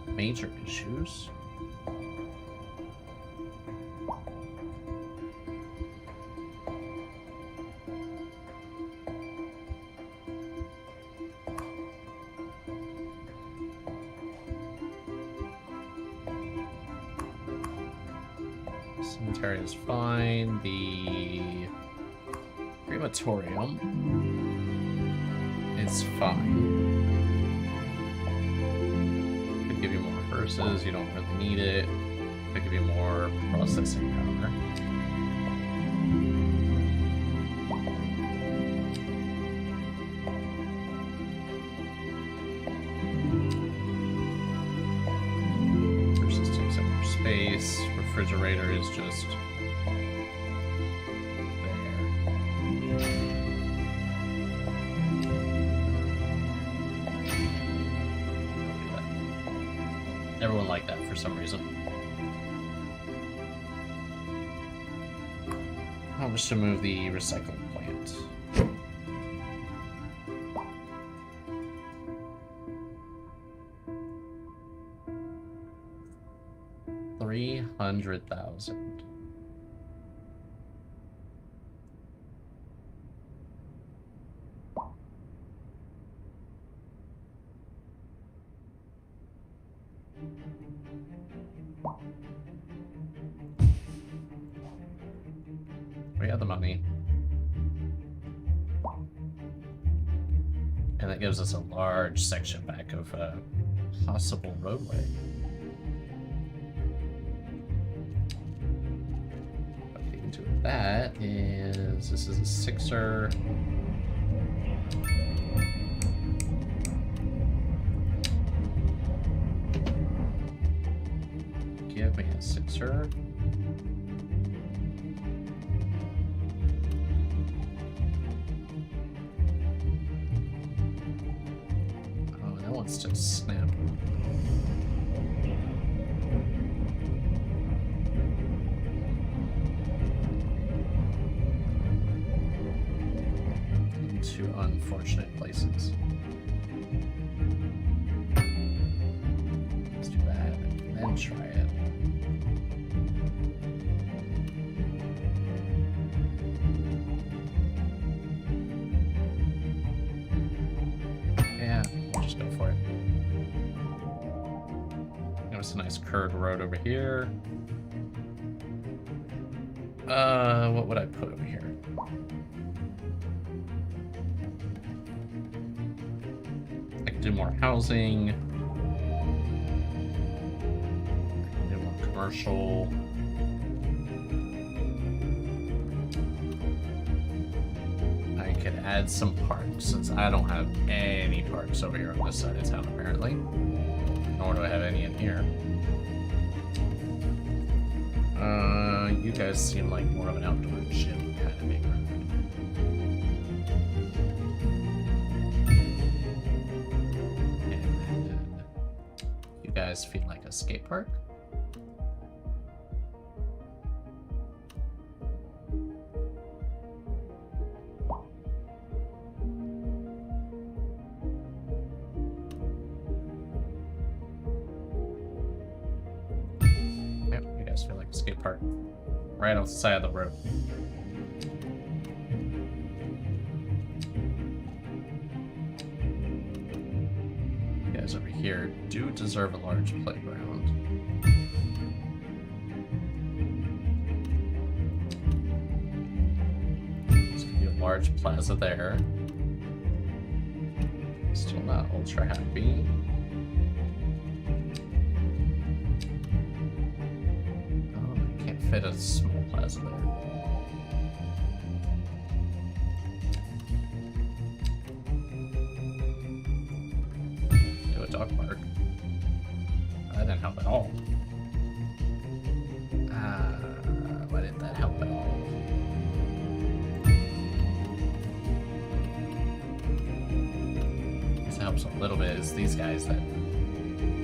major issues. Cemetery is fine. The crematorium is fine. Could give you more hearses. You don't really need it. Could give you more processing power. Hearses takes up more space. Refrigerator is just everyone liked that for some reason. How much to move the recycling plant? $300,000. We have the money. And that gives us a large section back of possible roadway. What we can do with that is this is a 6er. Give me a 6er. To snap. Into unfortunate places. Let's do that and then try it. Yeah, we'll just go for it. There's a nice curved road over here. What would I put over here? I could do more housing. I could do more commercial. I could add some parks, since I don't have any parks over here on this side of town, apparently. Nor do I have any in here. You guys seem like more of an outdoor gym kind of neighborhood. And then you guys feel like a skate park? Feel like a skate park right off the side of the road. You guys over here do deserve a large playground. There's gonna be a large plaza there. Still not ultra happy. Fit a small plaza there. Do a dog park. That didn't help at all. Why didn't that help at all? I guess it helps a little bit is these guys that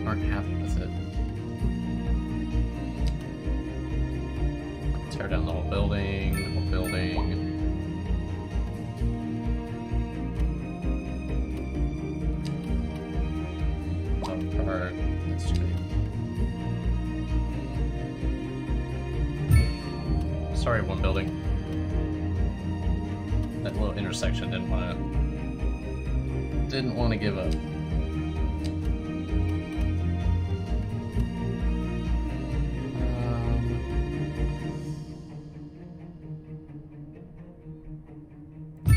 aren't happy with it. Tear down the whole building. building. Park. That's true. Sorry, one building. That little intersection didn't want to give up.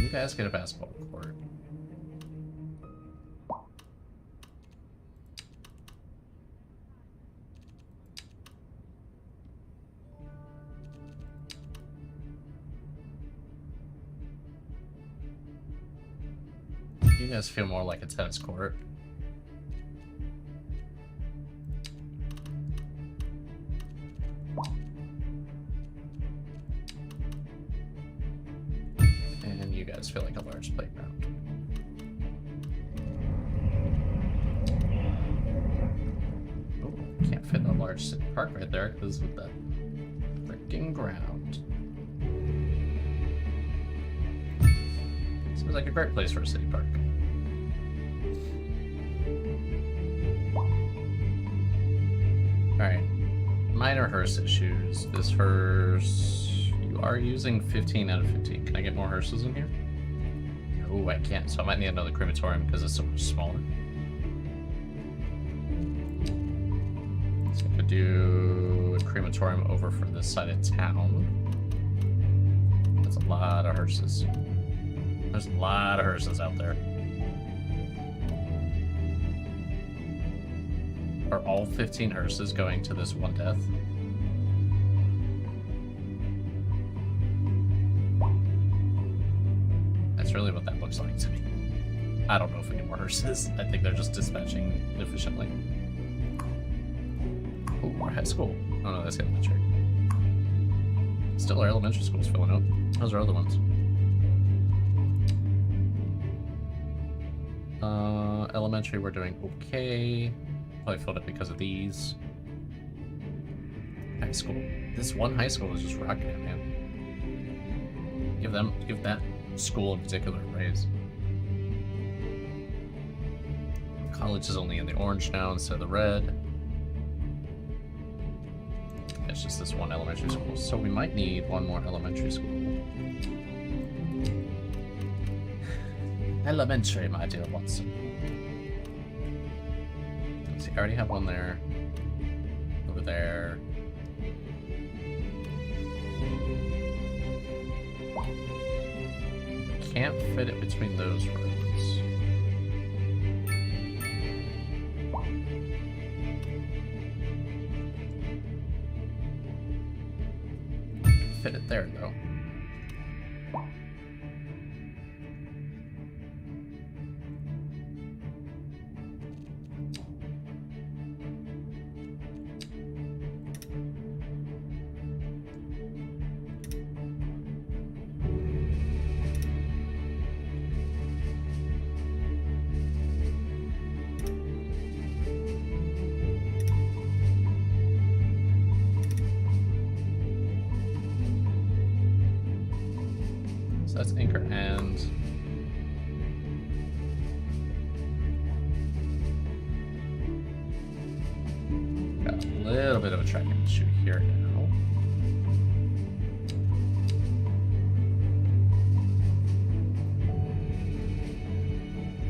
You guys get a basketball court. You guys feel more like a tennis court. And you guys feel like a large playground. Oh, can't fit a large city park right there because of that freaking ground. Seems like a great place for a city park. Alright. Minor hearse issues. This hearse... You are using 15 out of 15. Can I get more hearses in here? No, I can't. So I might need another crematorium because it's so much smaller. So I could do a crematorium over for this side of town. That's a lot of hearses. There's a lot of hearses out there. Are all 15 hearses going to this one death? That's really what that looks like to me. I don't know if we need more hearses. I think they're just dispatching efficiently. Oh, more high school. Oh no, that's elementary. Still, our elementary school's filling up. Those are other ones. Elementary, we're doing okay. Probably filled up because of these. High school. This one high school is just rocking it, man. Give that school in particular a raise. College is only in the orange now instead of the red. It's just this one elementary school. So we might need one more elementary school. Elementary, my dear Watson. Let's see, I already have one there. Over there. Can't fit it between those roads. Fit it there, though. That's anchor and got a little bit of a tracking issue here now.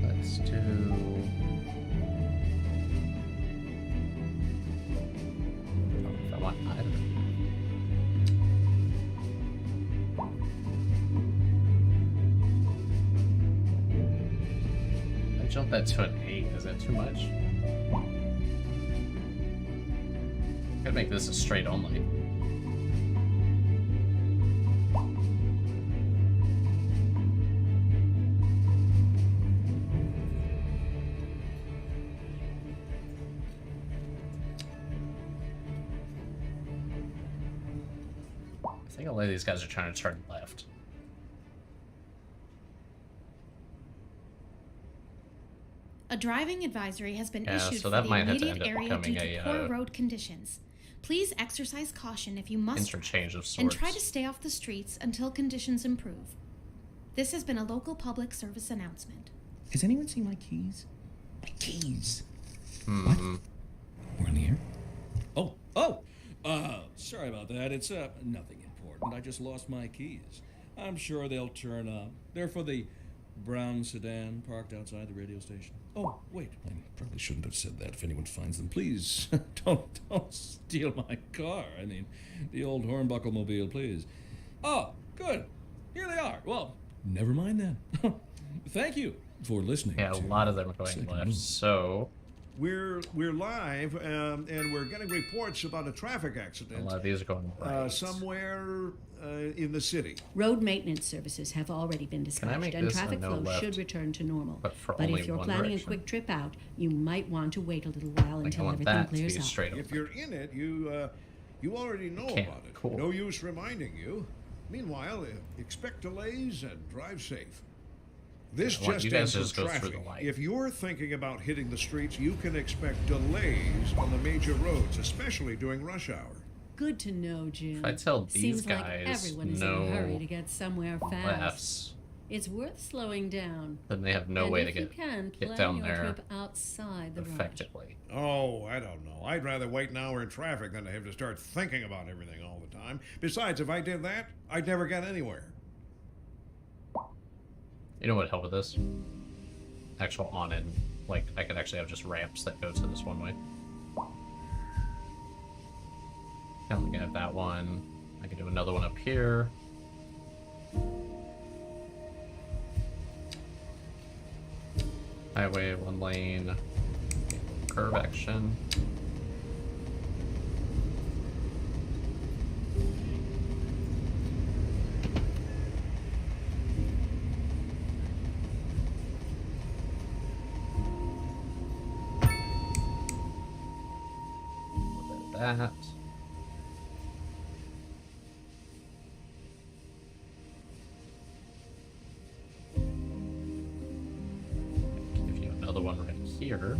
Let's do if I want either. Jump that to an 8. Is that too much? Gotta make this a straight only. I think a lot of these guys are trying to turn left. A driving advisory has been issued so for that the might have to immediate end up area due becoming to poor road conditions. Please exercise caution if you must Interchange of drive, sorts. and try to stay off the streets until conditions improve. This has been a local public service announcement. Has anyone seen my keys? My keys. What? We're in the air? Sorry about that. It's nothing important. I just lost my keys. I'm sure they'll turn up. They're for the brown sedan parked outside the radio station. Oh, wait. I probably shouldn't have said that. If anyone finds them, please don't steal my car. I mean, the old hornbuckle mobile, please. Oh, good. Here they are. Well, never mind then. Thank you for listening. Yeah, a lot of them are going Second left. Moon. So We're live, and we're getting reports about a traffic a accident lot of these are going right. somewhere in the city. Road maintenance services have already been I dispatched, make and this a traffic no flow left? should return to normal. But for But only if you're one planning direction? a quick trip out, you might want to wait a little while Like, I until want everything that to clears be up. straight up. If you're in it, you already know Can't. about it. Cool. No use reminding you. Meanwhile, expect delays and drive safe. This I want just you guys ends to for just go through traffic. the light. If you're thinking about hitting the streets, you can expect delays on the major roads, especially during rush hour. Good to know, Jim. If I tell these Seems guys like everyone is in no a hurry to get somewhere fast. lefts, It's worth slowing down. then they have no and way if to you get can, get plan down your there trip outside the rush. effectively. Oh, I don't know. I'd rather wait an hour in traffic than to have to start thinking about everything all the time. Besides, if I did that, I'd never get anywhere. You know what would help with this? Actual on and like I could actually have just ramps that go to this one way. I don't think I have that one. I could do another one up here. Highway, one lane, curve action. That. Give you another one right here.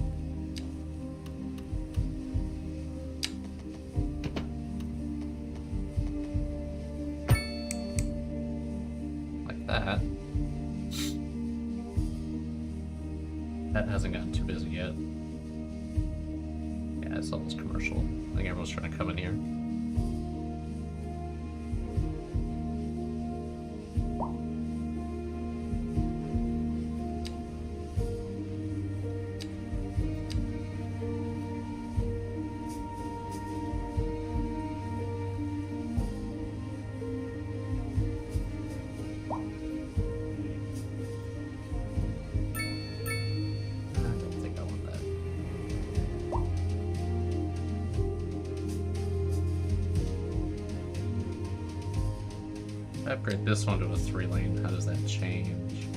Like that. That hasn't gotten too busy yet. Yeah, it's almost commercial. I think everyone's trying to come in here. I don't think I want that. Upgrade this one to a 3-lane. How does that change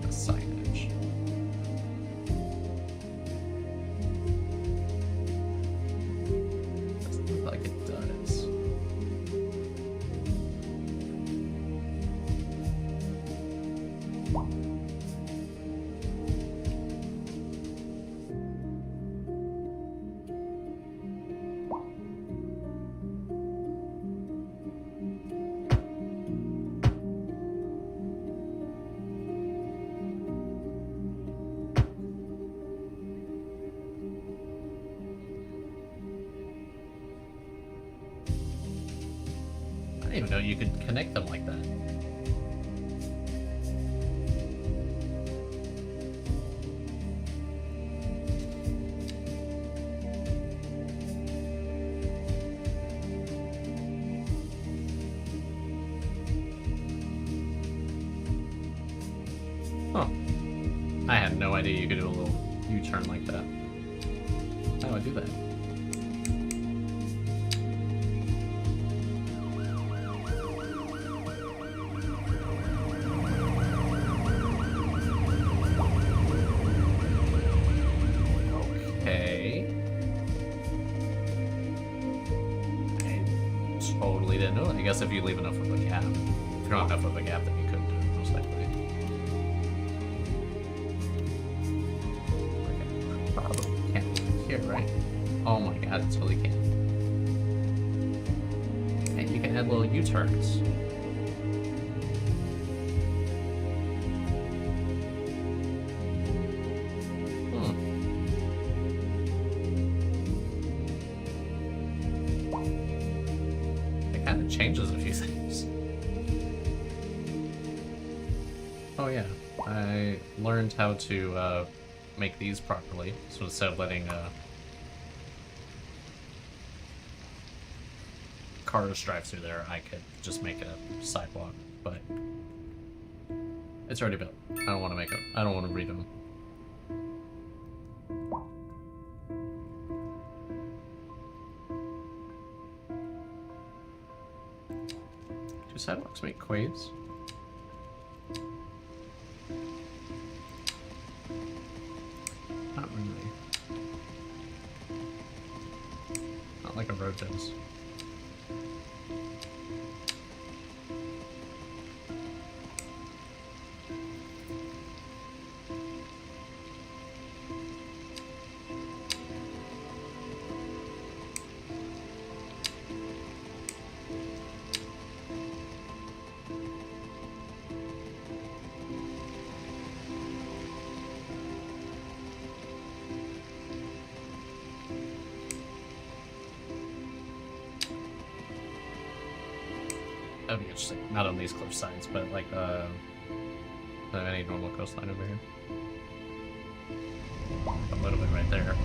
the signage? Doesn't look like it does. I didn't even know you could connect them like that. Huh. I had no idea you could do a little U-turn like that. How do I do that? Okay. I totally didn't know that. I guess if you leave enough of a gap. If you don't have enough of a gap, then you couldn't do it, most likely. Okay. Probably can't leave it here, right? Oh my god, it totally can. And you can add little U-turns. It kind of changes a few things. Oh yeah, I learned how to make these properly. So instead of letting cars drive through there, I could just make a sidewalk, but it's already built. I don't want to make it. I don't want to read them. Do sidewalks make quaves? Not really. Not like a road does. That'd be interesting. Not on these cliff sides, but like any normal coastline over here. A little bit right there.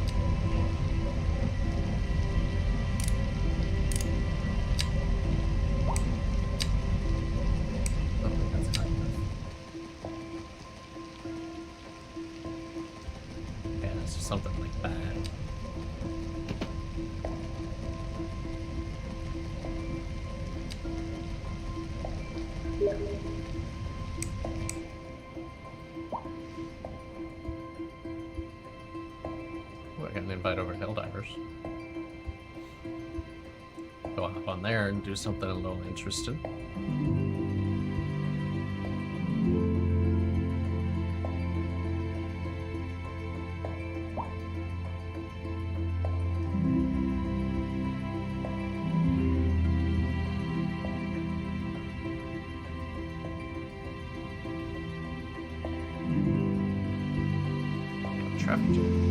I don't think that's high enough. Yeah, it's just something like that. I got an invite over to Helldivers. Go hop on there and do something a little interesting. Traffic jam.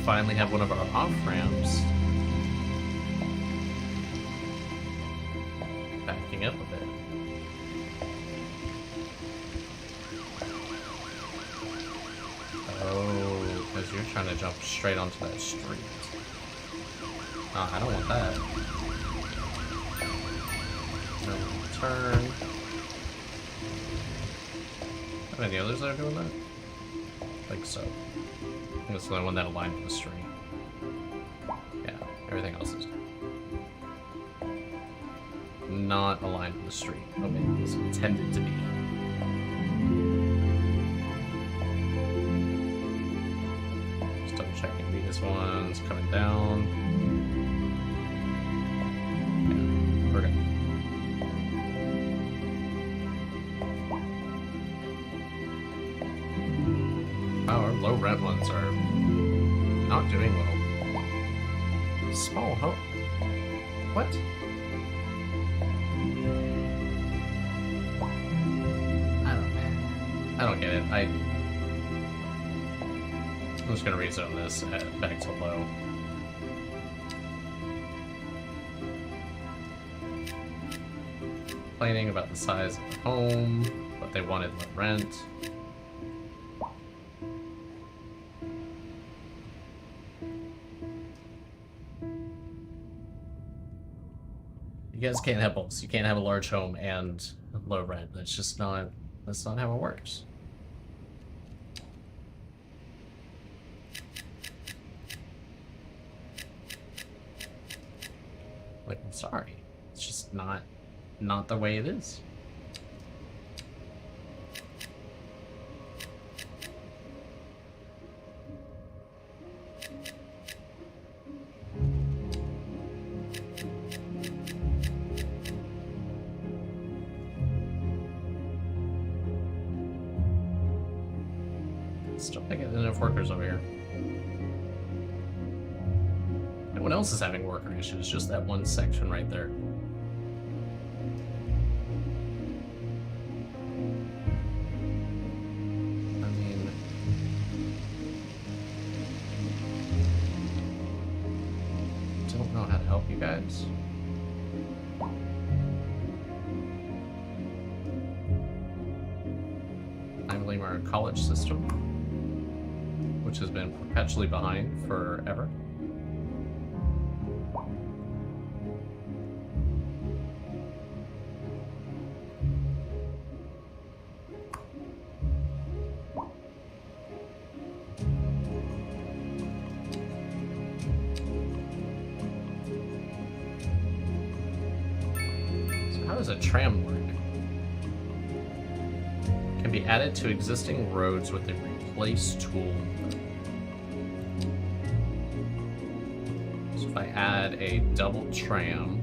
Finally have one of our off-ramps backing up a bit. Oh, because you're trying to jump straight onto that street. Oh, I don't want that. No turn. Are there any others that are doing that? I think so. I think it's the only one that aligned with the street. Yeah, everything else is not aligned with the street. Okay, it was intended to be. Just double checking these ones coming down. Yeah, we're good. Wow, our low red ones are not doing well. Small hope. What? I don't get it. I'm just gonna rezone this back to low. Complaining about the size of the home, but they wanted low rent. You guys can't have both. You can't have a large home and low rent. That's just not. That's not how it works. Like, I'm sorry. It's just not the way it is. I get enough workers over here. No one else is having worker issues, just that one section right there. I mean, don't know how to help you guys. I blame our college system, which has been perpetually behind forever. So how does a tram work? Can be added to existing roads with the replace tool. So if I add a double tram,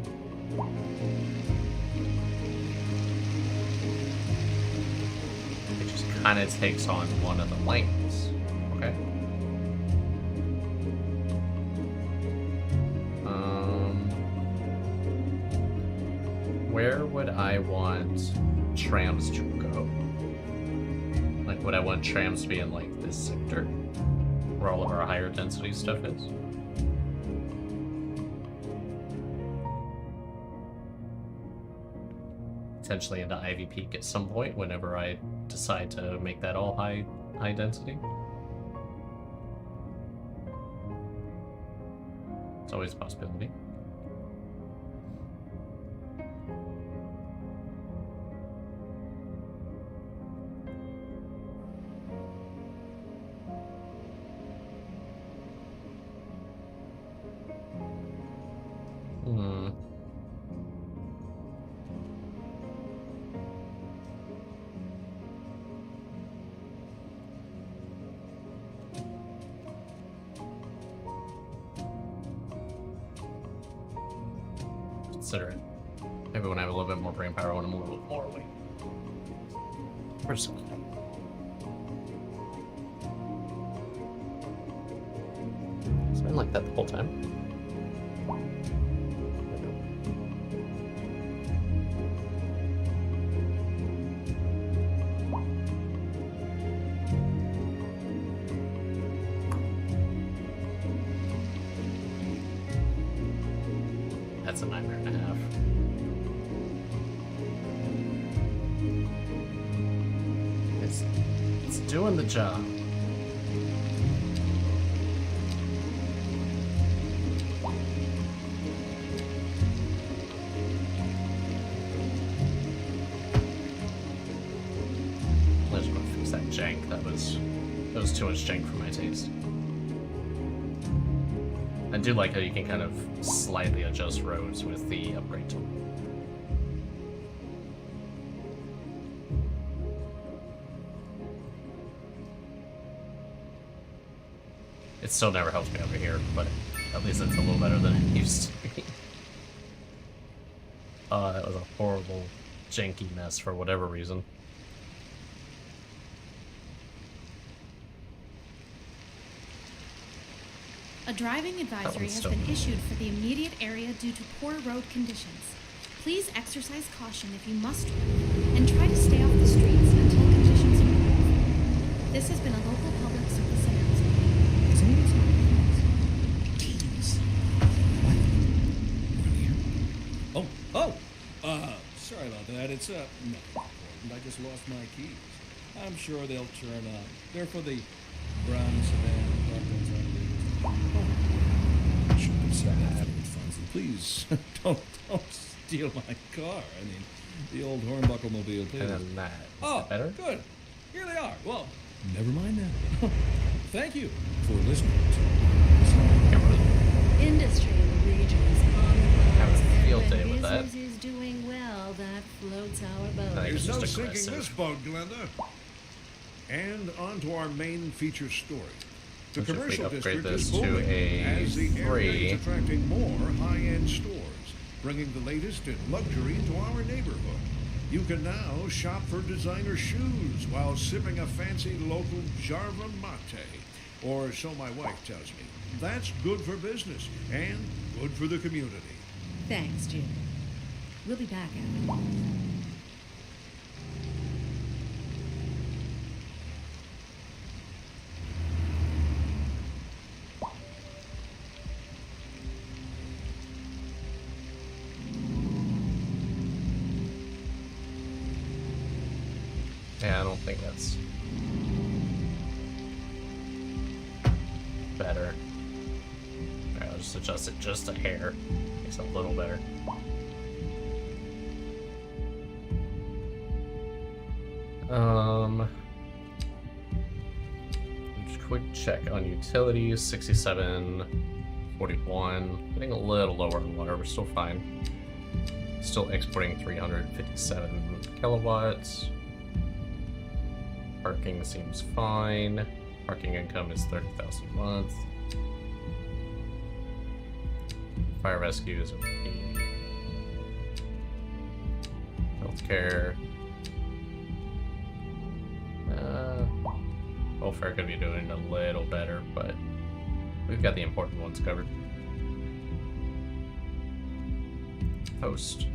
it just kind of takes on one of the lanes. Okay. Where would I want trams to go? Like, would I want trams to be in, like, this sector? Where all of our higher density stuff is? Potentially into Ivy Peak at some point, whenever I decide to make that all high density. It's always a possibility. Consider it. Maybe when I have a little bit more brain power, when I'm a little bit more awake. Where's something? It's been like that the whole time. That's a nightmare and a half. It's doing the job. Let's go fix that jank. That was too much jank for my taste. I do like how you can kind of slightly adjust roads with the upgrade tool. It still never helps me over here, but at least it's a little better than it used to be. Oh, that was a horrible, janky mess for whatever reason. A driving advisory has been issued for the immediate area due to poor road conditions. Please exercise caution if you must drive, and try to stay off the streets until conditions improve. This has been a local public service announcement. Is anyone saying Jeez. What? Anyone here? Sorry about that. It's nothing important. I just lost my keys. I'm sure they'll turn up. They're for the brown sedan apartments on the I should have said that. Please, don't steal my car. I mean, the old Hornbuckle mobile, please. And then that. Oh, better? good. Here they are. Well, never mind that. Thank you for listening to Industry in the region is on the Have rise, a field and day when with that. business is doing well, that floats our boat. Nice. There's no just sinking aggressive. this boat, Glenda. And on to our main feature story. The Which if we commercial upgrade district is this to booming a as the area 3. is attracting more high-end stores, bringing the latest in luxury to our neighborhood. You can now shop for designer shoes while sipping a fancy local Jarva mate. Or so my wife tells me. That's good for business and good for the community. Thanks, Jim. We'll be back after. Yeah, I don't think that's better. Alright, I'll just adjust it just a hair. Makes it a little better. Just quick check on utilities, 6741. Getting a little lower on water, we're still fine. Still exporting 357 kilowatts. Parking seems fine. Parking income is 30,000 a month. Fire rescue is okay. Healthcare. Welfare could be doing a little better, but we've got the important ones covered. Post.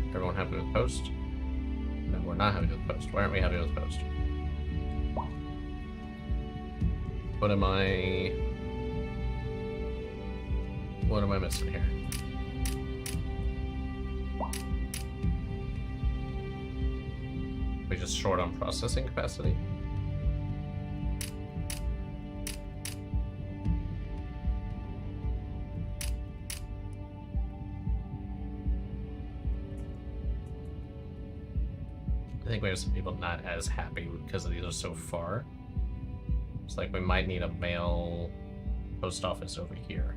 Everyone happy with post? No, we're not happy with post. Why aren't we happy with post? What am I missing here? We just short on processing capacity? I think we have some people not as happy because these are so far. It's like we might need a mail post office over here.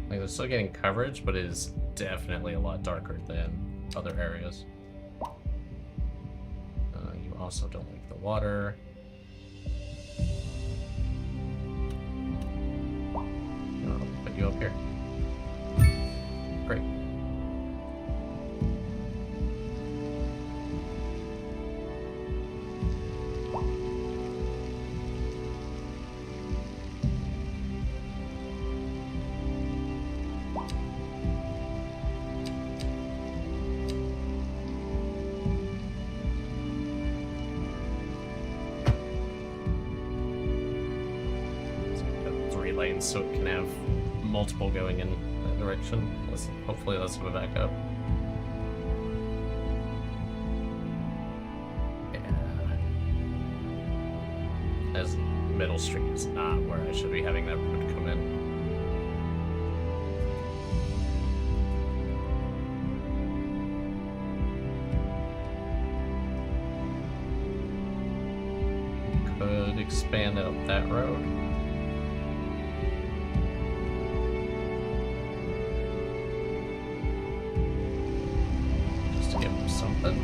Like they're still getting coverage, but it is definitely a lot darker than other areas. You also don't like the water. I'll put you up here. Great. So it can have multiple going in that direction. Hopefully that's gonna back up. Yeah. As Middle Street is not where I should be having that road come in. Could expand out that road. Something.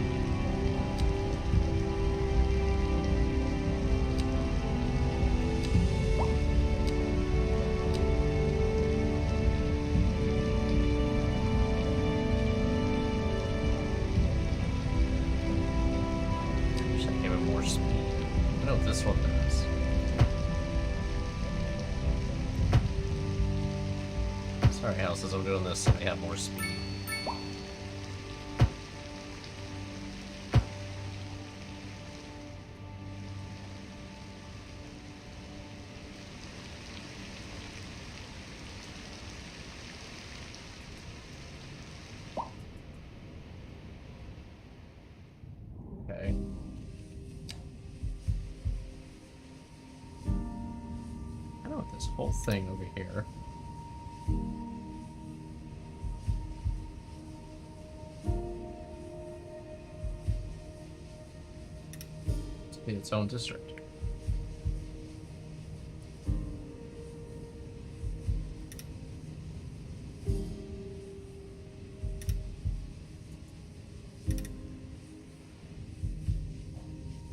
Wish I gave it more speed. I know what this one does. Sorry, houses, I'm doing this so they have more speed. Okay. I don't want this whole thing over here. To be its own district.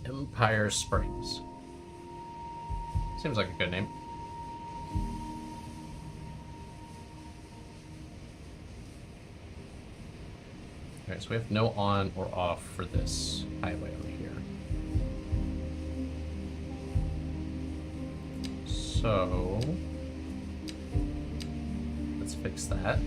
Empire Springs. Seems like a good name. Alright, so we have no on or off for this highway over here. So let's fix that.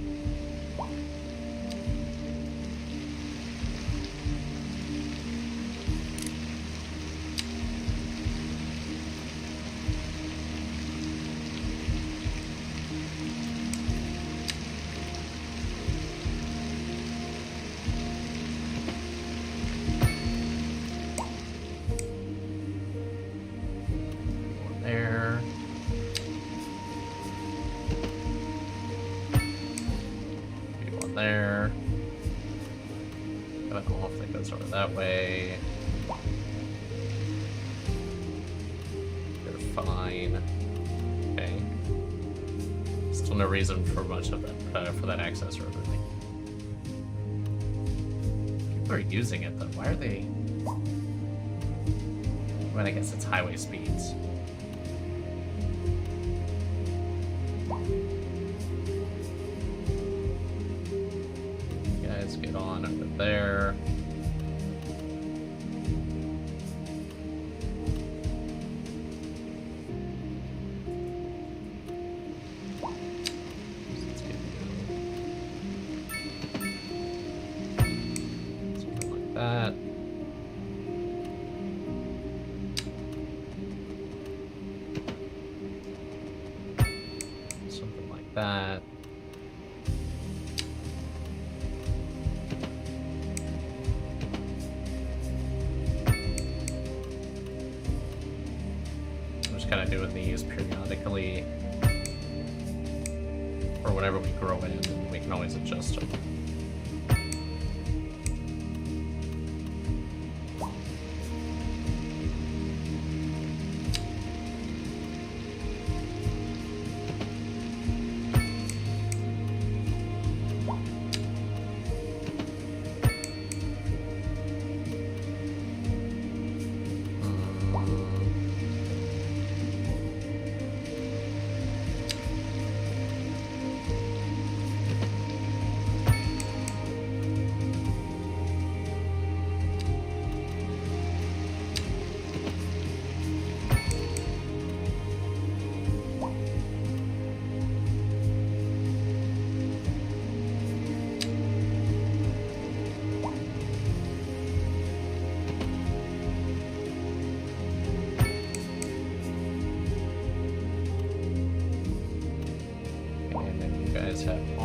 There. Got an off that goes over that way. They're fine. Okay. Still no reason for much of that for that access road, really. People are using it though. Why are they? I mean, I guess it's highway speeds. Get on over there. Something like that. Something like that. Kind of doing these periodically or whenever we grow in, and we can always adjust them. Have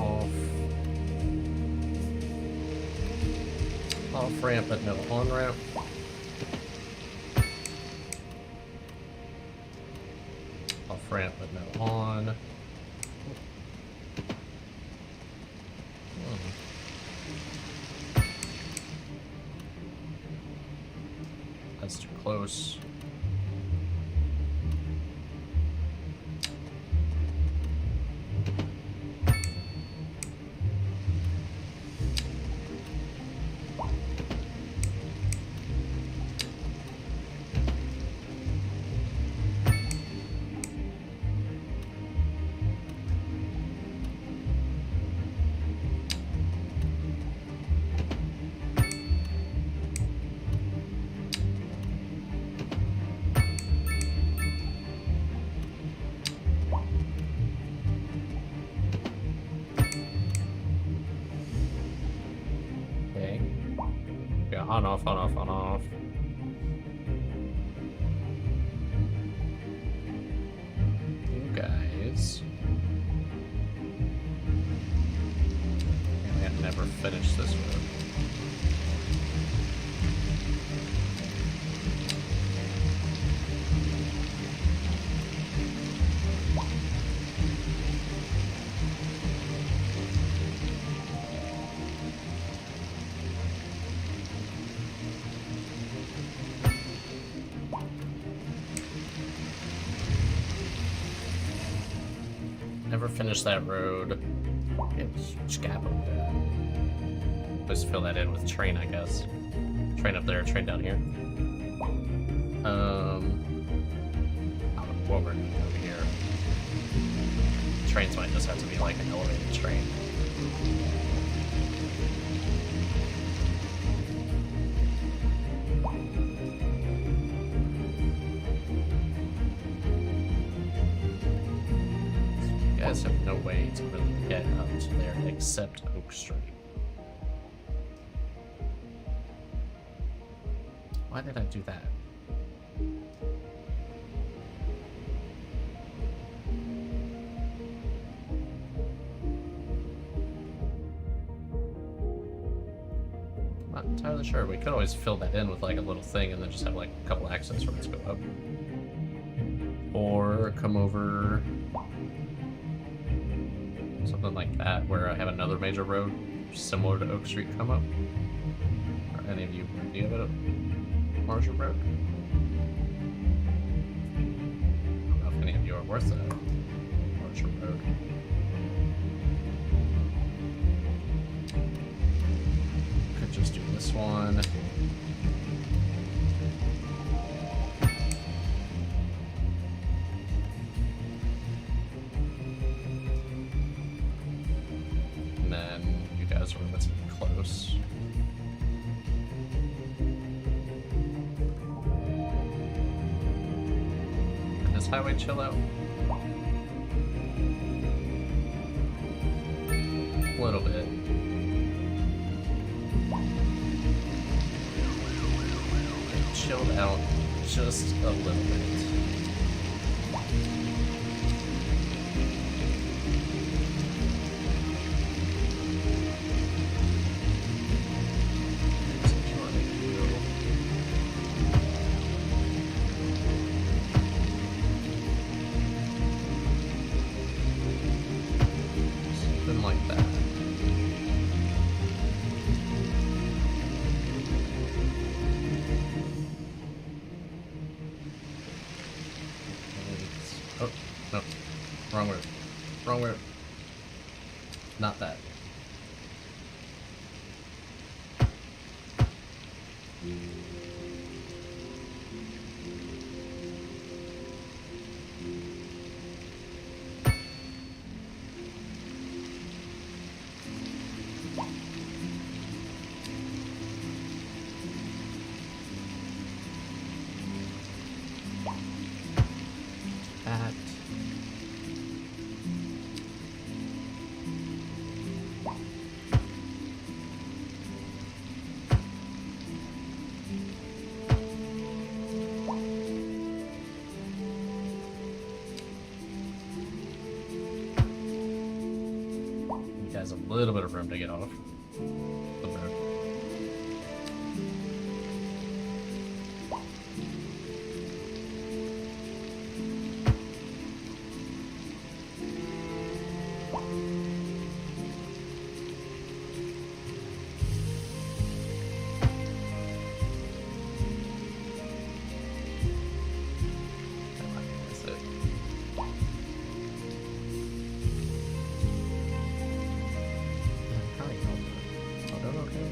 off ramp but no on ramp. Off ramp but no on. That's too close. On, off, on, off, on, off. You guys. I never finished this road. Never finished that road. It was a huge gap up there. Just fill that in with train, I guess. Train up there, train down here. I don't know what we're doing over here. Trains might just have to be like an elevated train. guys have no way to really get up to there except Oak Street. Why did I do that? Not entirely sure. We could always fill that in with like a little thing and then just have like a couple access roads go up. Or come over something like that where I have another major road similar to Oak Street come up. Are any of you worthy of it? Marshall Road? I don't know if any of you are worth it. Marshall Road. Could just do this one. And then you guys are relatively close. Can this highway chill out? A little bit. It chilled out just a little bit. Something like that. Oh, no. Wrong word. Wrong word. Not that. That. You guys have a little bit of room to get off the road. That might be worth it. How are you all doing? All doing okay?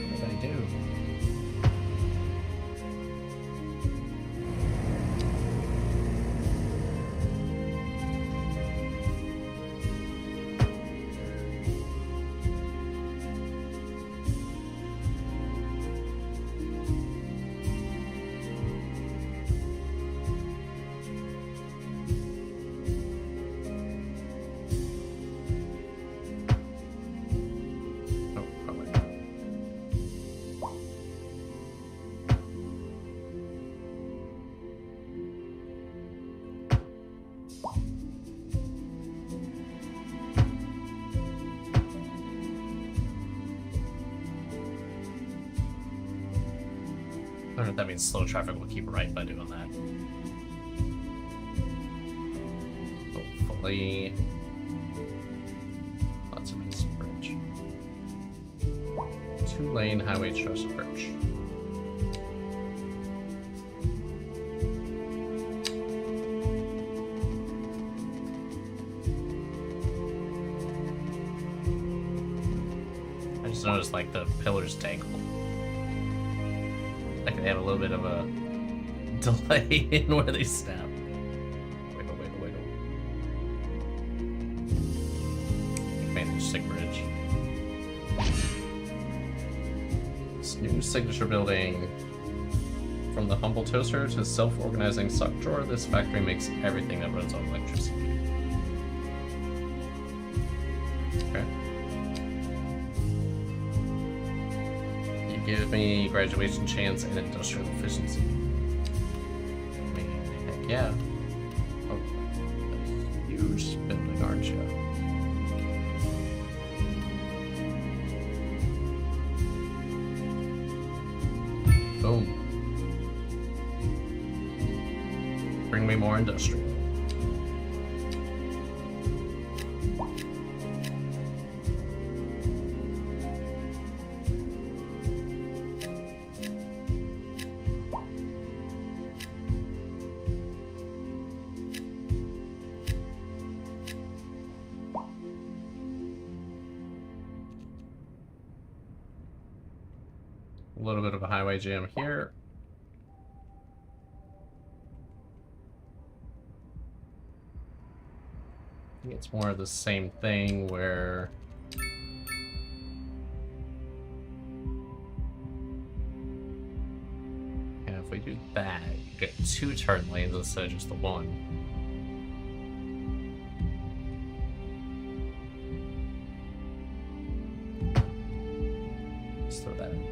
What did I do? Oh, probably. I don't know if that means slow traffic will keep right by doing that. Hopefully. Lots of nice bridge. 2-lane highway truss approach. I just noticed like the pillars dangle. Like they have a little bit of a delay in where they snap. Wiggle, wiggle, wiggle. New signature building. From the humble toaster to self-organizing sock drawer, this factory makes everything that runs on electricity. Okay. You give me graduation chance and industrial efficiency. I mean, heck yeah. Oh, a huge building, aren't you? Boom. Bring me more industrial. A little bit of a highway jam here. I think it's more of the same thing where if we do that, you get 2 turn lanes instead of just the 1. Let's throw that in.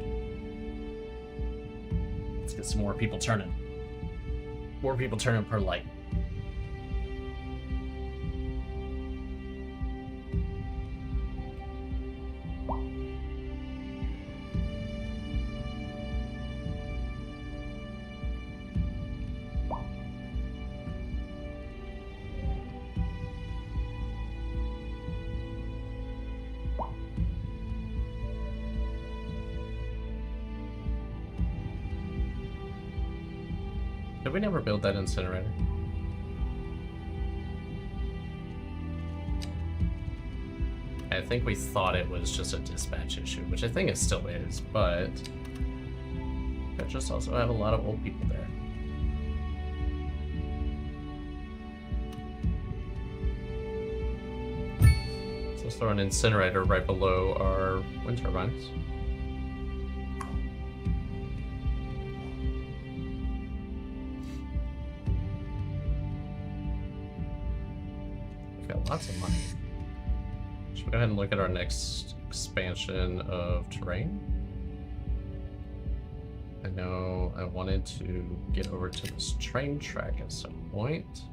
Let's get some more people turning. More people turning per light. Did we never build that incinerator? I think we thought it was just a dispatch issue, which I think it still is, but I just also have a lot of old people there. So let's throw an incinerator right below our wind turbines. Lots of money. Should we go ahead and look at our next expansion of terrain? I know I wanted to get over to this train track at some point.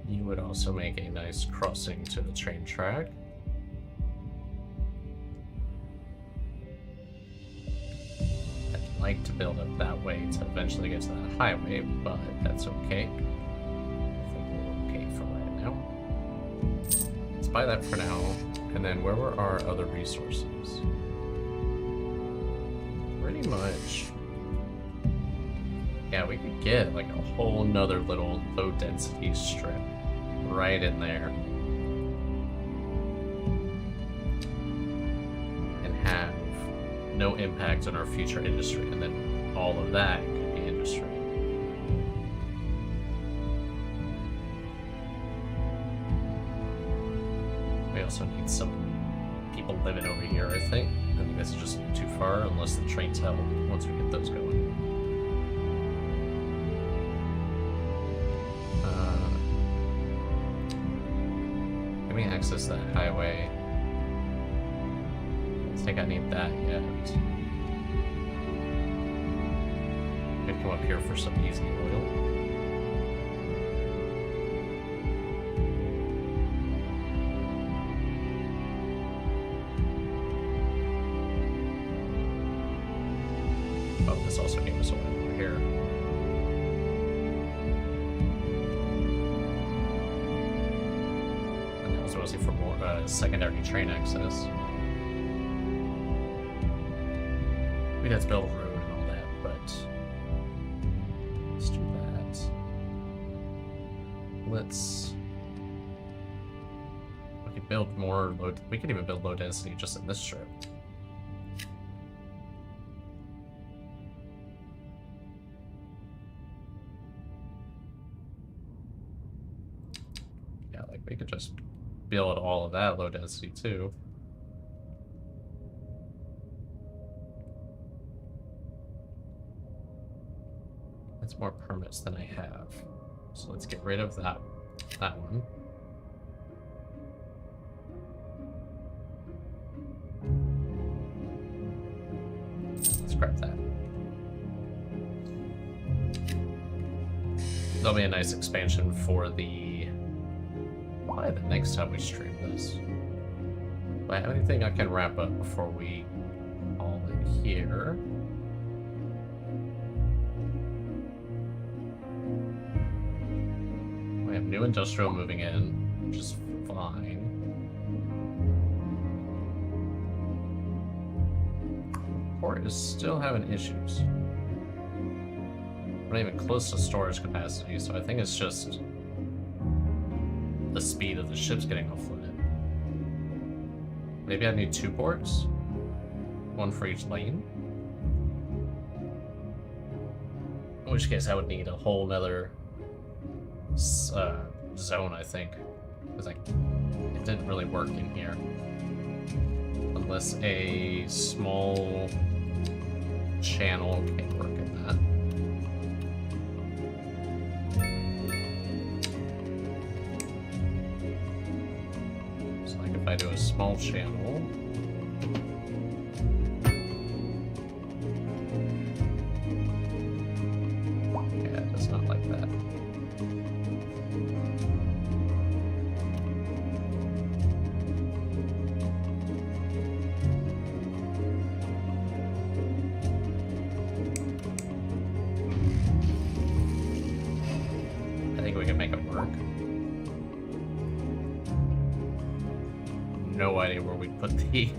You would also make a nice crossing to the train track. Like to build it that way to eventually get to that highway, but that's okay. I think we're okay for right now. Let's buy that for now. And then where were our other resources? Pretty much. Yeah, we could get like a whole nother little low density strip right in there. And have no impact on our future industry, and then all of that could be industry. We also need some people living over here, I think. I think that's just too far unless the trains help once we get those going. Can we access that highway? I think I need that yet. Could come up here for some easy oil. Oh, this also gave us oil over here. And that was mostly for more secondary train access. We'd have to build a road and all that, but let's do that. We could build more low. We could even build low density just in this strip. We could just build all of that low density too. That's more permits than I have. So let's get rid of that one. Let's grab that. That'll be a nice expansion for the... Probably the next time we stream this. Do I have anything I can wrap up before we call it here? We have new industrial moving in, which is fine. Port is still having issues. We're not even close to storage capacity, so I think it's just the speed of the ships getting offloaded. Maybe I need 2 ports? One for each lane? In which case I would need a whole nother zone, I think. Because it didn't really work in here. Unless a small channel can work in that. If I do a small channel, yeah, it does not like that. I think we can make it work. No idea where we put the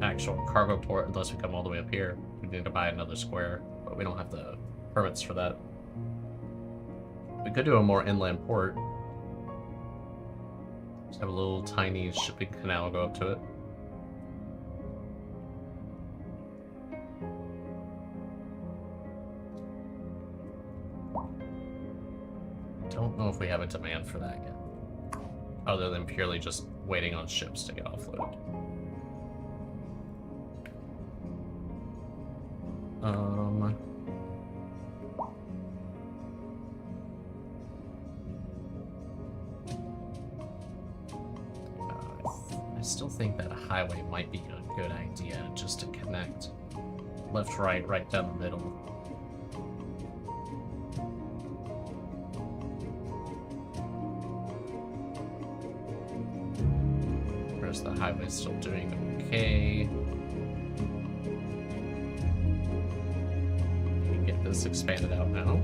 actual cargo port unless we come all the way up here. We need to buy another square, but we don't have the permits for that. We could do a more inland port. Just have a little tiny shipping canal go up to it. Don't know if we have a demand for that yet. Other than purely just waiting on ships to get offloaded. I still think that a highway might be a good idea just to connect left, right down the middle. The highway's still doing okay. We can get this expanded out now.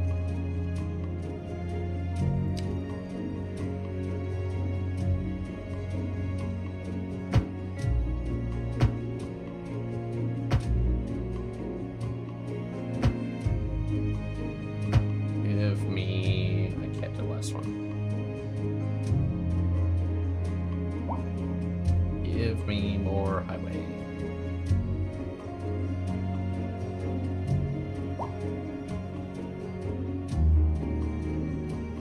Give me... I can't do the last one. Give me more highway.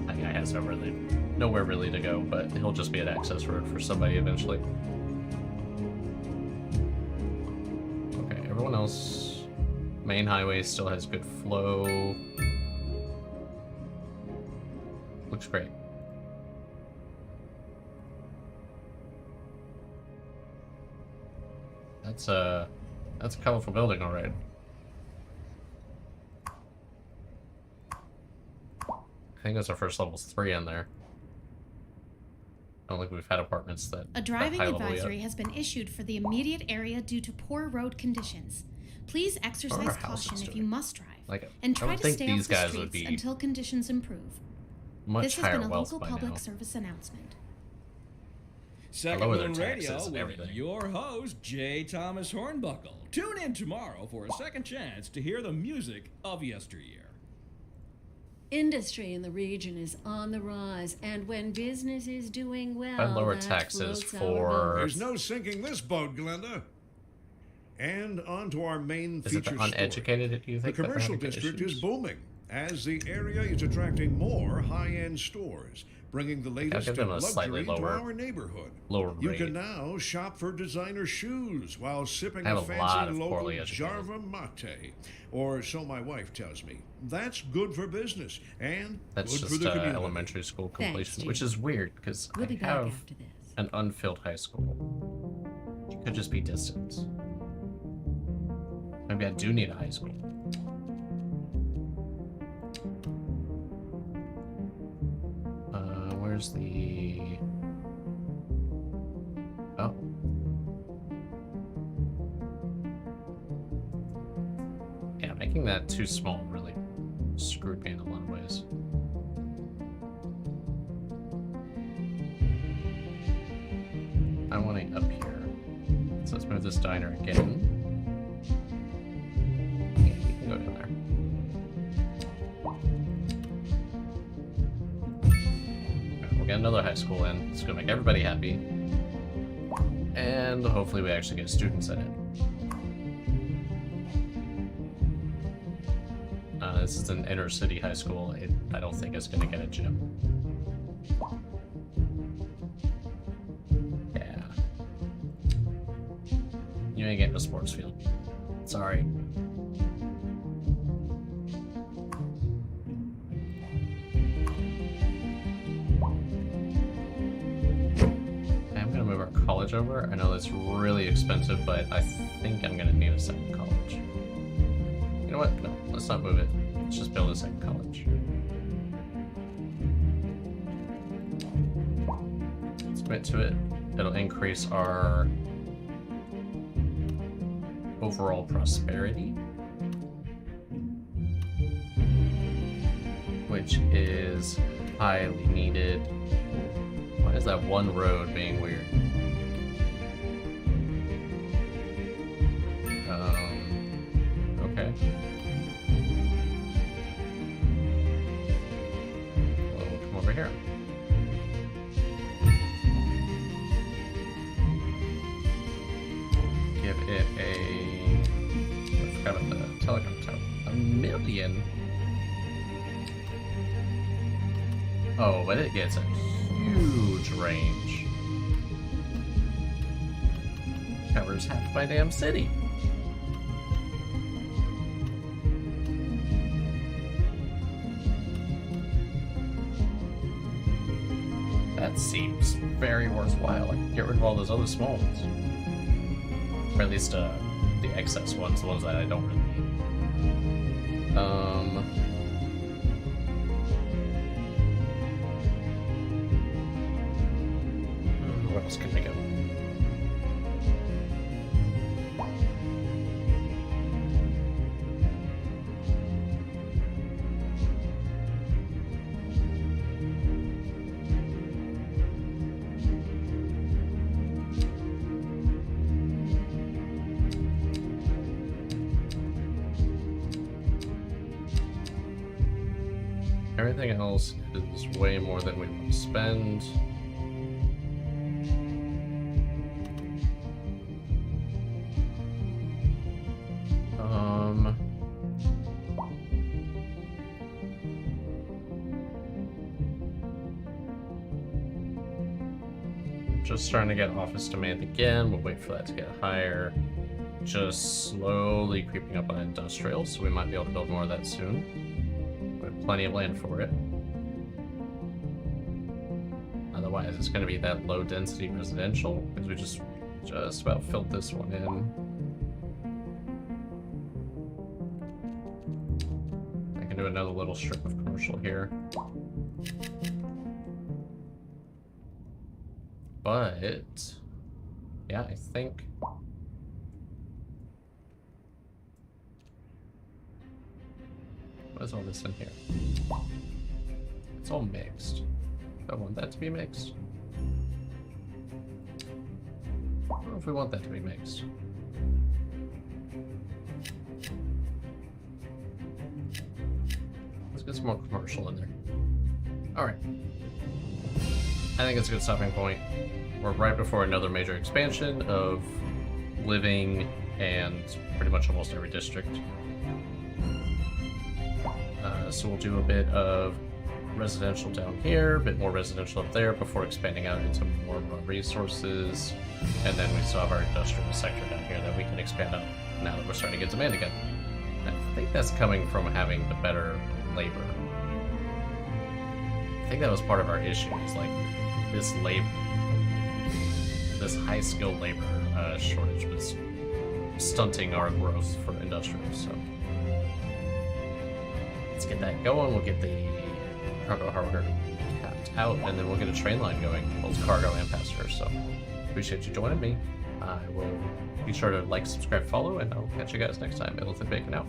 That guy has nowhere really to go, but he'll just be an access road for somebody eventually. Okay, everyone else. Main highway still has good flow. Looks great. That's a colorful building, all right. I think that's our first level 3 in there. I don't think we've had apartments that A driving that high level advisory yet. has been issued for the immediate area due to poor road conditions. Please exercise caution if you must drive, and try to stay off the streets until conditions improve. Much This has higher been a wealth local by public now. service announcement. Second lower their Moon taxes Radio and with everything. your host, J. Thomas Hornbuckle. Tune in tomorrow for a second chance to hear the music of yesteryear. Industry in the region is on the rise, and when business is doing well, I'd lower that taxes floats our for- boat. There's no sinking this boat, Glenda. And on to our main Is it feature the uneducated, do you story. think? The that we're commercial having district issues? is booming. as the area is attracting more high-end stores, bringing the latest give in them a slightly luxury to lower- our neighborhood. lower You rate. can now shop for designer shoes while sipping I a have a lot fancy of local poorly educated. Jarva mate, or so my wife tells me. That's good for business and That's good just for the community. elementary school Thanks, completion, Jim. which is weird because We'll I be back have after this. an unfilled high school. It could just be distance. Maybe I do need a high school. Where's the... Oh. Yeah, making that too small really screwed me in a lot of ways. I want it up here. So let's move this diner again. Yeah, you can go down there. We'll get another high school in. It's gonna make everybody happy. And hopefully we actually get students in it. This is an inner city high school. I don't think it's gonna get a gym. Yeah. You ain't getting a sports field. Sorry. I'm gonna move our college over. I know that's really expensive, but I think I'm gonna need a second college. You know what? No, let's not move it. Let's just build a second college. Let's commit to it. It'll increase our overall prosperity, which is highly needed. Why is that one road being weird? Okay. Well, we'll come over here. Give it a... I forgot about the telecom tower. 1 million? Oh, but it gets a huge range. Covers half my damn city. That seems very worthwhile. I can get rid of all those other small ones. Or at least the excess ones, the ones that I don't really need. Where else can I go? Everything else is way more than we want to spend. Just starting to get office demand again. We'll wait for that to get higher. Just slowly creeping up on industrial, so we might be able to build more of that soon. We have plenty of land for it. Otherwise, it's going to be that low density residential, because we just about filled this one in. I can do another little strip of commercial here. But, yeah, I think... What is all this in here? It's all mixed. I want that to be mixed. I don't know if we want that to be mixed. Let's get some more commercial in there. Alright. I think it's a good stopping point. We're right before another major expansion of living and pretty much almost every district. So we'll do a bit of residential down here, a bit more residential up there before expanding out into more resources. And then we still have our industrial sector down here that we can expand on now that we're starting to get demand again. I think that's coming from having the better labor. I think that was part of our issue, is like this high skilled labor shortage was stunting our growth for industrial. So let's get that going. We'll get the cargo harbor capped out, and then we'll get a train line going, both cargo and passenger. So appreciate you joining me. I will be sure to like, subscribe, follow, and I'll catch you guys next time. Middleton Bacon out.